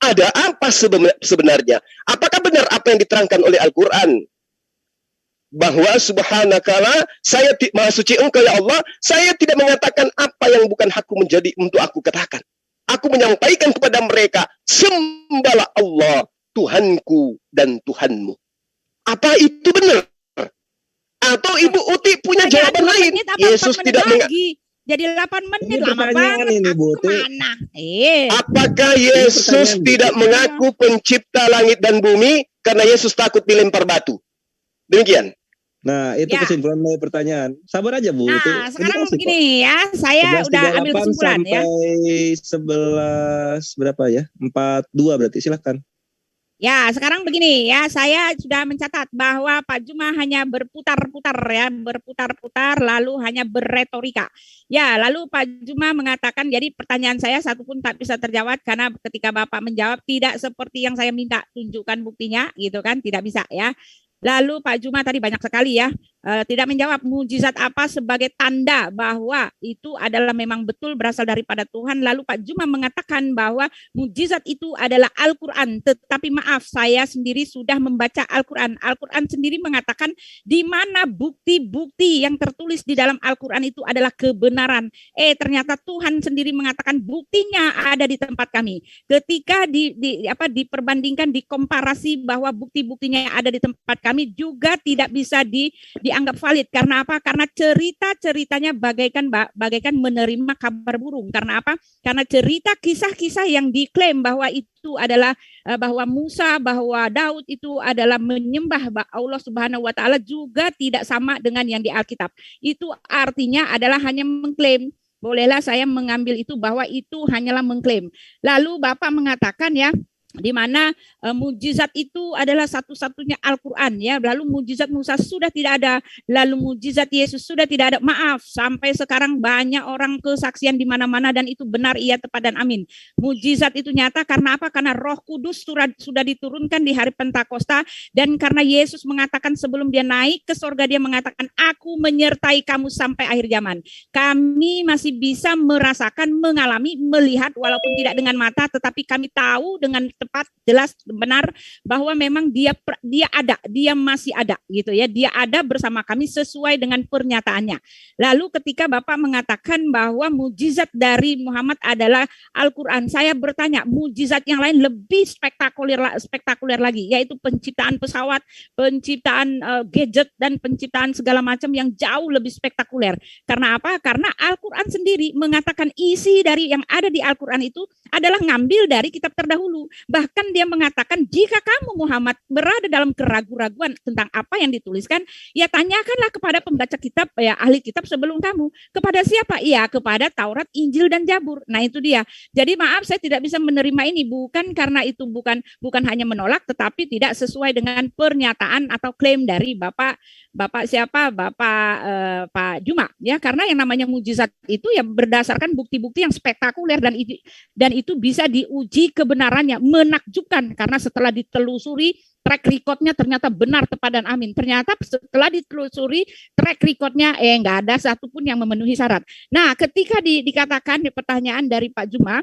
Ada apa sebenarnya? Apakah benar apa yang diterangkan oleh Al-Quran? Bahwa subhanakala, saya maha suci engkau ya Allah, saya tidak mengatakan apa yang bukan hakku menjadi untuk aku katakan. Aku menyampaikan kepada mereka, sembahlah Allah, Tuhanku dan Tuhanmu. Apa itu benar? Atau Ibu Uti punya jawaban lain? Yesus tidak mengatakan. Jadi 8 menit, lama banget. Ini, Bu Uti. Apakah Yesus tidak mengaku pencipta langit dan bumi karena Yesus takut dilempar batu? Demikian. Nah, itu kesimpulan dari pertanyaan. Sabar aja, Bu. Nah, sekarang begini ya, saya udah ambil kesimpulan ya. Sampai 11 berapa ya? 42 berarti, silahkan. Ya, sekarang begini ya, saya sudah mencatat bahwa Pak Juma hanya berputar-putar ya, berputar-putar lalu hanya berretorika. Ya, lalu Pak Juma mengatakan, jadi pertanyaan saya satu pun tak bisa terjawab karena ketika Bapak menjawab tidak seperti yang saya minta, tunjukkan buktinya gitu kan, tidak bisa ya. Lalu Pak Juma tadi banyak sekali ya, tidak menjawab mujizat apa sebagai tanda bahwa itu adalah memang betul berasal daripada Tuhan. Lalu Pak Juma mengatakan bahwa mujizat itu adalah Al-Quran. Tetapi maaf, saya sendiri sudah membaca Al-Quran. Al-Quran sendiri mengatakan di mana bukti-bukti yang tertulis di dalam Al-Quran itu adalah kebenaran. Ternyata Tuhan sendiri mengatakan buktinya ada di tempat kami. Ketika diperbandingkan, dikomparasi bahwa bukti-buktinya yang ada di tempat kami juga tidak bisa dianggap valid. Karena apa? Karena cerita-ceritanya bagaikan menerima kabar burung. Karena apa? Karena cerita kisah-kisah yang diklaim bahwa itu adalah bahwa Musa, bahwa Daud itu adalah menyembah Allah Subhanahu wa taala juga tidak sama dengan yang di Alkitab. Itu artinya adalah hanya mengklaim. Bolehlah saya mengambil itu bahwa itu hanyalah mengklaim. Lalu Bapak mengatakan ya, di mana mujizat itu adalah satu-satunya Al-Quran ya, lalu mujizat Musa sudah tidak ada, lalu mujizat Yesus sudah tidak ada. Maaf, sampai sekarang banyak orang kesaksian di mana-mana dan itu benar, iya, tepat dan amin. Mujizat itu nyata karena apa? Karena Roh Kudus sudah diturunkan di hari Pentakosta, dan karena Yesus mengatakan sebelum dia naik ke sorga, dia mengatakan, aku menyertai kamu sampai akhir zaman. Kami masih bisa merasakan, mengalami, melihat walaupun tidak dengan mata, tetapi kami tahu dengan tepat, jelas, benar bahwa memang dia ada, dia masih ada gitu ya, dia ada bersama kami sesuai dengan pernyataannya. Lalu ketika Bapak mengatakan bahwa mujizat dari Muhammad adalah Al-Quran, saya bertanya, mujizat yang lain lebih spektakuler lagi, yaitu penciptaan pesawat, penciptaan gadget dan penciptaan segala macam yang jauh lebih spektakuler. Karena apa? Karena Al-Quran sendiri mengatakan isi dari yang ada di Al-Quran itu adalah ngambil dari kitab terdahulu. Bahkan dia mengatakan, jika kamu Muhammad berada dalam keraguan-raguan tentang apa yang dituliskan, ya tanyakanlah kepada pembaca kitab, ya ahli kitab sebelum kamu. Kepada siapa? Ya kepada Taurat, Injil dan Zabur. Nah itu dia. Jadi maaf, saya tidak bisa menerima ini, bukan karena itu bukan hanya menolak, tetapi tidak sesuai dengan pernyataan atau klaim dari Bapak Pak Juma ya, karena yang namanya mujizat itu ya berdasarkan bukti-bukti yang spektakuler dan itu bisa diuji kebenarannya, menakjubkan karena setelah ditelusuri track recordnya ternyata benar, tepat dan amin. Ternyata setelah ditelusuri track recordnya nggak ada satupun yang memenuhi syarat. Nah, ketika dikatakan di pertanyaan dari Pak Juma,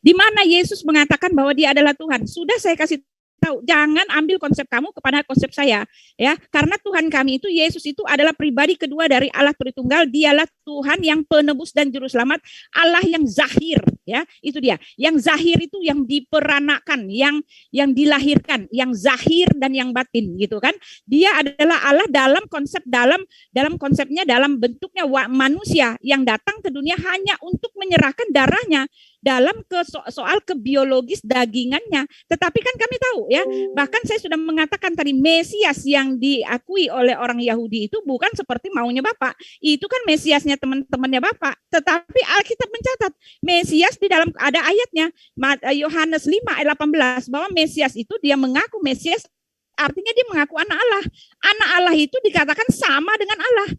di mana Yesus mengatakan bahwa dia adalah Tuhan, sudah saya kasih tahu, jangan ambil konsep kamu kepada konsep saya, ya, karena Tuhan kami itu, Yesus itu adalah pribadi kedua dari Allah Tritunggal. Dialah Tuhan yang penebus dan juru selamat, Allah yang zahir, ya, itu dia. Yang zahir itu yang diperanakan, yang dilahirkan, yang zahir dan yang batin, gitu kan. Dia adalah Allah dalam konsepnya, dalam bentuknya manusia yang datang ke dunia hanya untuk menyerahkan darahnya dalam soal kebiologis dagingannya. Tetapi kan kami tahu, ya, bahkan saya sudah mengatakan tadi, Mesias yang diakui oleh orang Yahudi itu bukan seperti maunya Bapak. Itu kan Mesiasnya teman-temannya Bapak. Tetapi Alkitab mencatat Mesias di dalam, ada ayatnya Yohanes 5 ayat 18 bahwa Mesias itu dia mengaku Mesias, artinya dia mengaku anak Allah. Anak Allah itu dikatakan sama dengan Allah.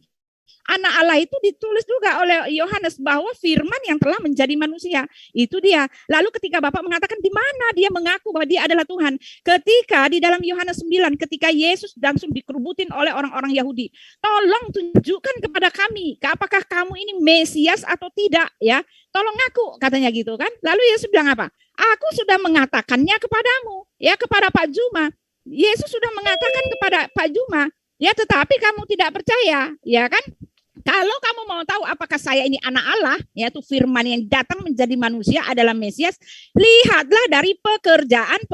Anak Allah itu ditulis juga oleh Yohanes bahwa firman yang telah menjadi manusia. Itu dia. Lalu ketika Bapak mengatakan di mana dia mengaku bahwa dia adalah Tuhan. Ketika di dalam Yohanes 9, ketika Yesus langsung dikerubutin oleh orang-orang Yahudi. Tolong tunjukkan kepada kami, apakah kamu ini Mesias atau tidak, ya. Tolong ngaku, katanya gitu kan. Lalu Yesus bilang apa? Aku sudah mengatakannya kepadamu, ya, kepada Pak Juma. Yesus sudah mengatakan kepada Pak Juma, ya, tetapi kamu tidak percaya, ya kan? Kalau kamu mau tahu apakah saya ini anak Allah, yaitu firman yang datang menjadi manusia adalah Mesias, lihatlah dari pekerjaan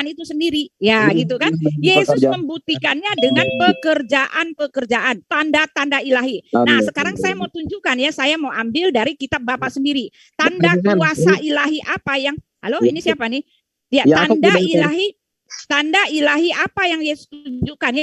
itu sendiri. Ya, gitu kan. Yesus membuktikannya dengan pekerjaan, tanda-tanda ilahi. Nah, sekarang saya mau tunjukkan, ya, saya mau ambil dari kitab Bapak sendiri. Tanda kuasa ilahi apa yang, halo, ini siapa nih? Ya, tanda ilahi apa yang Yesus tunjukkan?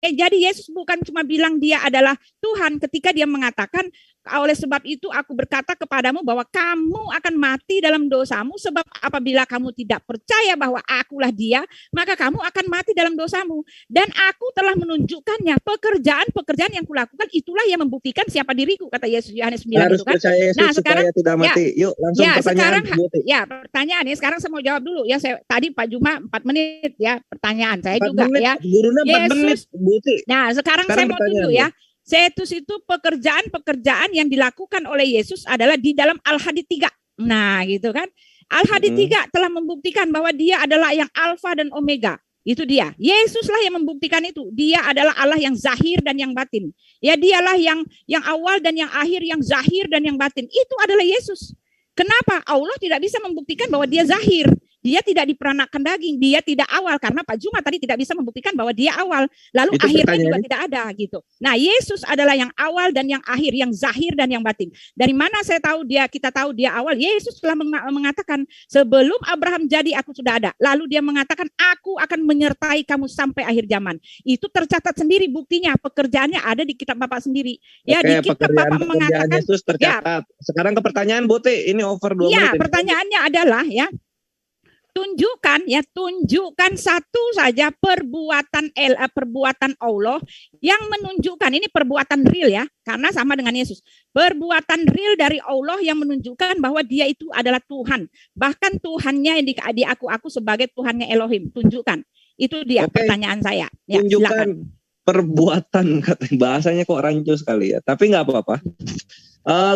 Jadi Yesus bukan cuma bilang dia adalah Tuhan ketika dia mengatakan, oleh sebab itu aku berkata kepadamu bahwa kamu akan mati dalam dosamu, sebab apabila kamu tidak percaya bahwa akulah dia, maka kamu akan mati dalam dosamu. Dan aku telah menunjukkannya, pekerjaan yang kulakukan itulah yang membuktikan siapa diriku, kata Yesus Yohanes 9 itu kan. Nah, sekarang tidak mati. Yuk, langsung pertanyaan. Pertanyaan ya, sekarang saya mau jawab dulu ya. Tadi Pak Juma 4 menit ya pertanyaan saya juga menit, ya. Gurunya 4 menit, Buti. Nah, sekarang saya mau tunjuk ya. Setus itu pekerjaan yang dilakukan oleh Yesus adalah di dalam Al-Hadid 3. Nah, gitu kan. Al-Hadid 3 telah membuktikan bahwa dia adalah yang Alfa dan Omega. Itu dia. Yesuslah yang membuktikan itu. Dia adalah Allah yang zahir dan yang batin. Ya, dialah yang awal dan yang akhir, yang zahir dan yang batin. Itu adalah Yesus. Kenapa? Allah tidak bisa membuktikan bahwa dia zahir. Dia tidak diperanakan daging, dia tidak awal, karena Pak Juma tadi tidak bisa membuktikan bahwa dia awal, lalu itu akhirnya juga tidak ada gitu. Nah, Yesus adalah yang awal dan yang akhir, yang zahir dan yang batin. Dari mana kita tahu dia awal? Yesus telah mengatakan, sebelum Abraham jadi aku sudah ada. Lalu dia mengatakan, aku akan menyertai kamu sampai akhir zaman. Itu tercatat sendiri buktinya, pekerjaannya ada di kitab Bapak sendiri. Ya, di kitab Bapak mengatakan Yesus tercatat. Ya, sekarang ke pertanyaan Buti, ini over 2 menit. Ya, pertanyaannya adalah ya, tunjukkan satu saja perbuatan Allah yang menunjukkan, ini perbuatan real ya, karena sama dengan Yesus. Perbuatan real dari Allah yang menunjukkan bahwa dia itu adalah Tuhan. Bahkan Tuhannya yang diaku-aku sebagai Tuhannya Elohim. Tunjukkan. Itu dia pertanyaan saya. Ya, tunjukkan silakan. Perbuatan, katanya bahasanya kok rancu sekali ya. Tapi nggak apa-apa.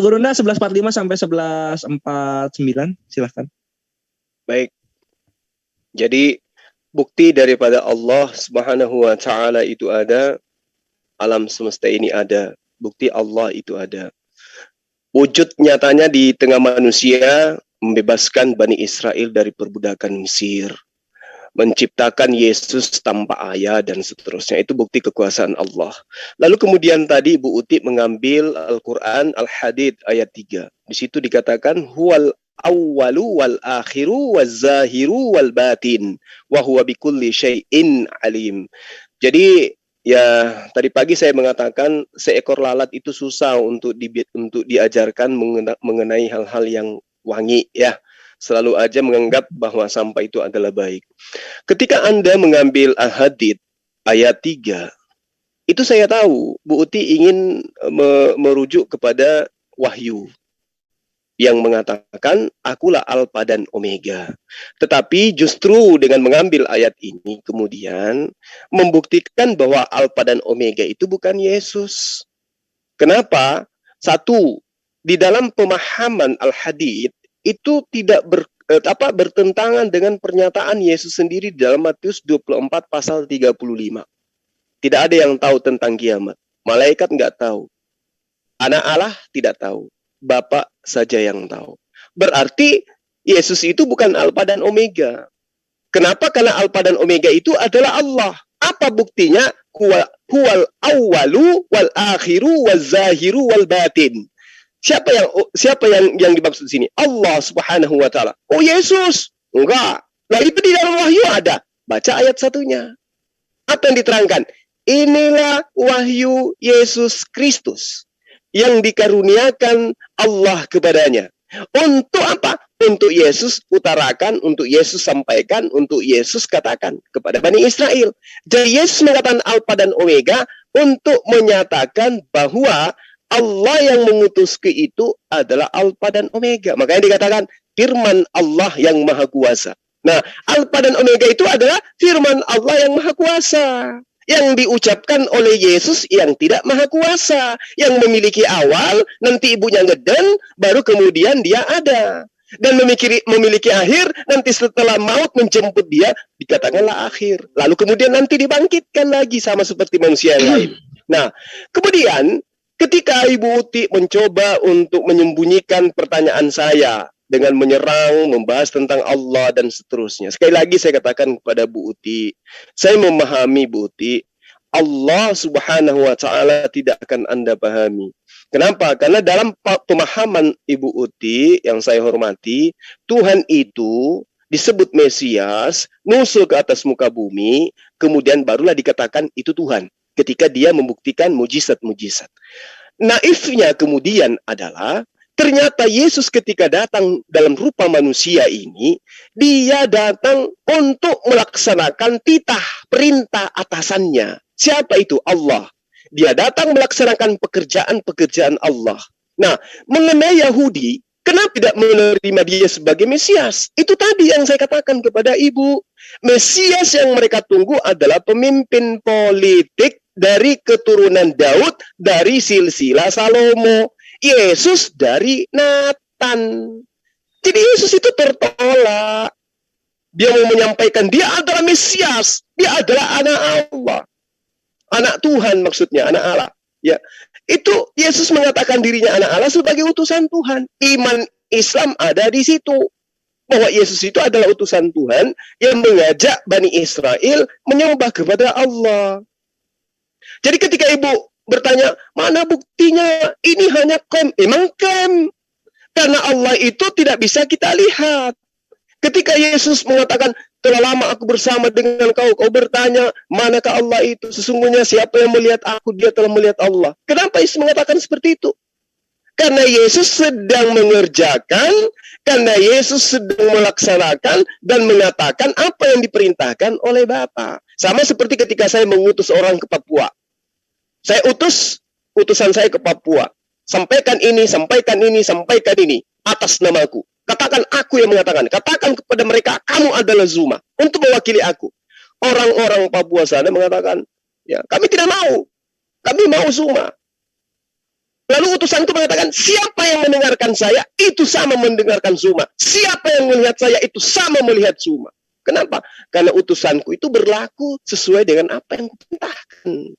Gurunda 1145 sampai 1149, silahkan. Baik. Jadi bukti daripada Allah Subhanahu wa taala itu ada, alam semesta ini ada, bukti Allah itu ada. Wujud nyatanya di tengah manusia membebaskan Bani Israel dari perbudakan Mesir, menciptakan Yesus tanpa ayah dan seterusnya. Itu bukti kekuasaan Allah. Lalu kemudian tadi Bu Uti mengambil Al-Qur'an Al-Hadid ayat 3. Di situ dikatakan huwal awwalu wal akhiru waz zahiru wal batin wa huwa bikulli syai'in alim. Jadi ya tadi pagi saya mengatakan seekor lalat itu susah untuk diajarkan mengenai hal-hal yang wangi ya. Selalu aja menganggap bahwa sampah itu adalah baik. Ketika Anda mengambil Al-Hadid ayat 3, itu saya tahu Bu Uti ingin merujuk kepada wahyu. yang mengatakan akulah Alfa dan Omega. Tetapi justru dengan mengambil ayat ini kemudian membuktikan bahwa Alfa dan Omega itu bukan Yesus. Kenapa? Satu, di dalam pemahaman Al-Hadits itu tidak bertentangan dengan pernyataan Yesus sendiri di dalam Matius 24 pasal 35. Tidak ada yang tahu tentang kiamat. Malaikat nggak tahu. Anak Allah tidak tahu. Bapa saja yang tahu. Berarti Yesus itu bukan Alfa dan Omega. Kenapa? Karena Alfa dan Omega itu adalah Allah. Apa buktinya? Huwal awwalu wal akhiru wal zahiru wal batin. Siapa yang dimaksud di sini? Allah Subhanahu wa taala. Oh, Yesus? Enggak. Nah, itu di dalam wahyu ada. Baca ayat satunya. Apa yang diterangkan? Inilah wahyu Yesus Kristus yang dikaruniakan Allah kepadanya. Untuk apa? Untuk Yesus utarakan, untuk Yesus sampaikan, untuk Yesus katakan kepada Bani Israel. Jadi Yesus mengatakan Alfa dan Omega untuk menyatakan bahwa Allah yang mengutusku itu adalah Alfa dan Omega. Makanya dikatakan firman Allah yang Maha Kuasa. Nah, Alfa dan Omega itu adalah firman Allah yang Maha Kuasa. Yang diucapkan oleh Yesus yang tidak maha kuasa, yang memiliki awal, nanti ibunya ngeden, baru kemudian dia ada. Dan memiliki akhir, nanti setelah maut menjemput dia, dikatakanlah akhir. Lalu kemudian nanti dibangkitkan lagi sama seperti manusia yang lain. Nah, kemudian ketika Ibu Uti mencoba untuk menyembunyikan pertanyaan saya, dengan menyerang, membahas tentang Allah dan seterusnya. Sekali lagi saya katakan kepada Bu Uti, saya memahami Bu Uti, Allah Subhanahu wa taala tidak akan Anda pahami. Kenapa? Karena dalam pemahaman Ibu Uti yang saya hormati, Tuhan itu disebut Mesias, nusul ke atas muka bumi, kemudian barulah dikatakan itu Tuhan ketika dia membuktikan mujizat-mujizat. Naifnya kemudian adalah ternyata Yesus ketika datang dalam rupa manusia ini, dia datang untuk melaksanakan titah perintah atasannya. Siapa itu? Allah. Dia datang melaksanakan pekerjaan-pekerjaan Allah. Nah, mengenai Yahudi, kenapa tidak menerima dia sebagai Mesias? Itu tadi yang saya katakan kepada Ibu. Mesias yang mereka tunggu adalah pemimpin politik dari keturunan Daud, dari silsilah Salomo. Yesus dari Nathan. Jadi Yesus itu tertolak. Dia mau menyampaikan dia adalah Mesias, dia adalah anak Allah, anak Tuhan maksudnya, anak Allah. Ya, itu Yesus mengatakan dirinya anak Allah sebagai utusan Tuhan. Iman Islam ada di situ, bahwa Yesus itu adalah utusan Tuhan yang mengajak Bani Israel menyembah kepada Allah. Jadi ketika Ibu bertanya, mana buktinya? Ini hanya klaim. Emang klaim. Karena Allah itu tidak bisa kita lihat. Ketika Yesus mengatakan, telah lama aku bersama dengan kau. Kau bertanya, manakah Allah itu? Sesungguhnya siapa yang melihat aku, dia telah melihat Allah. Kenapa Yesus mengatakan seperti itu? Karena Yesus sedang mengerjakan, karena Yesus sedang melaksanakan dan mengatakan apa yang diperintahkan oleh Bapa. Sama seperti ketika saya mengutus orang ke Papua. Saya utusan saya ke Papua. Sampaikan ini, sampaikan ini, sampaikan ini atas namaku. Katakan aku yang mengatakan. Katakan kepada mereka, kamu adalah Zuma untuk mewakili aku. Orang-orang Papua sana mengatakan, ya, kami tidak mau. Kami mau Zuma. Lalu utusanku mengatakan, siapa yang mendengarkan saya, itu sama mendengarkan Zuma. Siapa yang melihat saya, itu sama melihat Zuma. Kenapa? Karena utusanku itu berlaku sesuai dengan apa yang kuperintahkan.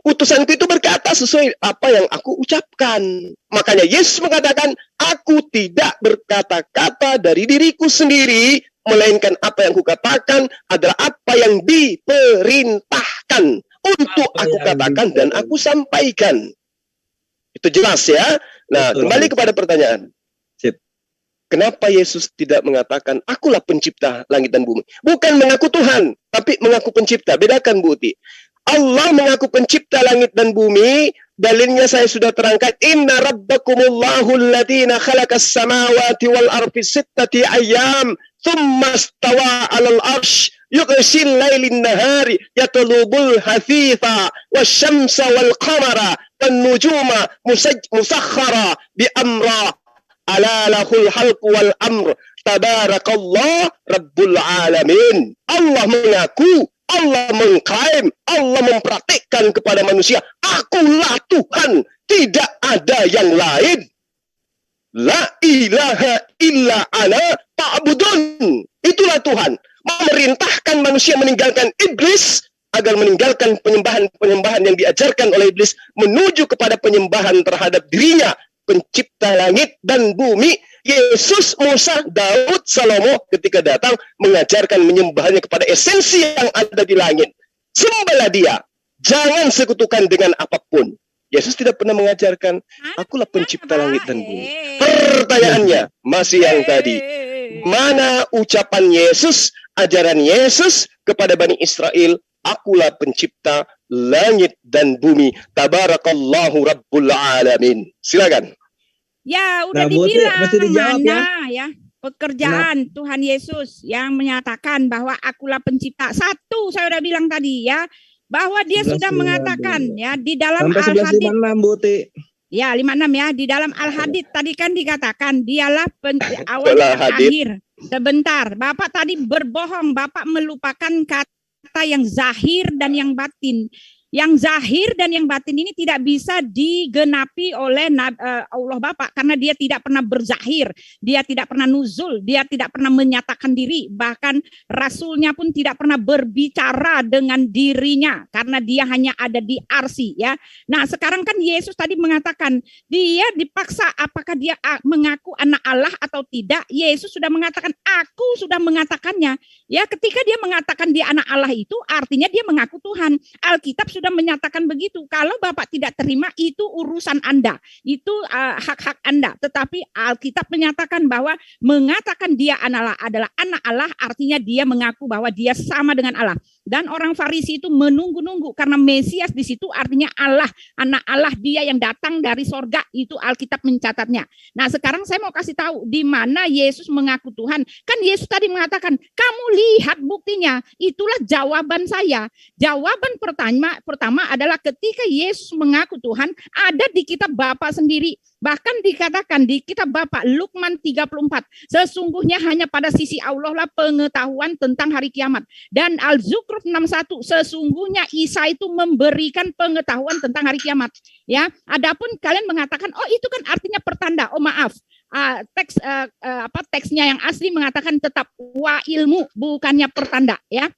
Utusanku itu berkata sesuai apa yang aku ucapkan. Makanya Yesus mengatakan, aku tidak berkata-kata dari diriku sendiri, melainkan apa yang kukatakan adalah apa yang diperintahkan untuk aku katakan dan aku sampaikan. Itu jelas ya. Nah, kembali kepada pertanyaan. Kenapa Yesus tidak mengatakan, akulah pencipta langit dan bumi? Bukan mengaku Tuhan, tapi mengaku pencipta. Bedakan, Bu Uti. Allah mengaku pencipta langit dan bumi. Dalilnya saya sudah terangkan. Inna rabbakumullahu alladhina khalaqas samawati wal ardi sittati ayyam thumma istawa 'alal 'arsy yughshil lailin nahari yatlubul hafifa wasyamsa wal qamara wan nujuma musakhkhara bi amra Ala lahul halqu wal amr. Tabarakallah Rabbul Alamin. Allah mengaku, Allah mengklaim, Allah mempraktikkan kepada manusia, akulah Tuhan, tidak ada yang lain. La ilaha illa ana ta'budun. Itulah Tuhan. Memerintahkan manusia meninggalkan iblis agar meninggalkan penyembahan-penyembahan yang diajarkan oleh iblis menuju kepada penyembahan terhadap dirinya, pencipta langit dan bumi. Yesus, Musa, Daud, Salomo ketika datang mengajarkan menyembahnya kepada esensi yang ada di langit. Sembahlah dia, jangan sekutukan dengan apapun. Yesus tidak pernah mengajarkan, akulah pencipta langit dan bumi. Pertanyaannya masih yang tadi, mana ucapan Yesus, ajaran Yesus kepada Bani Israel, akulah pencipta langit dan bumi. Tabarakallahu Rabbul Alamin. Silakan. Ya, udah dibilang mana ya pekerjaan Tuhan Yesus yang menyatakan bahwa akulah pencipta. Satu, saya udah bilang tadi ya, bahwa dia sudah mengatakan ya di dalam Al-Hadid. Ya, 56 ya, di dalam Al-Hadid tadi kan dikatakan dialah awal dan akhir. Sebentar, Bapak tadi berbohong, Bapak melupakan kata yang zahir dan yang batin. Yang zahir dan yang batin ini tidak bisa digenapi oleh Allah Bapa karena dia tidak pernah berzahir, dia tidak pernah nuzul, dia tidak pernah menyatakan diri, bahkan rasulnya pun tidak pernah berbicara dengan dirinya karena dia hanya ada di arsy ya. Nah, sekarang kan Yesus tadi mengatakan dia dipaksa apakah dia mengaku anak Allah atau tidak. Yesus sudah mengatakan aku sudah mengatakannya. Ya, ketika dia mengatakan dia anak Allah itu artinya dia mengaku Tuhan. Alkitab sudah menyatakan begitu. Kalau Bapak tidak terima itu urusan Anda. Itu hak-hak Anda. Tetapi Alkitab menyatakan bahwa mengatakan dia adalah anak Allah artinya dia mengaku bahwa dia sama dengan Allah. Dan orang Farisi itu menunggu-nunggu karena Mesias di situ artinya Allah, anak Allah, dia yang datang dari sorga. Itu Alkitab mencatatnya. Nah, sekarang saya mau kasih tahu di mana Yesus mengaku Tuhan. Kan Yesus tadi mengatakan, kamu lihat buktinya. Itulah jawaban saya. Jawaban pertama adalah ketika Yesus mengaku Tuhan ada di kitab Bapa sendiri. Bahkan dikatakan di kitab Bapa Luqman 34, sesungguhnya hanya pada sisi Allah lah pengetahuan tentang hari kiamat. Dan Al-Zukhruf 61, sesungguhnya Isa itu memberikan pengetahuan tentang hari kiamat. Ya, adapun kalian mengatakan, oh itu kan artinya pertanda. Oh maaf, teksnya yang asli mengatakan tetap wa ilmu bukannya pertanda ya.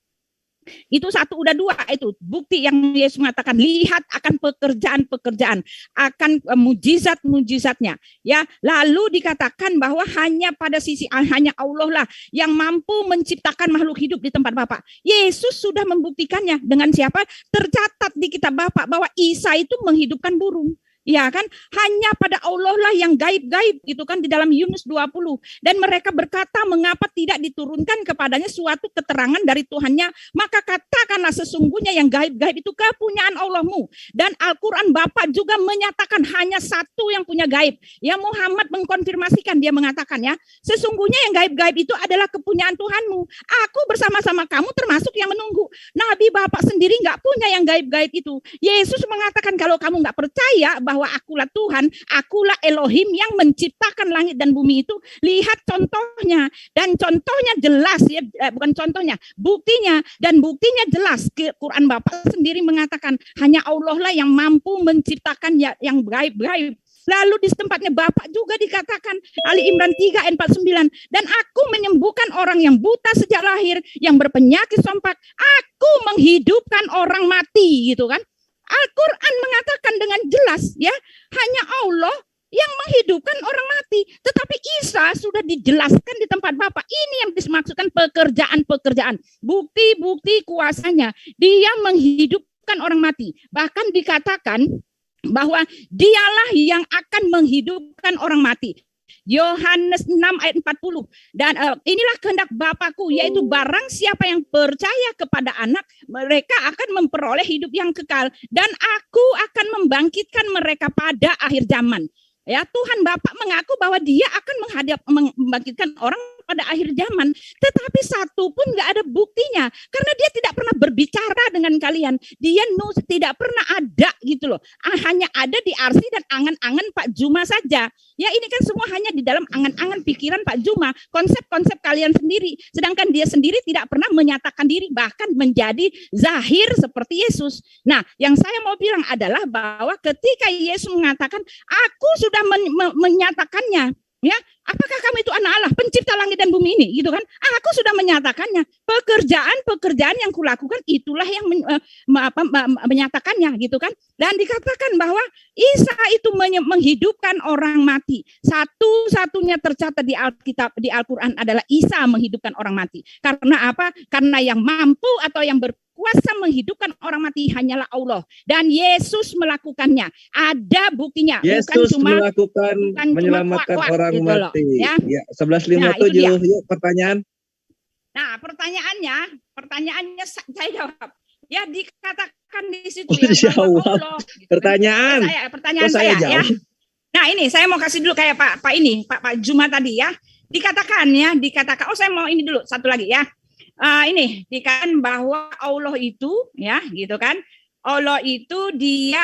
Itu satu, udah dua itu bukti yang Yesus mengatakan lihat akan pekerjaan-pekerjaan, akan mujizat-mujizatnya ya. Lalu dikatakan bahwa hanya pada sisi hanya Allah lah yang mampu menciptakan makhluk hidup di tempat Bapa. Yesus sudah membuktikannya dengan siapa? Tercatat di kitab Bapa bahwa Isa itu menghidupkan burung. Ya kan, hanya pada Allah lah yang gaib-gaib gitu kan di dalam Yunus 20. Dan mereka berkata mengapa tidak diturunkan kepadanya suatu keterangan dari Tuhannya, maka katakanlah sesungguhnya yang gaib-gaib itu kepunyaan Allahmu. Dan Al-Quran Bapak juga menyatakan hanya satu yang punya gaib. Ya, Muhammad mengkonfirmasikan, dia mengatakan ya, sesungguhnya yang gaib-gaib itu adalah kepunyaan Tuhanmu. Aku bersama-sama kamu termasuk yang menunggu. Nabi Bapak sendiri nggak punya yang gaib-gaib itu. Yesus mengatakan kalau kamu nggak percaya bahwa akulah Tuhan, akulah Elohim yang menciptakan langit dan bumi itu, lihat contohnya. Dan contohnya jelas ya, bukan contohnya, buktinya. Dan buktinya jelas, Quran Bapak sendiri mengatakan hanya Allah lah yang mampu menciptakan yang gaib-gaib. Lalu di tempatnya Bapak juga dikatakan Ali Imran 3 ayat 49, dan aku menyembuhkan orang yang buta sejak lahir, yang berpenyakit sompak, aku menghidupkan orang mati gitu kan. Al-Quran mengatakan dengan jelas ya, hanya Allah yang menghidupkan orang mati. Tetapi Isa sudah dijelaskan di tempat Bapa. Ini yang dimaksudkan pekerjaan-pekerjaan, bukti-bukti kuasanya. Dia menghidupkan orang mati. Bahkan dikatakan bahwa dialah yang akan menghidupkan orang mati. Yohanes 6 ayat 40. Dan inilah kehendak Bapakku, yaitu barang siapa yang percaya kepada anak, mereka akan memperoleh hidup yang kekal, dan aku akan membangkitkan mereka pada akhir zaman. Ya, Tuhan Bapa mengaku bahwa dia akan membangkitkan orang pada akhir zaman. Tetapi satu pun nggak ada buktinya. Karena dia tidak pernah berbicara dengan kalian. Dia tidak pernah ada gitu loh. Hanya ada di arsi dan angan-angan Pak Juma saja. Ya ini kan semua hanya di dalam angan-angan pikiran Pak Juma. Konsep-konsep kalian sendiri. Sedangkan dia sendiri tidak pernah menyatakan diri. Bahkan menjadi zahir seperti Yesus. Nah yang saya mau bilang adalah bahwa ketika Yesus mengatakan, aku sudah menyatakannya. Ya, apakah kamu itu anak Allah, pencipta langit dan bumi ini, gitu kan? Aku sudah menyatakannya. Pekerjaan yang kulakukan itulah yang menyatakannya, gitu kan? Dan dikatakan bahwa Isa itu menghidupkan orang mati. Satu-satunya tercatat di Alkitab, di Al-Quran adalah Isa menghidupkan orang mati. Karena apa? Karena yang mampu atau yang berkuasa menghidupkan orang mati hanyalah Allah, dan Yesus melakukannya. Ada buktinya. Yesus melakukan menyelamatkan orang gitu mati. Ya. 11:57 yuk pertanyaan. Nah, pertanyaannya saya jawab. Ya dikatakan di situ ya Allah. Pertanyaan. Pertanyaan saya ya. Nah, ini saya mau kasih dulu kayak Pak Juma tadi ya. Dikatakan oh saya mau ini dulu satu lagi ya. Ini dikatakan bahwa Allah itu ya gitu kan, Allah itu dia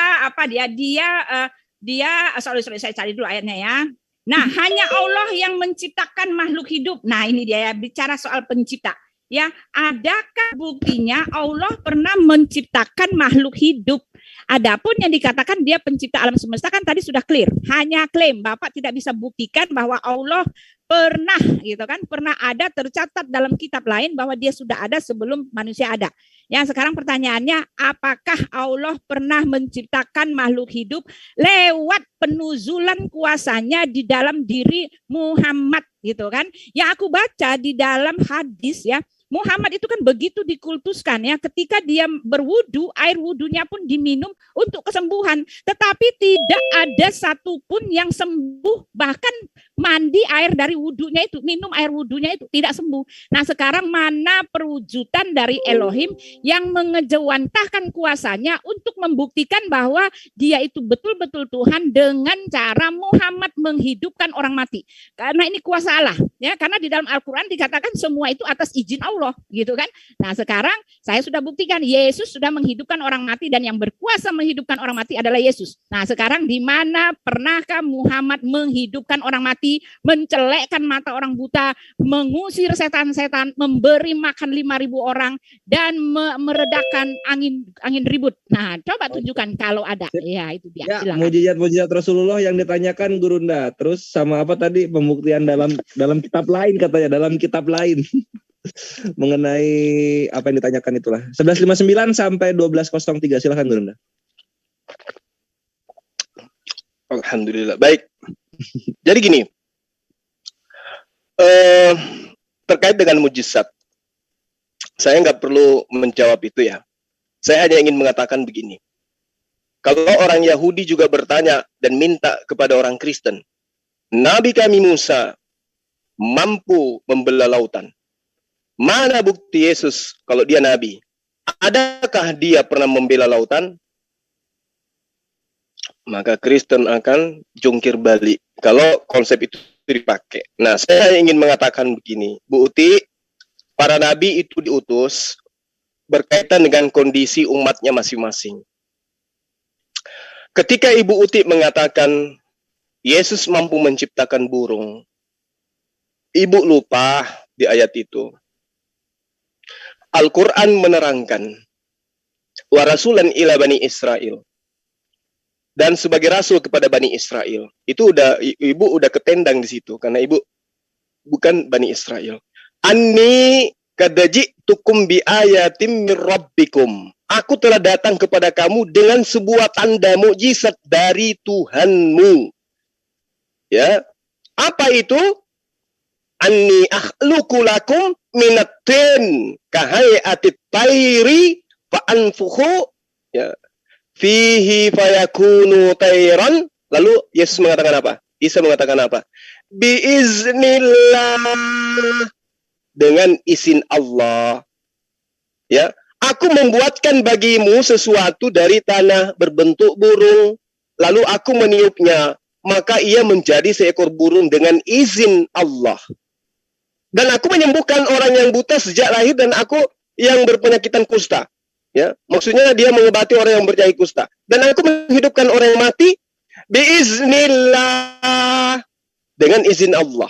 sorry saya cari dulu ayatnya ya. Nah hanya Allah yang menciptakan makhluk hidup. Nah ini dia ya, bicara soal pencipta ya. Adakah buktinya Allah pernah menciptakan makhluk hidup? Adapun yang dikatakan dia pencipta alam semesta kan tadi sudah clear, hanya klaim. Bapak tidak bisa buktikan bahwa Allah pernah gitu kan, pernah ada tercatat dalam kitab lain bahwa dia sudah ada sebelum manusia ada. Yang sekarang pertanyaannya, apakah Allah pernah menciptakan makhluk hidup lewat penuzulan kuasanya di dalam diri Muhammad gitu kan? Yang aku baca di dalam hadis ya, Muhammad itu kan begitu dikultuskan ya, ketika dia berwudu, air wudunya pun diminum untuk kesembuhan. Tetapi tidak ada satupun yang sembuh, bahkan mandi air dari wudunya itu, minum air wudunya itu tidak sembuh. Nah sekarang mana perwujudan dari Elohim yang mengejawantahkan kuasanya untuk membuktikan bahwa dia itu betul-betul Tuhan dengan cara Muhammad menghidupkan orang mati. Karena ini kuasa Allah ya, karena di dalam Al-Quran dikatakan semua itu atas izin Allah gitu kan. Nah sekarang saya sudah buktikan Yesus sudah menghidupkan orang mati, dan yang berkuasa menghidupkan orang mati adalah Yesus. Nah sekarang di mana pernahkah Muhammad menghidupkan orang mati, mencelekkan mata orang buta, mengusir setan-setan, memberi makan 5.000 orang, dan meredakan angin ribut? Nah coba tunjukkan kalau ada. Ya itu dia. Ya, mujizat Rasulullah yang ditanyakan Gurunda. Terus sama apa tadi, pembuktian dalam kitab lain katanya, dalam kitab lain. Mengenai apa yang ditanyakan itulah. 11:59 sampai 12:03, silakan Gurunda. Alhamdulillah. Baik. Jadi gini. Terkait dengan mujizat, saya nggak perlu menjawab itu ya. Saya hanya ingin mengatakan begini. Kalau orang Yahudi juga bertanya dan minta kepada orang Kristen, Nabi kami Musa mampu membelah lautan. Mana bukti Yesus kalau dia Nabi? Adakah dia pernah membela lautan? Maka Kristen akan jungkir balik kalau konsep itu dipakai. Nah, saya ingin mengatakan begini, Bu Uti, para nabi itu diutus berkaitan dengan kondisi umatnya masing-masing. Ketika Ibu Uti mengatakan Yesus mampu menciptakan burung, Ibu lupa di ayat itu. Al-Quran menerangkan wa rasulan ila Bani Israel, dan sebagai rasul kepada Bani Israel. Itu Ibu udah ketendang di situ karena Ibu bukan Bani Israel. Anni kadaji'tukum bi ayatim mir rabbikum. Aku telah datang kepada kamu dengan sebuah tanda mukjizat dari Tuhanmu. Ya. Apa itu? Anni akhluqu lakum minatin kahayatit tayri fa anfukhu ya fihi fayakunu tayran. Lalu Yesus mengatakan apa? Isa mengatakan apa? Biiznillah, dengan izin Allah. Ya, aku membuatkan bagimu sesuatu dari tanah berbentuk burung, lalu aku meniupnya, maka ia menjadi seekor burung dengan izin Allah. Dan aku menyembuhkan orang yang buta sejak lahir dan aku yang berpenyakitan kusta. Ya, maksudnya dia mengobati orang yang berpenyakit kusta. Dan aku menghidupkan orang yang mati biiznillah, dengan izin Allah.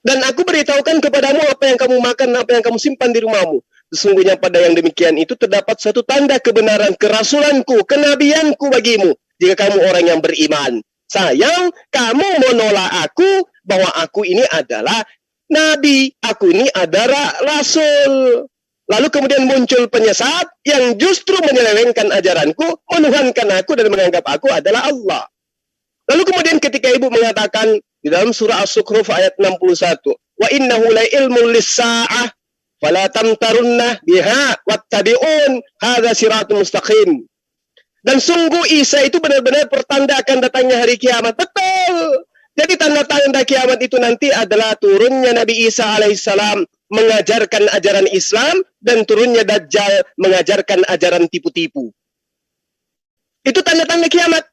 Dan aku beritahukan kepadamu apa yang kamu makan, apa yang kamu simpan di rumahmu. Sesungguhnya pada yang demikian itu terdapat suatu tanda kebenaran kerasulanku, kenabianku bagimu, jika kamu orang yang beriman. Sayang, kamu menolak aku bahwa aku ini adalah nabi, aku ini adalah rasul. Lalu kemudian muncul penyesat yang justru menyelewengkan ajaranku, menuhankan aku dan menganggap aku adalah Allah. Lalu kemudian ketika ibu mengatakan di dalam surah As-Zukhruf ayat 61, wa innahu la ilmun lis-sa'ah fala tamtarunna biha wattabi'un hadza siratun mustaqim. Dan sungguh Isa itu benar-benar pertanda akan datangnya hari kiamat. Betul. Jadi tanda-tanda kiamat itu nanti adalah turunnya Nabi Isa alaihissalam mengajarkan ajaran Islam dan turunnya Dajjal mengajarkan ajaran tipu-tipu. Itu tanda-tanda kiamat.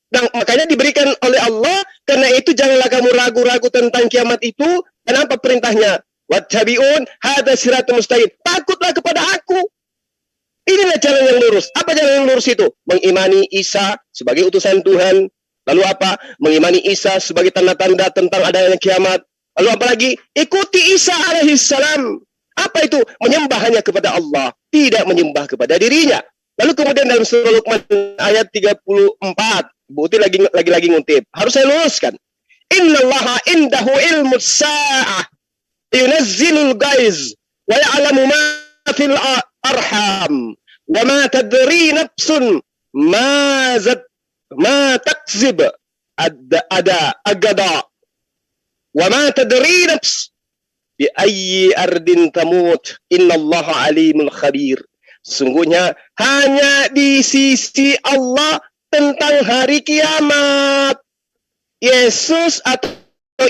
Dan makanya diberikan oleh Allah, karena itu janganlah kamu ragu-ragu tentang kiamat itu. Kenapa perintahnya? Wattabi'un hadza siratun mustaqim. Takutlah kepada aku. Inilah jalan yang lurus. Apa jalan yang lurus itu? Mengimani Isa sebagai utusan Tuhan. Lalu apa? Mengimani Isa sebagai tanda-tanda tentang adanya kiamat. Lalu apa lagi? Ikuti Isa alaihissalam. Apa itu? Menyembah hanya kepada Allah, tidak menyembah kepada dirinya. Lalu kemudian dalam surah Luqman ayat 34, Bukti lagi ngutip. Harus saya luruskan. Innallaha indahu ilmus sa'ah yunazzilul ghaiz wa ya'lamu ma fil arham wa ma tadri nafsun ma taksib agada wa ma tadri nafs bi ayyi ardin tamut innallaha alimul khabir. Sungguhnya hanya di sisi Allah tentang hari kiamat. Yesus atau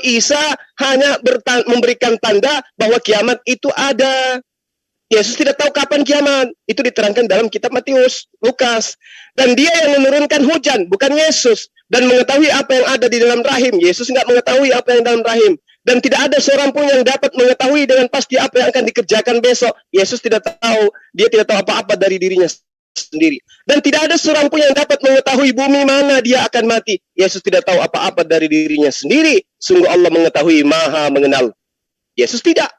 Isa hanya memberikan tanda bahwa kiamat itu ada. Yesus tidak tahu kapan kiamat. Itu diterangkan dalam kitab Matius, Lukas. Dan dia yang menurunkan hujan, bukan Yesus. Dan mengetahui apa yang ada di dalam rahim. Yesus nggak mengetahui apa yang dalam rahim. Dan tidak ada seorang pun yang dapat mengetahui dengan pasti apa yang akan dikerjakan besok. Yesus tidak tahu. Dia tidak tahu apa-apa dari dirinya sendiri. Dan tidak ada seorang pun yang dapat mengetahui bumi mana dia akan mati. Yesus tidak tahu apa-apa dari dirinya sendiri. Sungguh Allah mengetahui, maha mengenal. Yesus tidak.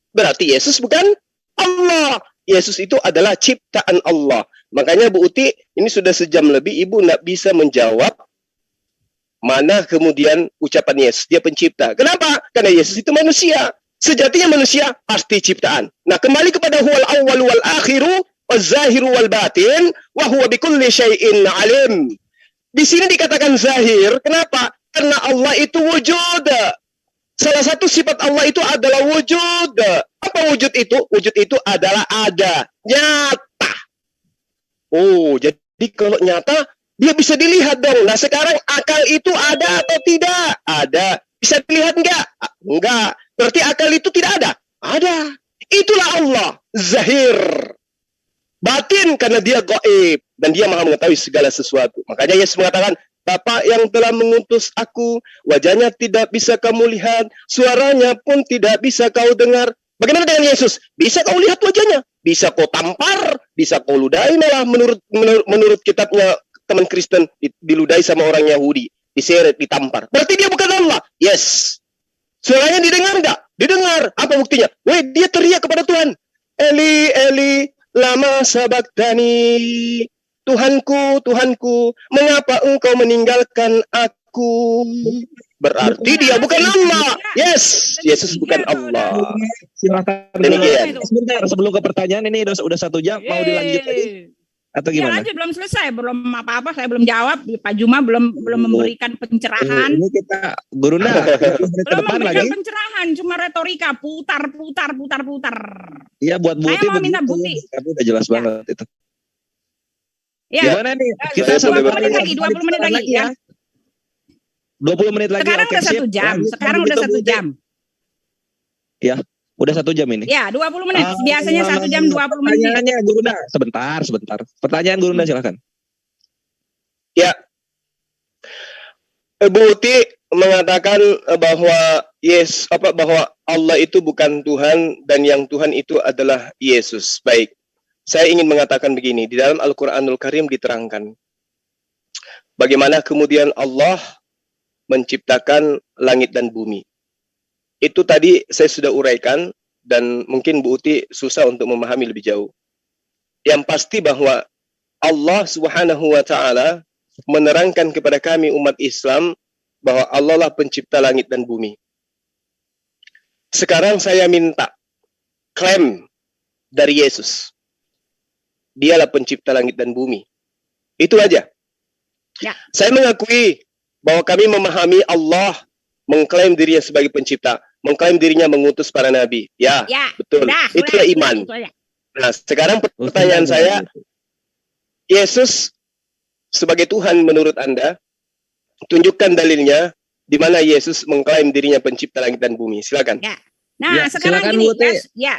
Berarti Yesus bukan Allah. Yesus itu adalah ciptaan Allah. Makanya Bu Uti, ini sudah sejam lebih, Ibu tidak bisa menjawab mana kemudian ucapan Yesus. Dia pencipta. Kenapa? Karena Yesus itu manusia. Sejatinya manusia pasti ciptaan. Nah, kembali kepada huwal awwal wal akhiru waz-zahiru wal batin wa huwa bikulli syai'in alim. Di sini dikatakan zahir, kenapa? Karena Allah itu wujud. Salah satu sifat Allah itu adalah wujud. Apa wujud itu? Wujud itu adalah ada, nyata. Oh, jadi kalau nyata dia bisa dilihat dong. Nah, sekarang akal itu ada atau tidak? Ada. Bisa dilihat enggak? Enggak. Berarti akal itu tidak ada? Ada. Itulah Allah, zahir. Batin karena dia gaib dan dia maha mengetahui segala sesuatu. Makanya Yesus mengatakan, Bapa yang telah mengutus aku, wajahnya tidak bisa kamu lihat, suaranya pun tidak bisa kau dengar. Bagaimana dengan Yesus? Bisa kau lihat wajahnya, bisa kau tampar, bisa kau ludahi, malah menurut kitabnya teman Kristen diludahi sama orang Yahudi, diseret, ditampar. Berarti dia bukan Allah. Yes. Suaranya didengar enggak? Didengar. Apa buktinya? Weh, dia teriak kepada Tuhan. Eli, Eli, lama sabaktani. Tuhanku, Tuhanku, mengapa engkau meninggalkan aku? Berarti dia bukan Allah. Yes, Yesus bukan Allah. Silakan. Sebentar, sebelum ke pertanyaan ini udah 1 jam, mau dilanjut lagi? Atau gimana? Ya, belum selesai, belum apa-apa, saya belum jawab. Pak Juma belum memberikan pencerahan. Ini kita Gurunda belum memberikan pencerahan, cuma retorika, putar. Iya, buat Bukti. Saya mau minta bukti. Tapi udah jelas banget itu. Ya. Gimana nih? Kita 20 menit lagi ya. 20 menit lagi. Sekarang udah 1 jam. Sekarang udah 1 jam. Ya, udah 1 jam ini. Ya, 20 menit. Biasanya 1 jam 20 menit. Pertanyaannya Gurunda, sebentar. Pertanyaan Gurunda silakan. Ya. Bu Uti mengatakan bahwa bahwa Allah itu bukan Tuhan dan yang Tuhan itu adalah Yesus. Baik. Saya ingin mengatakan begini, di dalam Al-Qur'anul Karim diterangkan bagaimana kemudian Allah menciptakan langit dan bumi. Itu tadi saya sudah uraikan dan mungkin Bu Uti susah untuk memahami lebih jauh. Yang pasti bahwa Allah Subhanahu wa taala menerangkan kepada kami umat Islam bahwa Allah lah pencipta langit dan bumi. Sekarang saya minta klaim dari Yesus. Dialah pencipta langit dan bumi. Itu aja. Ya. Saya mengakui bahwa kami memahami Allah mengklaim dirinya sebagai pencipta, mengklaim dirinya mengutus para nabi. Ya, betul. Itulah iman. Nah, sekarang pertanyaan saya, Yesus sebagai Tuhan menurut Anda, tunjukkan dalilnya di mana Yesus mengklaim dirinya pencipta langit dan bumi. Silakan. Ya. Nah, sekarang gini,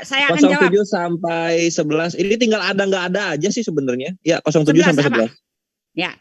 saya akan jawab. 07 sampai 11. Ini tinggal ada nggak ada aja sih sebenarnya. Ya, 07 sampai 11. Ya.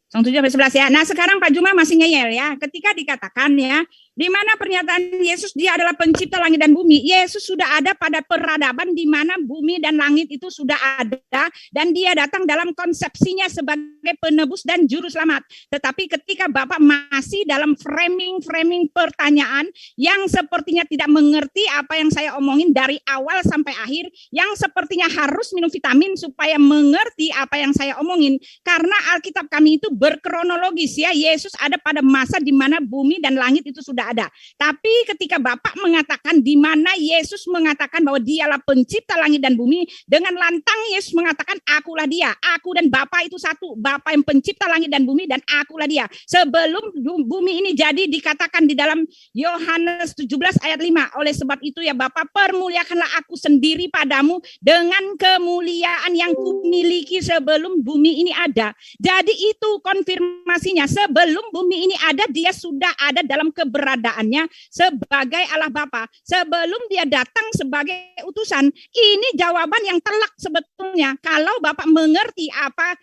07 sampai 11 ya. Nah, sekarang Pak Juma masih ngeyel ya. Ketika dikatakan ya, di mana pernyataan Yesus dia adalah pencipta langit dan bumi. Yesus sudah ada pada peradaban di mana bumi dan langit itu sudah ada dan dia datang dalam konsepsinya sebagai penebus dan juru selamat. Tetapi ketika Bapak masih dalam framing pertanyaan yang sepertinya tidak mengerti apa yang saya omongin dari awal sampai akhir, yang sepertinya harus minum vitamin supaya mengerti apa yang saya omongin, karena Alkitab kami itu berkronologis ya. Yesus ada pada masa di mana bumi dan langit itu sudah ada. Tapi ketika Bapak mengatakan di mana Yesus mengatakan bahwa dialah pencipta langit dan bumi, dengan lantang Yesus mengatakan akulah dia, aku dan Bapa itu satu, Bapa yang pencipta langit dan bumi dan akulah dia. Sebelum bumi ini jadi dikatakan di dalam Yohanes 17 ayat 5, oleh sebab itu ya Bapa, permuliakanlah aku sendiri padamu dengan kemuliaan yang kumiliki sebelum bumi ini ada. Jadi itu konfirmasinya, sebelum bumi ini ada dia sudah ada dalam keberadaannya sebagai Allah Bapa. Sebelum dia datang sebagai utusan, ini jawaban yang telak sebetulnya. Kalau Bapak mengerti apa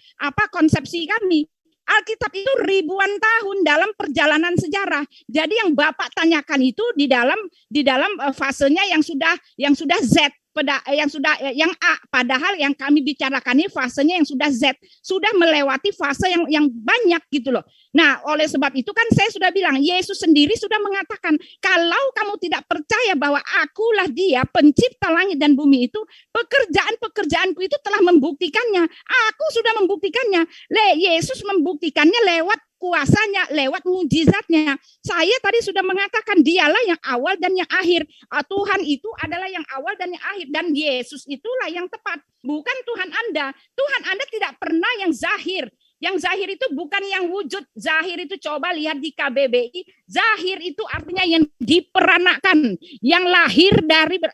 konsepsi kami. Alkitab itu ribuan tahun dalam perjalanan sejarah. Jadi yang Bapak tanyakan itu di dalam fasenya yang sudah Z. Yang A, padahal yang kami bicarakan ini fasenya yang sudah Z, sudah melewati fase yang banyak gitu loh. Nah, oleh sebab itu kan saya sudah bilang, Yesus sendiri sudah mengatakan, kalau kamu tidak percaya bahwa akulah dia pencipta langit dan bumi itu, pekerjaanku itu telah membuktikannya. Aku sudah membuktikannya. Yesus membuktikannya lewat kuasanya, lewat mujizatnya. Saya tadi sudah mengatakan dialah yang awal dan yang akhir. Tuhan itu adalah yang awal dan yang akhir. Dan Yesus itulah yang tepat. Bukan Tuhan Anda. Tuhan Anda tidak pernah yang zahir. Yang zahir itu bukan yang wujud. Zahir itu coba lihat di KBBI. Zahir itu artinya yang diperanakan. Yang lahir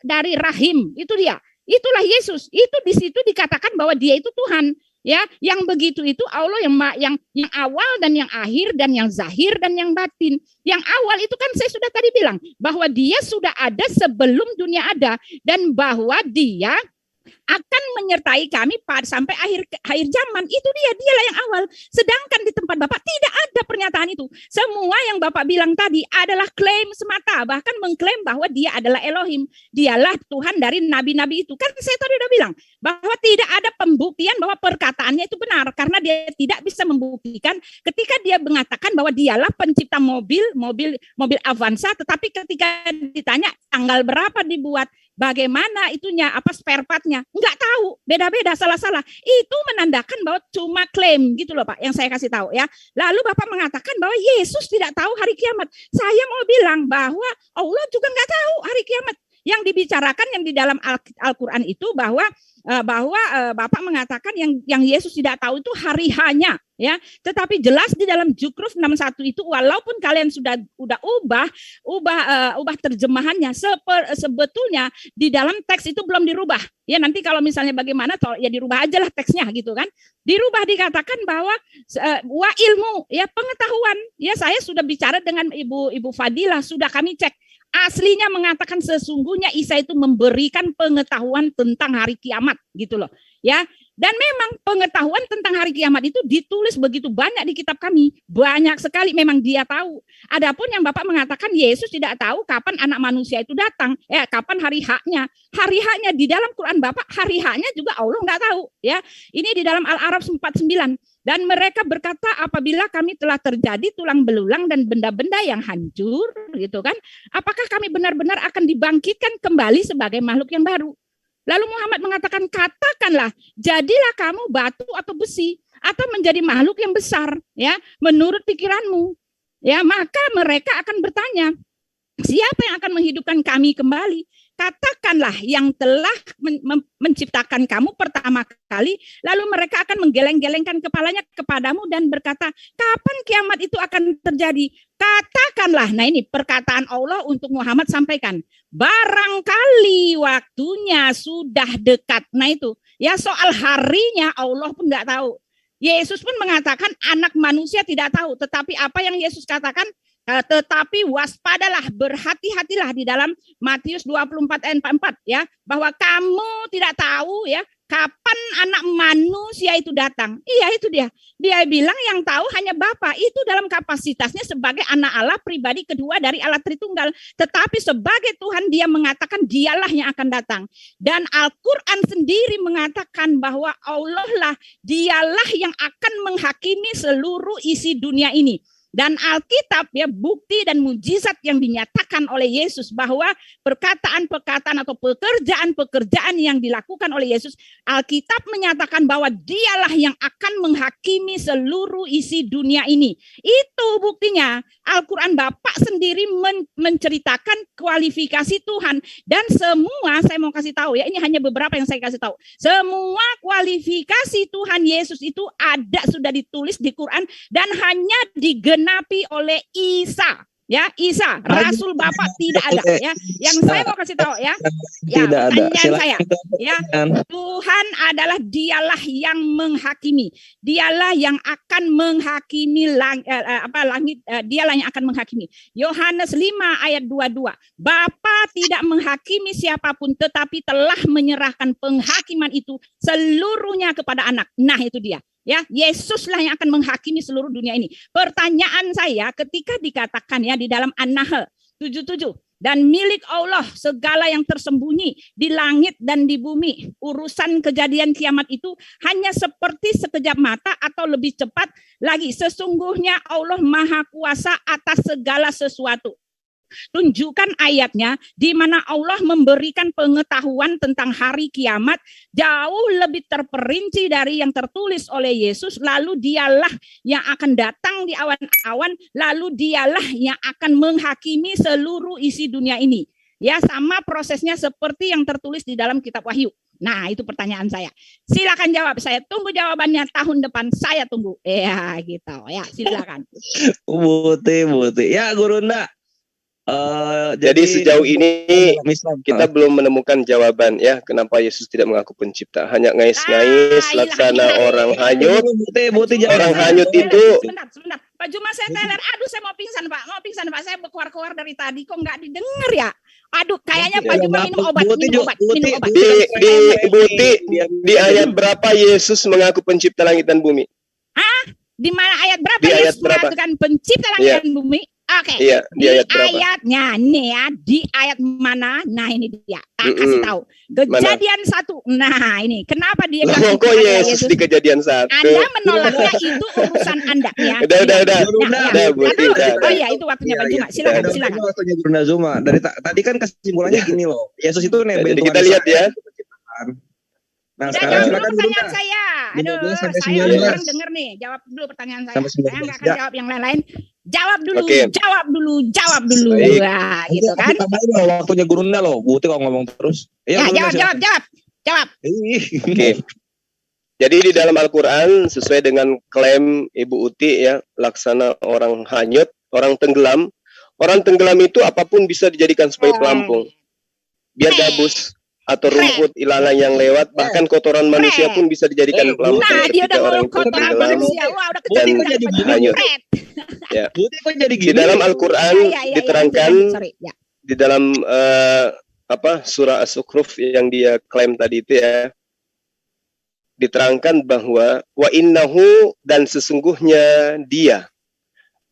dari rahim. Itu dia. Itulah Yesus. Itu di situ dikatakan bahwa dia itu Tuhan. Ya, yang begitu itu Allah yang awal dan yang akhir dan yang zahir dan yang batin. Yang awal itu kan saya sudah tadi bilang bahwa dia sudah ada sebelum dunia ada dan bahwa dia akan menyertai kami sampai akhir zaman. Itu dialah yang awal. Sedangkan di tempat Bapak tidak ada pernyataan itu. Semua yang Bapak bilang tadi adalah klaim semata, bahkan mengklaim bahwa dia adalah Elohim. Dialah Tuhan dari nabi-nabi itu. Kan saya tadi udah bilang bahwa tidak ada pembuktian bahwa perkataannya itu benar karena dia tidak bisa membuktikan ketika dia mengatakan bahwa dialah pencipta mobil Avanza, tetapi ketika ditanya tanggal berapa dibuat, bagaimana itunya, apa spare partnya, nggak tahu, beda-beda, salah-salah. Itu menandakan bahwa cuma klaim gitu loh Pak, yang saya kasih tahu ya. Lalu Bapak mengatakan bahwa Yesus tidak tahu hari kiamat. Saya mau bilang bahwa Allah juga nggak tahu hari kiamat. Yang dibicarakan yang di dalam Al-Quran itu bahwa Bapak mengatakan yang Yesus tidak tahu itu hari hanya ya, tetapi jelas di dalam Zukruf 61 itu walaupun kalian sudah ubah terjemahannya, sebetulnya di dalam teks itu belum dirubah ya. Nanti kalau misalnya bagaimana ya dirubah aja lah teksnya gitu kan. Dirubah dikatakan bahwa wa ilmu ya, pengetahuan ya. Saya sudah bicara dengan Ibu Fadilah, sudah kami cek. Aslinya mengatakan sesungguhnya Isa itu memberikan pengetahuan tentang hari kiamat gitu loh. Ya, Dan memang pengetahuan tentang hari kiamat itu ditulis begitu banyak di kitab kami. Banyak sekali memang dia tahu. Adapun yang Bapak mengatakan Yesus tidak tahu kapan anak manusia itu datang. Kapan hari haknya. Hari haknya di dalam Quran Bapak, hari haknya juga Allah nggak tahu. Ya, ini di dalam Al-A'raf 49. Dan mereka berkata apabila kami telah terjadi tulang belulang dan benda-benda yang hancur, gitu kan, apakah kami benar-benar akan dibangkitkan kembali sebagai makhluk yang baru? Lalu Muhammad mengatakan, katakanlah, jadilah kamu batu atau besi atau menjadi makhluk yang besar, ya, menurut pikiranmu. Ya, maka mereka akan bertanya, siapa yang akan menghidupkan kami kembali? Katakanlah yang telah menciptakan kamu pertama kali, lalu mereka akan menggeleng-gelengkan kepalanya kepadamu dan berkata, kapan kiamat itu akan terjadi? Katakanlah, nah ini perkataan Allah untuk Muhammad sampaikan, barangkali waktunya sudah dekat. Nah itu, ya soal harinya Allah pun nggak tahu. Yesus pun mengatakan anak manusia tidak tahu, tetapi apa yang Yesus katakan, tetapi waspadalah, berhati-hatilah di dalam Matius 24 ayat 44 ya, bahwa kamu tidak tahu ya kapan anak manusia itu datang. Iya itu dia. Dia bilang yang tahu hanya Bapa, itu dalam kapasitasnya sebagai anak Allah pribadi kedua dari Allah Tritunggal. Tetapi sebagai Tuhan dia mengatakan dialah yang akan datang. Dan Al-Quran sendiri mengatakan bahwa Allah lah, dialah yang akan menghakimi seluruh isi dunia ini. Dan Alkitab ya bukti dan mujizat yang dinyatakan oleh Yesus bahwa perkataan-perkataan atau pekerjaan-pekerjaan yang dilakukan oleh Yesus, Alkitab menyatakan bahwa dialah yang akan menghakimi seluruh isi dunia ini. Itu buktinya. Al-Quran Bapak sendiri menceritakan kualifikasi Tuhan. Dan semua, saya mau kasih tahu ya, ini hanya beberapa yang saya kasih tahu. Semua kualifikasi Tuhan Yesus itu ada, sudah ditulis di Quran dan hanya digenapi oleh Isa. Ya, Isa, Rasul Bapak tidak ada ya. Yang saya mau kasih tahu ya. Ya, pertanyaan saya. Ya, Tuhan adalah dialah yang menghakimi. Dialah yang akan menghakimi langit, dialah yang akan menghakimi. Yohanes 5 ayat 22. Bapa tidak menghakimi siapapun tetapi telah menyerahkan penghakiman itu seluruhnya kepada anak. Nah, itu dia. Ya, Yesuslah yang akan menghakimi seluruh dunia ini. Pertanyaan saya ketika dikatakan ya di dalam An-Nahl 77, dan milik Allah segala yang tersembunyi di langit dan di bumi. Urusan kejadian kiamat itu hanya seperti sekejap mata atau lebih cepat lagi. Sesungguhnya Allah Maha Kuasa atas segala sesuatu. Tunjukkan ayatnya di mana Allah memberikan pengetahuan tentang hari kiamat jauh lebih terperinci dari yang tertulis oleh Yesus. Lalu dialah yang akan datang di awan-awan, lalu dialah yang akan menghakimi seluruh isi dunia ini. Ya, sama prosesnya seperti yang tertulis di dalam kitab Wahyu. Nah, itu pertanyaan saya. Silakan jawab. Saya tunggu jawabannya tahun depan. Saya tunggu. Ya, gitu. Ya, silakan. Buti. Ya, Gurunda. Jadi sejauh ini kita belum menemukan jawaban ya kenapa Yesus tidak mengaku pencipta, hanya ngais-ngais laksana orang hanyut. Orang hanyut itu. Sebentar. Pak Juma saya teler. Aduh, saya mau pingsan Pak. Saya berkuar-kuar dari tadi kok nggak didengar ya. Aduh, kayaknya Pak Juma minum obat. Di ayat berapa Yesus mengaku pencipta langit dan bumi? Di mana ayat berapa Yesus mengatakan pencipta langit dan bumi? Oke, iya, di ayat berapa? Ayatnya nih ya, di ayat mana? Nah ini dia, tak kasih tahu. Kejadian 1. Nah ini, kenapa dia bilang kok Yesus di Kejadian 1? Anda menolaknya itu urusan Anda ya. Udah. Oh iya, itu waktunya Pak Juma. Silakan. Waktunya Gurunda Zuma. Dari tadi kan kesimpulannya gini loh. Yesus itu nebeng Tuhan. Kita lihat ya. Nah, sekarang silakan pertanyaan saya. Aduh, saya orang denger nih. Jawab dulu pertanyaan saya. Saya nggak akan jawab yang lain-lain. Jawab dulu. Nah, gitu kan. Waktunya Gurunda loh. Buti kalau ngomong terus. Ya, jawab. Oke. Jadi di dalam Al-Quran sesuai dengan klaim Ibu Uti ya, laksana orang hanyut, orang tenggelam. Orang tenggelam itu apapun bisa dijadikan sebagai pelampung. Biar gabus atau rumput ilalang yang lewat, bahkan kotoran manusia pun bisa dijadikan pelampung. Nah, dia udah orang itu kotoran manusia. Wah, udah dan hanyut. Ya. Di dalam Al-Quran diterangkan di dalam surah As-Zukhruf yang dia klaim tadi itu ya, diterangkan bahwa wa innahu dan sesungguhnya dia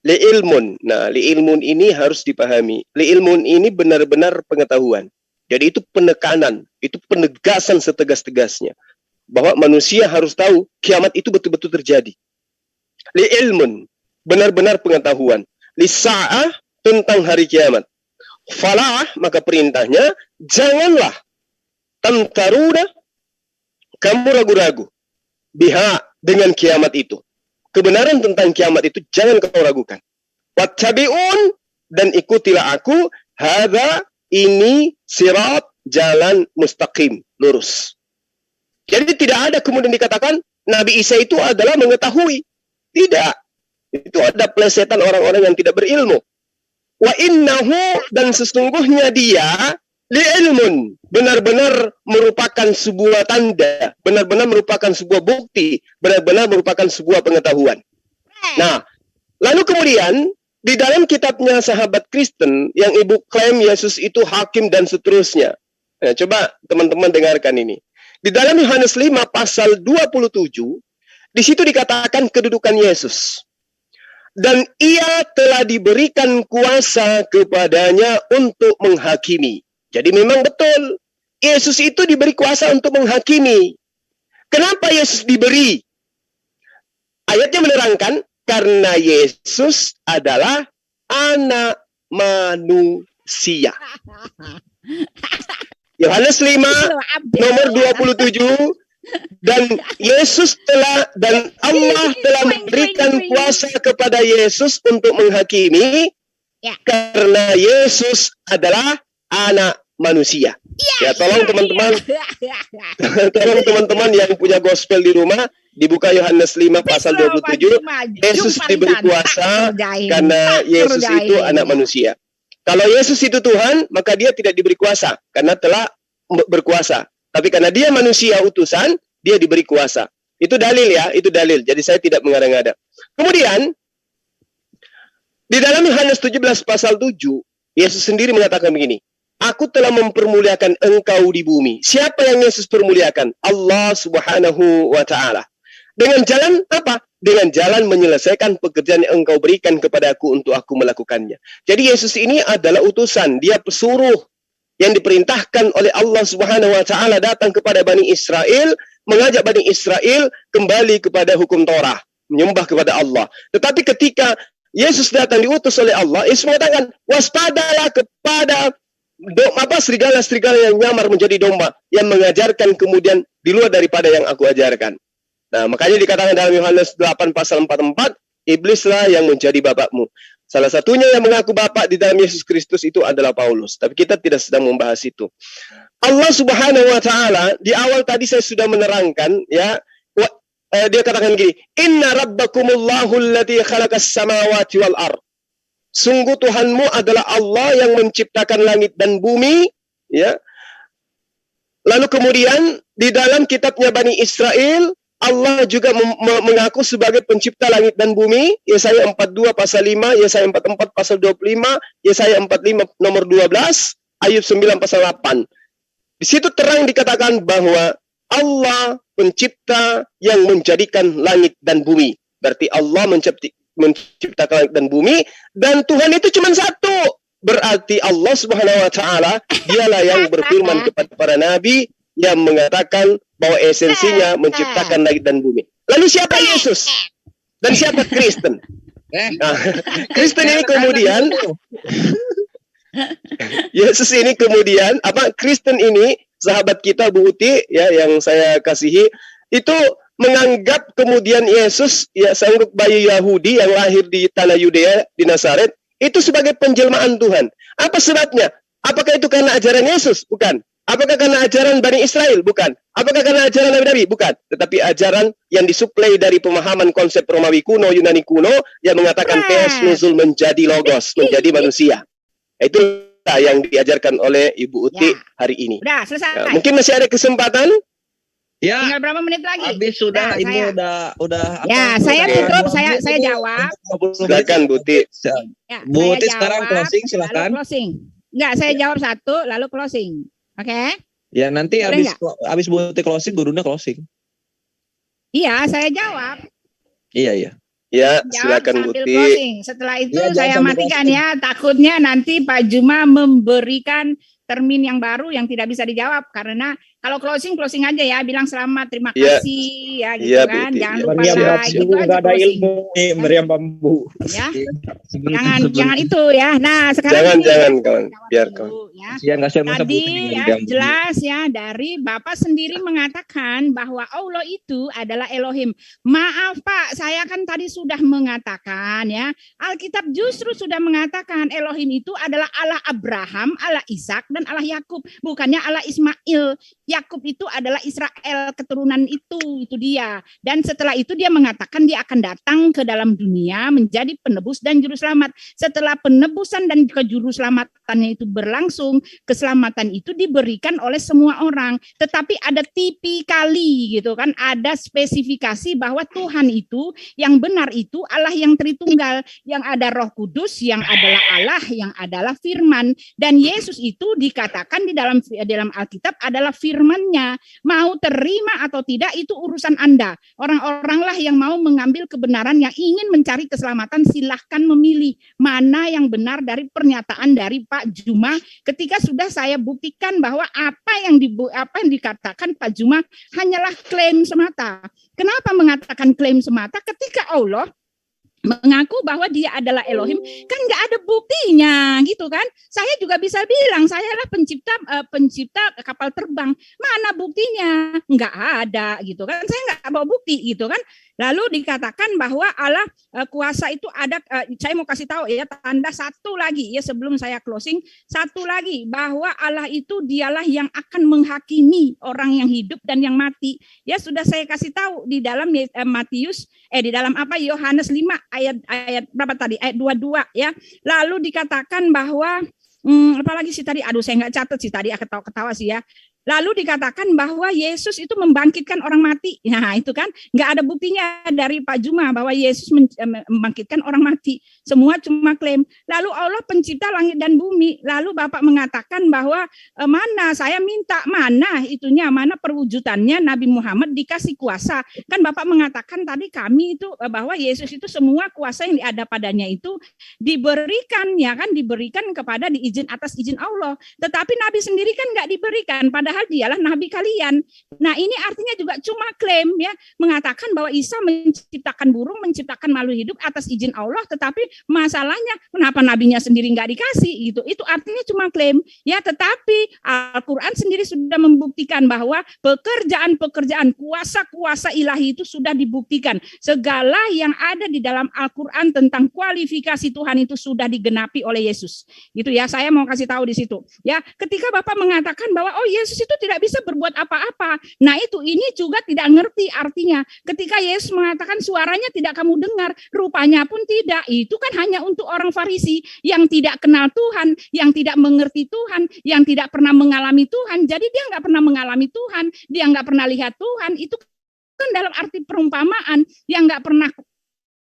li'ilmun. Nah, li'ilmun ini harus dipahami. Li'ilmun ini benar-benar pengetahuan. Jadi itu penekanan, itu penegasan setegas-tegasnya bahwa manusia harus tahu kiamat itu betul-betul terjadi. Li'ilmun, benar-benar pengetahuan. Lisa'ah, tentang hari kiamat. Falah, maka perintahnya janganlah tamtaruna, kamu ragu-ragu biha, dengan kiamat itu. Kebenaran tentang kiamat itu jangan kau ragukan. Wattabi'un, dan ikutilah aku, hadza, ini sirat, jalan mustaqim, lurus. Jadi tidak ada kemudian dikatakan Nabi Isa itu adalah mengetahui. Tidak. Itu ada plesetan orang-orang yang tidak berilmu. Wa innahu, dan sesungguhnya dia li'ilmun, benar-benar merupakan sebuah tanda, benar-benar merupakan sebuah bukti, benar-benar merupakan sebuah pengetahuan. Nah, lalu kemudian di dalam kitabnya sahabat Kristen yang ibu klaim Yesus itu hakim dan seterusnya. Nah, coba teman-teman dengarkan ini. Di dalam Yohanes 5 pasal 27, di situ dikatakan kedudukan Yesus. Dan ia telah diberikan kuasa kepadanya untuk menghakimi. Jadi memang betul, Yesus itu diberi kuasa untuk menghakimi. Kenapa Yesus diberi? Ayatnya menerangkan, karena Yesus adalah anak manusia. Yohanes 5 nomor 27, dan Yesus telah, dan Allah telah memberikan kuasa kepada Yesus untuk menghakimi, karena Yesus adalah anak manusia. Ya, tolong teman-teman, tolong teman-teman yang punya gospel di rumah, dibuka Yohanes 5 pasal 27. Yesus diberi kuasa karena Yesus itu anak manusia. Kalau Yesus itu Tuhan, maka dia tidak diberi kuasa karena telah berkuasa. Tapi karena dia manusia utusan, dia diberi kuasa. Itu dalil ya, itu dalil. Jadi saya tidak mengada-ngada. Kemudian di dalam Yohanes 17 pasal 7, Yesus sendiri mengatakan begini, aku telah mempermuliakan engkau di bumi. Siapa yang Yesus permuliakan? Allah Subhanahu wa Ta'ala. Dengan jalan apa? Dengan jalan menyelesaikan pekerjaan yang engkau berikan kepada aku untuk aku melakukannya. Jadi Yesus ini adalah utusan. Dia pesuruh yang diperintahkan oleh Allah Subhanahu wa Ta'ala datang kepada Bani Israel, mengajak Bani Israel kembali kepada hukum Torah, menyembah kepada Allah. Tetapi ketika Yesus datang diutus oleh Allah, Yesus mengatakan, waspadalah kepada serigala-serigala yang nyamar menjadi domba, yang mengajarkan kemudian di luar daripada yang aku ajarkan. Nah, makanya dikatakan dalam Yohanes 8 pasal 44, iblislah yang menjadi bapakmu. Salah satunya yang mengaku bapak di dalam Yesus Kristus itu adalah Paulus. Tapi kita tidak sedang membahas itu. Allah Subhanahu wa Ta'ala, di awal tadi saya sudah menerangkan, ya, dia katakan gini, inna rabbakumullahu alladzi khalaqas samawati wal ard. Sungguh Tuhanmu adalah Allah yang menciptakan langit dan bumi, ya. Lalu kemudian di dalam kitabnya Bani Israel, Allah juga mengaku sebagai pencipta langit dan bumi. Yesaya 42 pasal 5, Yesaya 44 pasal 25, Yesaya 45 nomor 12, Ayub 9 pasal 8. Di situ terang dikatakan bahwa Allah pencipta yang menjadikan langit dan bumi. Berarti Allah menciptakan langit dan bumi, dan Tuhan itu cuma satu. Berarti Allah Subhanahu wa Ta'ala dialah yang berfirman kepada para nabi yang mengatakan bahwa esensinya menciptakan langit dan bumi. Lalu siapa Yesus? Dan siapa Kristen? Nah, Kristen ini kemudian Yesus ini kemudian Kristen ini sahabat kita Bu Uti ya yang saya kasihi itu menganggap kemudian Yesus ya sanggup bayi Yahudi yang lahir di tanah Yudea di Nazaret itu sebagai penjelmaan Tuhan. Apa sebabnya? Apakah itu karena ajaran Yesus? Bukan. Apakah karena ajaran Bani Israel? Bukan. Apakah karena ajaran Nabi-Nabi? Bukan. Tetapi ajaran yang disuplai dari pemahaman konsep Romawi kuno, Yunani kuno, yang mengatakan Theos nuzul menjadi logos, menjadi manusia. Itulah yang diajarkan oleh Ibu Uti hari ini. Udah, selesai. Nah, mungkin masih ada kesempatan? Ya. Tinggal berapa menit lagi? Habis sudah, ini udah. Ya, saya tutup, saya jawab. Silakan Bu Uti. Ya, Bu Uti sekarang closing, silakan. Closing. Enggak, saya jawab satu, lalu closing. Oke. Ya nanti habis Bu Uti closing, gurunya closing. Iya, saya jawab. Iya. Ya, Jawab silakan sambil Guti. closing. Setelah itu Ya, saya matikan ya. Takutnya nanti Pak Juma memberikan termin yang baru yang tidak bisa dijawab, karena kalau closing aja ya, bilang selamat, terima kasih ya gitu kan. Buti, Jangan lupa Meriam like, bambu, itu aja nggak ada closing. ilmu nih, meriam bambu. Ya. Jangan itu ya. Nah, sekarang Jangan kawan, biar kawan. Ya. Tadi ya jelas ya, dari Bapak sendiri mengatakan bahwa Allah itu adalah Elohim. Maaf Pak, saya kan tadi sudah mengatakan ya, Alkitab justru sudah mengatakan Elohim itu adalah Allah Abraham, Allah Ishak, dan Allah Yakub, bukannya Allah Ismail. Yakub itu adalah Israel, keturunan itu dia. Dan setelah itu dia mengatakan dia akan datang ke dalam dunia menjadi penebus dan juru selamat. Setelah penebusan dan juru selamatannya itu berlangsung, keselamatan itu diberikan oleh semua orang. Tetapi ada tipikali gitu kan, ada spesifikasi bahwa Tuhan itu yang benar itu Allah yang Tritunggal, yang ada Roh Kudus, yang adalah Allah, yang adalah Firman. Dan Yesus itu dikatakan di dalam Alkitab adalah firman-Nya. Mau terima atau tidak itu urusan Anda. Orang-orang lah yang mau mengambil kebenaran, yang ingin mencari keselamatan, silahkan memilih mana yang benar dari pernyataan dari Pak Juma. Ketika sudah saya buktikan bahwa apa yang dikatakan Pak Juma hanyalah klaim semata. Kenapa mengatakan klaim semata? Ketika Allah mengaku bahwa dia adalah Elohim, kan nggak ada buktinya gitu kan. Saya juga bisa bilang saya adalah pencipta kapal terbang, mana buktinya? Nggak ada gitu kan, saya nggak bawa bukti gitu kan. Lalu dikatakan bahwa Allah kuasa itu ada, saya mau kasih tahu ya, tanda satu lagi ya sebelum saya closing, satu lagi bahwa Allah itu dialah yang akan menghakimi orang yang hidup dan yang mati. Ya sudah saya kasih tahu di dalam di dalam Yohanes 5 ayat berapa tadi? Ayat 22 ya. Lalu dikatakan bahwa apalagi sih tadi, saya nggak catat sih tadi, ketawa sih ya. Lalu dikatakan bahwa Yesus itu membangkitkan orang mati. Nah itu kan nggak ada buktinya dari Pak Juma bahwa Yesus membangkitkan orang mati. Semua cuma klaim. Lalu Allah pencipta langit dan bumi. Lalu Bapak mengatakan bahwa mana saya minta, mana itunya, mana perwujudannya Nabi Muhammad dikasih kuasa. Kan Bapak mengatakan tadi kami itu bahwa Yesus itu semua kuasa yang ada padanya itu diberikan ya kan, diberikan kepada atas izin Allah. Tetapi Nabi sendiri kan nggak diberikan, padahal dialah nabi kalian. Nah ini artinya juga cuma klaim ya, mengatakan bahwa Isa menciptakan burung, menciptakan makhluk hidup atas izin Allah, tetapi masalahnya kenapa nabinya sendiri nggak dikasih gitu. Itu artinya cuma klaim ya. Tetapi Al-Quran sendiri sudah membuktikan bahwa pekerjaan kuasa-kuasa ilahi itu sudah dibuktikan. Segala yang ada di dalam Al-Quran tentang kualifikasi Tuhan itu sudah digenapi oleh Yesus gitu ya. Saya mau kasih tahu di situ ya. Ketika Bapak mengatakan bahwa Yesus itu tidak bisa berbuat apa-apa. Nah ini juga tidak ngerti artinya. Ketika Yesus mengatakan suaranya tidak kamu dengar, rupanya pun tidak. Itu kan hanya untuk orang Farisi yang tidak kenal Tuhan, yang tidak mengerti Tuhan, yang tidak pernah mengalami Tuhan. Jadi dia nggak pernah mengalami Tuhan, dia nggak pernah lihat Tuhan. Itu kan dalam arti perumpamaan, yang nggak pernah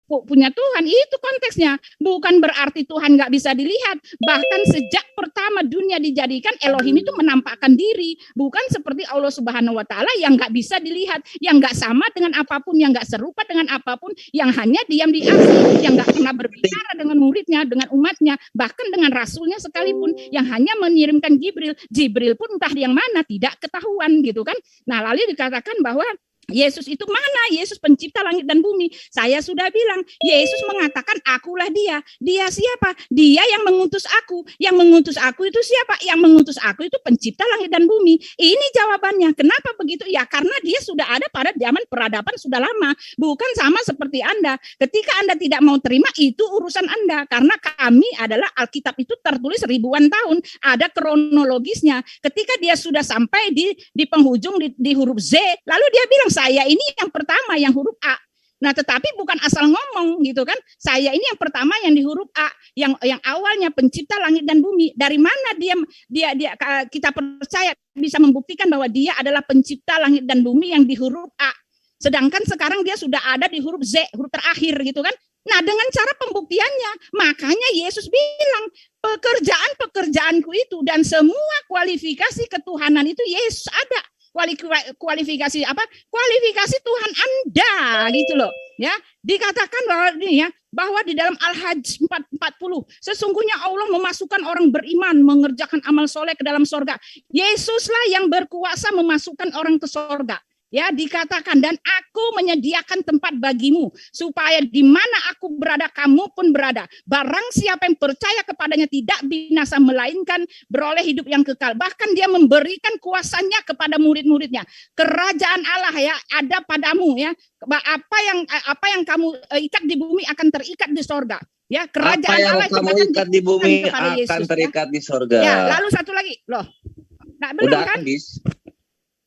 punya Tuhan, itu konteksnya. Bukan berarti Tuhan nggak bisa dilihat. Bahkan sejak pertama dunia dijadikan, Elohim itu menampakkan diri. Bukan seperti Allah Subhanahu Wa Taala yang nggak bisa dilihat, yang nggak sama dengan apapun, yang nggak serupa dengan apapun, yang hanya diam di atas, yang nggak pernah berbicara dengan muridnya, dengan umatnya, bahkan dengan rasulnya sekalipun, yang hanya mengirimkan Jibril. Jibril pun entah yang mana, tidak ketahuan gitu kan. Nah lalu dikatakan bahwa Yesus itu mana? Yesus pencipta langit dan bumi. Saya sudah bilang, Yesus mengatakan akulah dia. Dia siapa? Dia yang mengutus aku. Yang mengutus aku itu siapa? Yang mengutus aku itu pencipta langit dan bumi. Ini jawabannya. Kenapa begitu? Ya karena dia sudah ada pada zaman peradaban sudah lama. Bukan sama seperti Anda. Ketika Anda tidak mau terima, itu urusan Anda. Karena kami adalah Alkitab itu tertulis ribuan tahun. Ada kronologisnya. Ketika dia sudah sampai di penghujung di huruf Z, lalu dia bilang, saya ini yang pertama yang huruf A. Nah, tetapi bukan asal ngomong gitu kan. Saya ini yang pertama yang di huruf A, yang awalnya pencipta langit dan bumi. Dari mana dia kita percaya bisa membuktikan bahwa dia adalah pencipta langit dan bumi yang di huruf A. Sedangkan sekarang dia sudah ada di huruf Z, huruf terakhir gitu kan. Nah, dengan cara pembuktiannya, makanya Yesus bilang, pekerjaan-pekerjaanku itu dan semua kualifikasi ketuhanan itu Yesus ada. kualifikasi apa? Kualifikasi Tuhan Anda gitu loh. Ya, dikatakan bahwa ini ya, bahwa di dalam Al-Hajj 40 sesungguhnya Allah memasukkan orang beriman mengerjakan amal soleh ke dalam sorga. Yesuslah yang berkuasa memasukkan orang ke sorga. Ya, dikatakan, dan aku menyediakan tempat bagimu supaya di mana aku berada kamu pun berada. Barang siapa yang percaya kepadanya tidak binasa melainkan beroleh hidup yang kekal. Bahkan dia memberikan kuasanya kepada murid-muridnya. Kerajaan Allah ya ada padamu ya. Apa yang kamu ikat di bumi akan terikat di sorga. Ya, kerajaan apa yang Allah kamu ikat di bumi akan terikat di sorga. Ya, lalu satu lagi loh. Nah, belum udah kan? habis.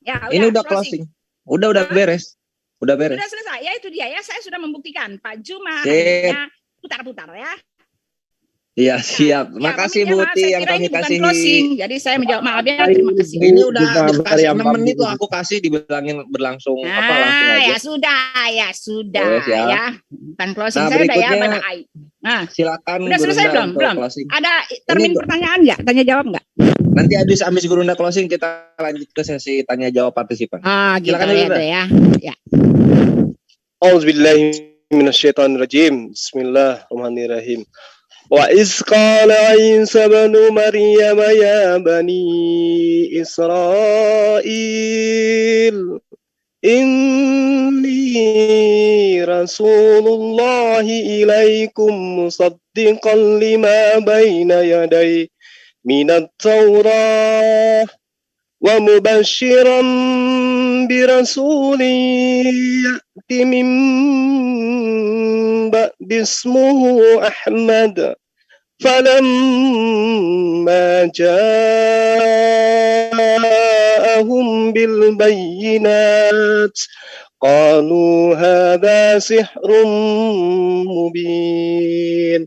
Ya, ini udah closing. Udah beres. Udah beres. Sudah selesai. Ya itu dia ya. Saya sudah membuktikan. Pak Juma hanya putar-putar ya. Iya, siap. Makasih Bu Ti yang kami kasih. Jadi saya menjawab maaf ya. Terima kasih. Ini udah dikasih 6 menit tuh aku kasih dibilangin berlangsung apa langsung aja. Ya sudah ya. Bukan closing nah, saya udah ya pada AI. Nah, silakan. Udah selesai belum? Ada termin pertanyaan nggak? Tanya jawab nggak? Nanti habis Gurunda closing kita lanjut ke sesi tanya jawab partisipan. Gitu ya. Ya. Auzubillahi minasyaitonirrajim. Bismillahirrahmanirrahim. Wa iz qala Isa ibn Maryam ya bani Israil inni rasulullahi ilaikum musaddiqan lima baina yaday minat Taurah wa mubashiran birasulin ya'ti min ba'di ismuhu Ahmad falamma ja'ahum bil bayyinat qalu hadha sihrun mubin.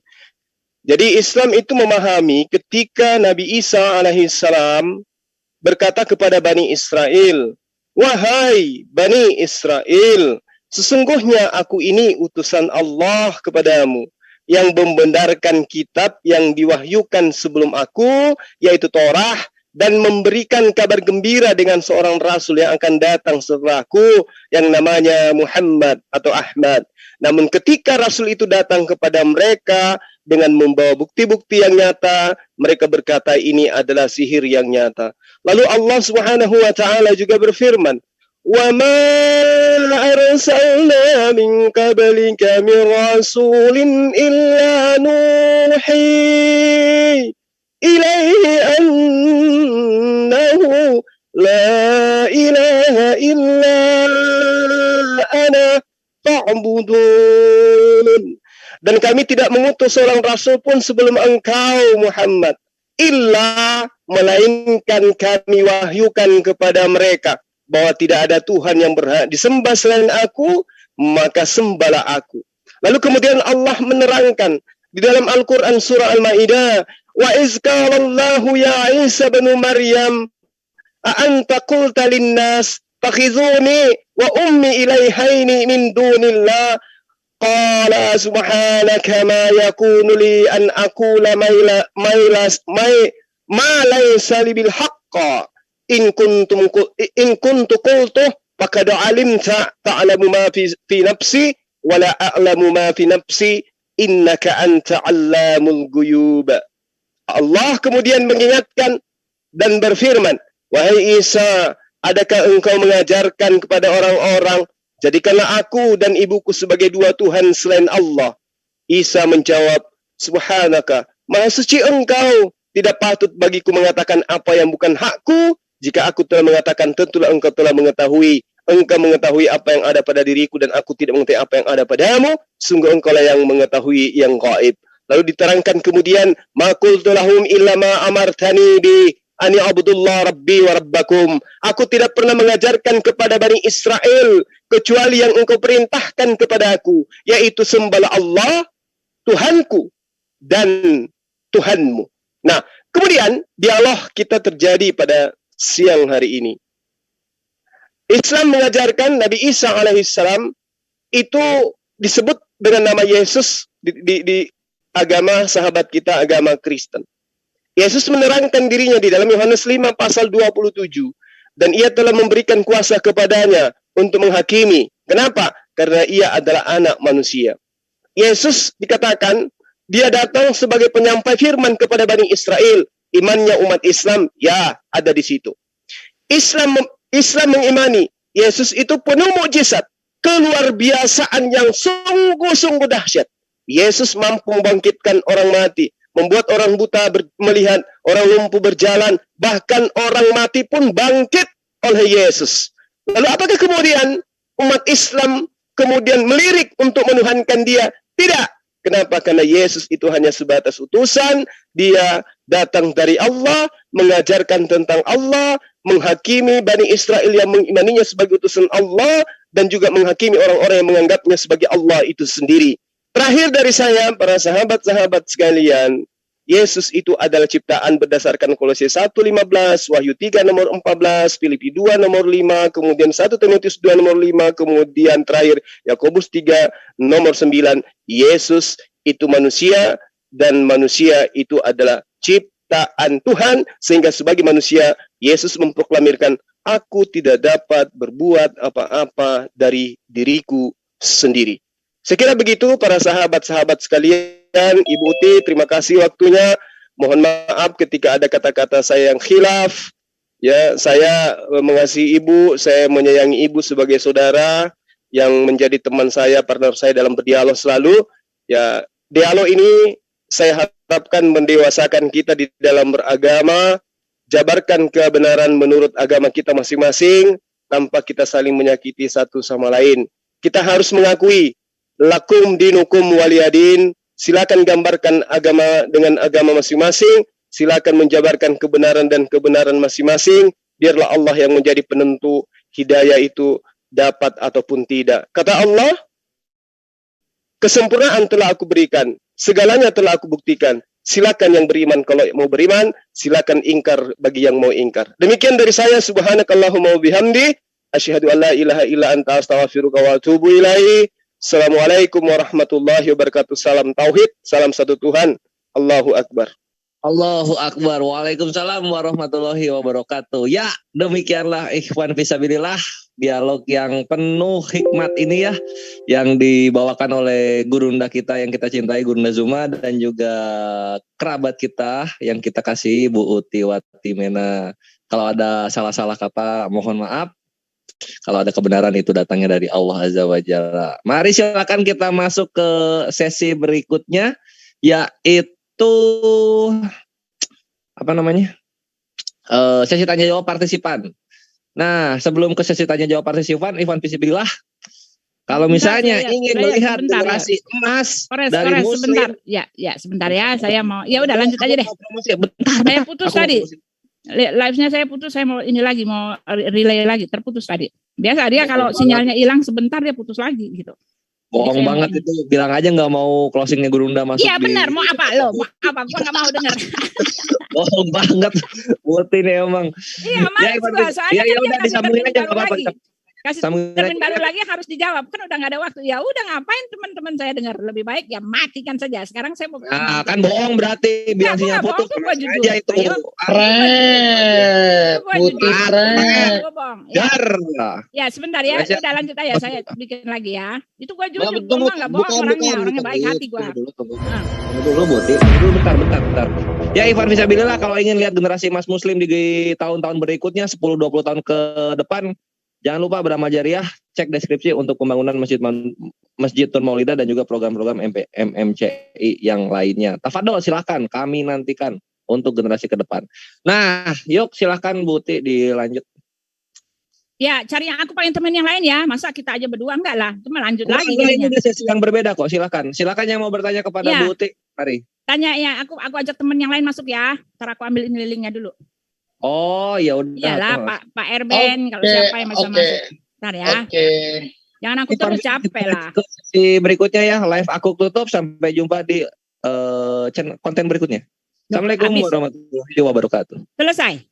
Jadi Islam itu memahami ketika Nabi Isa alaihissalam berkata kepada Bani Israel, wahai Bani Israel, sesungguhnya aku ini utusan Allah kepadamu yang membenarkan kitab yang diwahyukan sebelum aku, yaitu Torah, dan memberikan kabar gembira dengan seorang Rasul yang akan datang setelahku yang namanya Muhammad atau Ahmad. Namun ketika Rasul itu datang kepada mereka dengan membawa bukti-bukti yang nyata, mereka berkata ini adalah sihir yang nyata. Lalu Allah Subhanahu wa taala juga berfirman, "Wa ma arsalna min qablika min rasulin illa nuhi ilaihi annahu la ilaha illa ana fa'budun." Dan kami tidak mengutus seorang rasul pun sebelum engkau Muhammad, illa melainkan kami wahyukan kepada mereka bahwa tidak ada Tuhan yang berhak disembah selain aku, maka sembahlah aku. Lalu kemudian Allah menerangkan di dalam Al-Quran surah Al-Ma'idah, wa iz qala Allahu ya Isa ibn Maryam a anta qulta lin-nas takhizuni wa ummi ilaihaini min dunillah qala subhanaka ma yakunu li an aqula ma laysa li bil haqqa in kuntu qultu faqad alimta ta'lamu ma fi nafsi wa la a'lamu ma fi nafsi innaka anta 'allamul ghuyub. Allah kemudian mengingatkan dan berfirman, wahai Isa, adakah engkau mengajarkan kepada orang-orang, jadikanlah aku dan ibuku sebagai dua Tuhan selain Allah? Isa menjawab, subhanaka, maha suci engkau, tidak patut bagiku mengatakan apa yang bukan hakku. Jika aku telah mengatakan, tentulah engkau telah mengetahui. Engkau mengetahui apa yang ada pada diriku dan aku tidak mengetahui apa yang ada padamu. Sungguh engkau lah yang mengetahui yang gaib. Lalu diterangkan kemudian, ma qultu lahum illa ma amartani bi ani abdullah rabbi wa rabbakum. Aku tidak pernah mengajarkan kepada Bani Israel kecuali yang engkau perintahkan kepada aku, yaitu sembahlah Allah, Tuhanku dan Tuhanmu. Nah, kemudian dialog kita terjadi pada siang hari ini. Islam mengajarkan Nabi Isa alaihissalam itu disebut dengan nama Yesus di agama sahabat kita, agama Kristen. Yesus menerangkan dirinya di dalam Yohanes 5 pasal 27. dan ia telah memberikan kuasa kepadanya untuk menghakimi. Kenapa? Karena ia adalah anak manusia. Yesus dikatakan dia datang sebagai penyampai firman kepada Bani Israel. Imannya umat Islam, ya ada di situ. Islam mengimani Yesus itu penuh mukjizat, keluar biasaan yang sungguh-sungguh dahsyat. Yesus mampu membangkitkan orang mati, membuat orang buta melihat, orang lumpuh berjalan, bahkan orang mati pun bangkit oleh Yesus. Lalu apakah kemudian umat Islam kemudian melirik untuk menuhankan dia? Tidak. Kenapa? Karena Yesus itu hanya sebatas utusan, dia datang dari Allah, mengajarkan tentang Allah, menghakimi Bani Israel yang mengimaninya sebagai utusan Allah, dan juga menghakimi orang-orang yang menganggapnya sebagai Allah itu sendiri. Terakhir dari saya, para sahabat-sahabat sekalian, Yesus itu adalah ciptaan berdasarkan Kolose 1:15, Wahyu 3 nomor 14, Filipi 2 nomor 5, kemudian 1 Timotius 2 nomor 5, kemudian terakhir Yakobus 3 nomor 9. Yesus itu manusia dan manusia itu adalah ciptaan Tuhan, sehingga sebagai manusia Yesus memproklamirkan, aku tidak dapat berbuat apa-apa dari diriku sendiri. Sekira begitu para sahabat-sahabat sekalian. Ibu Uti, terima kasih waktunya. Mohon maaf ketika ada kata-kata saya yang khilaf. Ya, saya mengasihi Ibu, saya menyayangi Ibu sebagai saudara yang menjadi teman saya, partner saya dalam berdialog selalu. Ya, dialog ini saya harapkan mendewasakan kita di dalam beragama, jabarkan kebenaran menurut agama kita masing-masing tanpa kita saling menyakiti satu sama lain. Kita harus mengakui lakum dinukum waliyadin. Silakan gambarkan agama dengan agama masing-masing. Silakan menjabarkan kebenaran dan kebenaran masing-masing. Biarlah Allah yang menjadi penentu hidayah itu dapat ataupun tidak. Kata Allah, kesempurnaan telah aku berikan, segalanya telah aku buktikan. Silakan yang beriman kalau mau beriman, silakan ingkar bagi yang mau ingkar. Demikian dari saya, subhanakallahumma wa bihamdi, asyhadu an la ilaha illa anta astaghfiruka wa atubu ilaihi. Assalamualaikum warahmatullahi wabarakatuh. Salam tauhid, salam satu Tuhan. Allahu Akbar. Allahu Akbar. Waalaikumsalam warahmatullahi wabarakatuh. Ya, demikianlah ikhwan fisabilillah, dialog yang penuh hikmat ini ya, yang dibawakan oleh gurunda kita yang kita cintai, Gurunda Zuma, dan juga kerabat kita yang kita kasih, Bu Uti Watimena. Kalau ada salah-salah kata, mohon maaf. Kalau ada kebenaran itu datangnya dari Allah Azza wa Jalla. Mari silakan kita masuk ke sesi berikutnya, yaitu apa namanya? Sesi tanya jawab partisipan. Nah, sebelum ke sesi tanya jawab partisipan, Ikhwan Fisabilillah, kalau misalnya ingin melihat generasi emas dari Muslim, sebentar ya, saya mau, ya udah lanjut aja deh. Bentar, saya putus tadi. Live-nya saya putus, saya mau ini lagi, mau relay lagi, terputus tadi. Biasa dia kalau sinyalnya hilang sebentar dia putus lagi gitu. Bohong banget itu, bilang aja nggak mau closingnya Gurunda masuk. Iya benar, mau apa lo? Mau apa? Gua nggak mau dengar. Bohong banget, buat ini emang. Iya, mas soalnya ya udah disambungin aja nggak apa-apa. Kasih termin baru lagi harus dijawab, kan udah nggak ada waktu. Ya udah, ngapain teman-teman saya dengar, lebih baik ya matikan saja. Sekarang saya mau kan bohong berarti, bilang sinyal putus aja itu. Ya sebentar ya, udah lanjut aja, saya bikin lagi ya. Itu gua jujur, gua nggak bohong, orangnya baik hati gua. Bentar. Ya Ikhwan Fisabilillah, kalau ingin lihat generasi emas Muslim di tahun-tahun berikutnya, 10-20 tahun ke depan, jangan lupa beramal jariah, cek deskripsi untuk pembangunan Masjid Nur Maulidah dan juga program-program MMCI yang lainnya. Tafadhol silakan, kami nantikan untuk generasi ke depan. Nah, yuk silakan Bu Uti dilanjut. Ya, cari yang aku paling temen yang lain ya. Masa kita aja berdua, enggak lah. Cuma lanjut lagi. Ini udah sesi yang berbeda kok, silakan. Silakan yang mau bertanya kepada Bu Uti, mari. Tanya ya, aku ajak temen yang lain masuk ya. Ntar aku ambil ini linknya dulu. Oh ya udah. Iyalah Pak Erben, kalau siapa yang bisa masuk. Ntar ya. Jangan aku terus capek lah. Di berikutnya ya, live aku tutup. Sampai jumpa di konten berikutnya. Assalamualaikum warahmatullahi wabarakatuh. Selesai.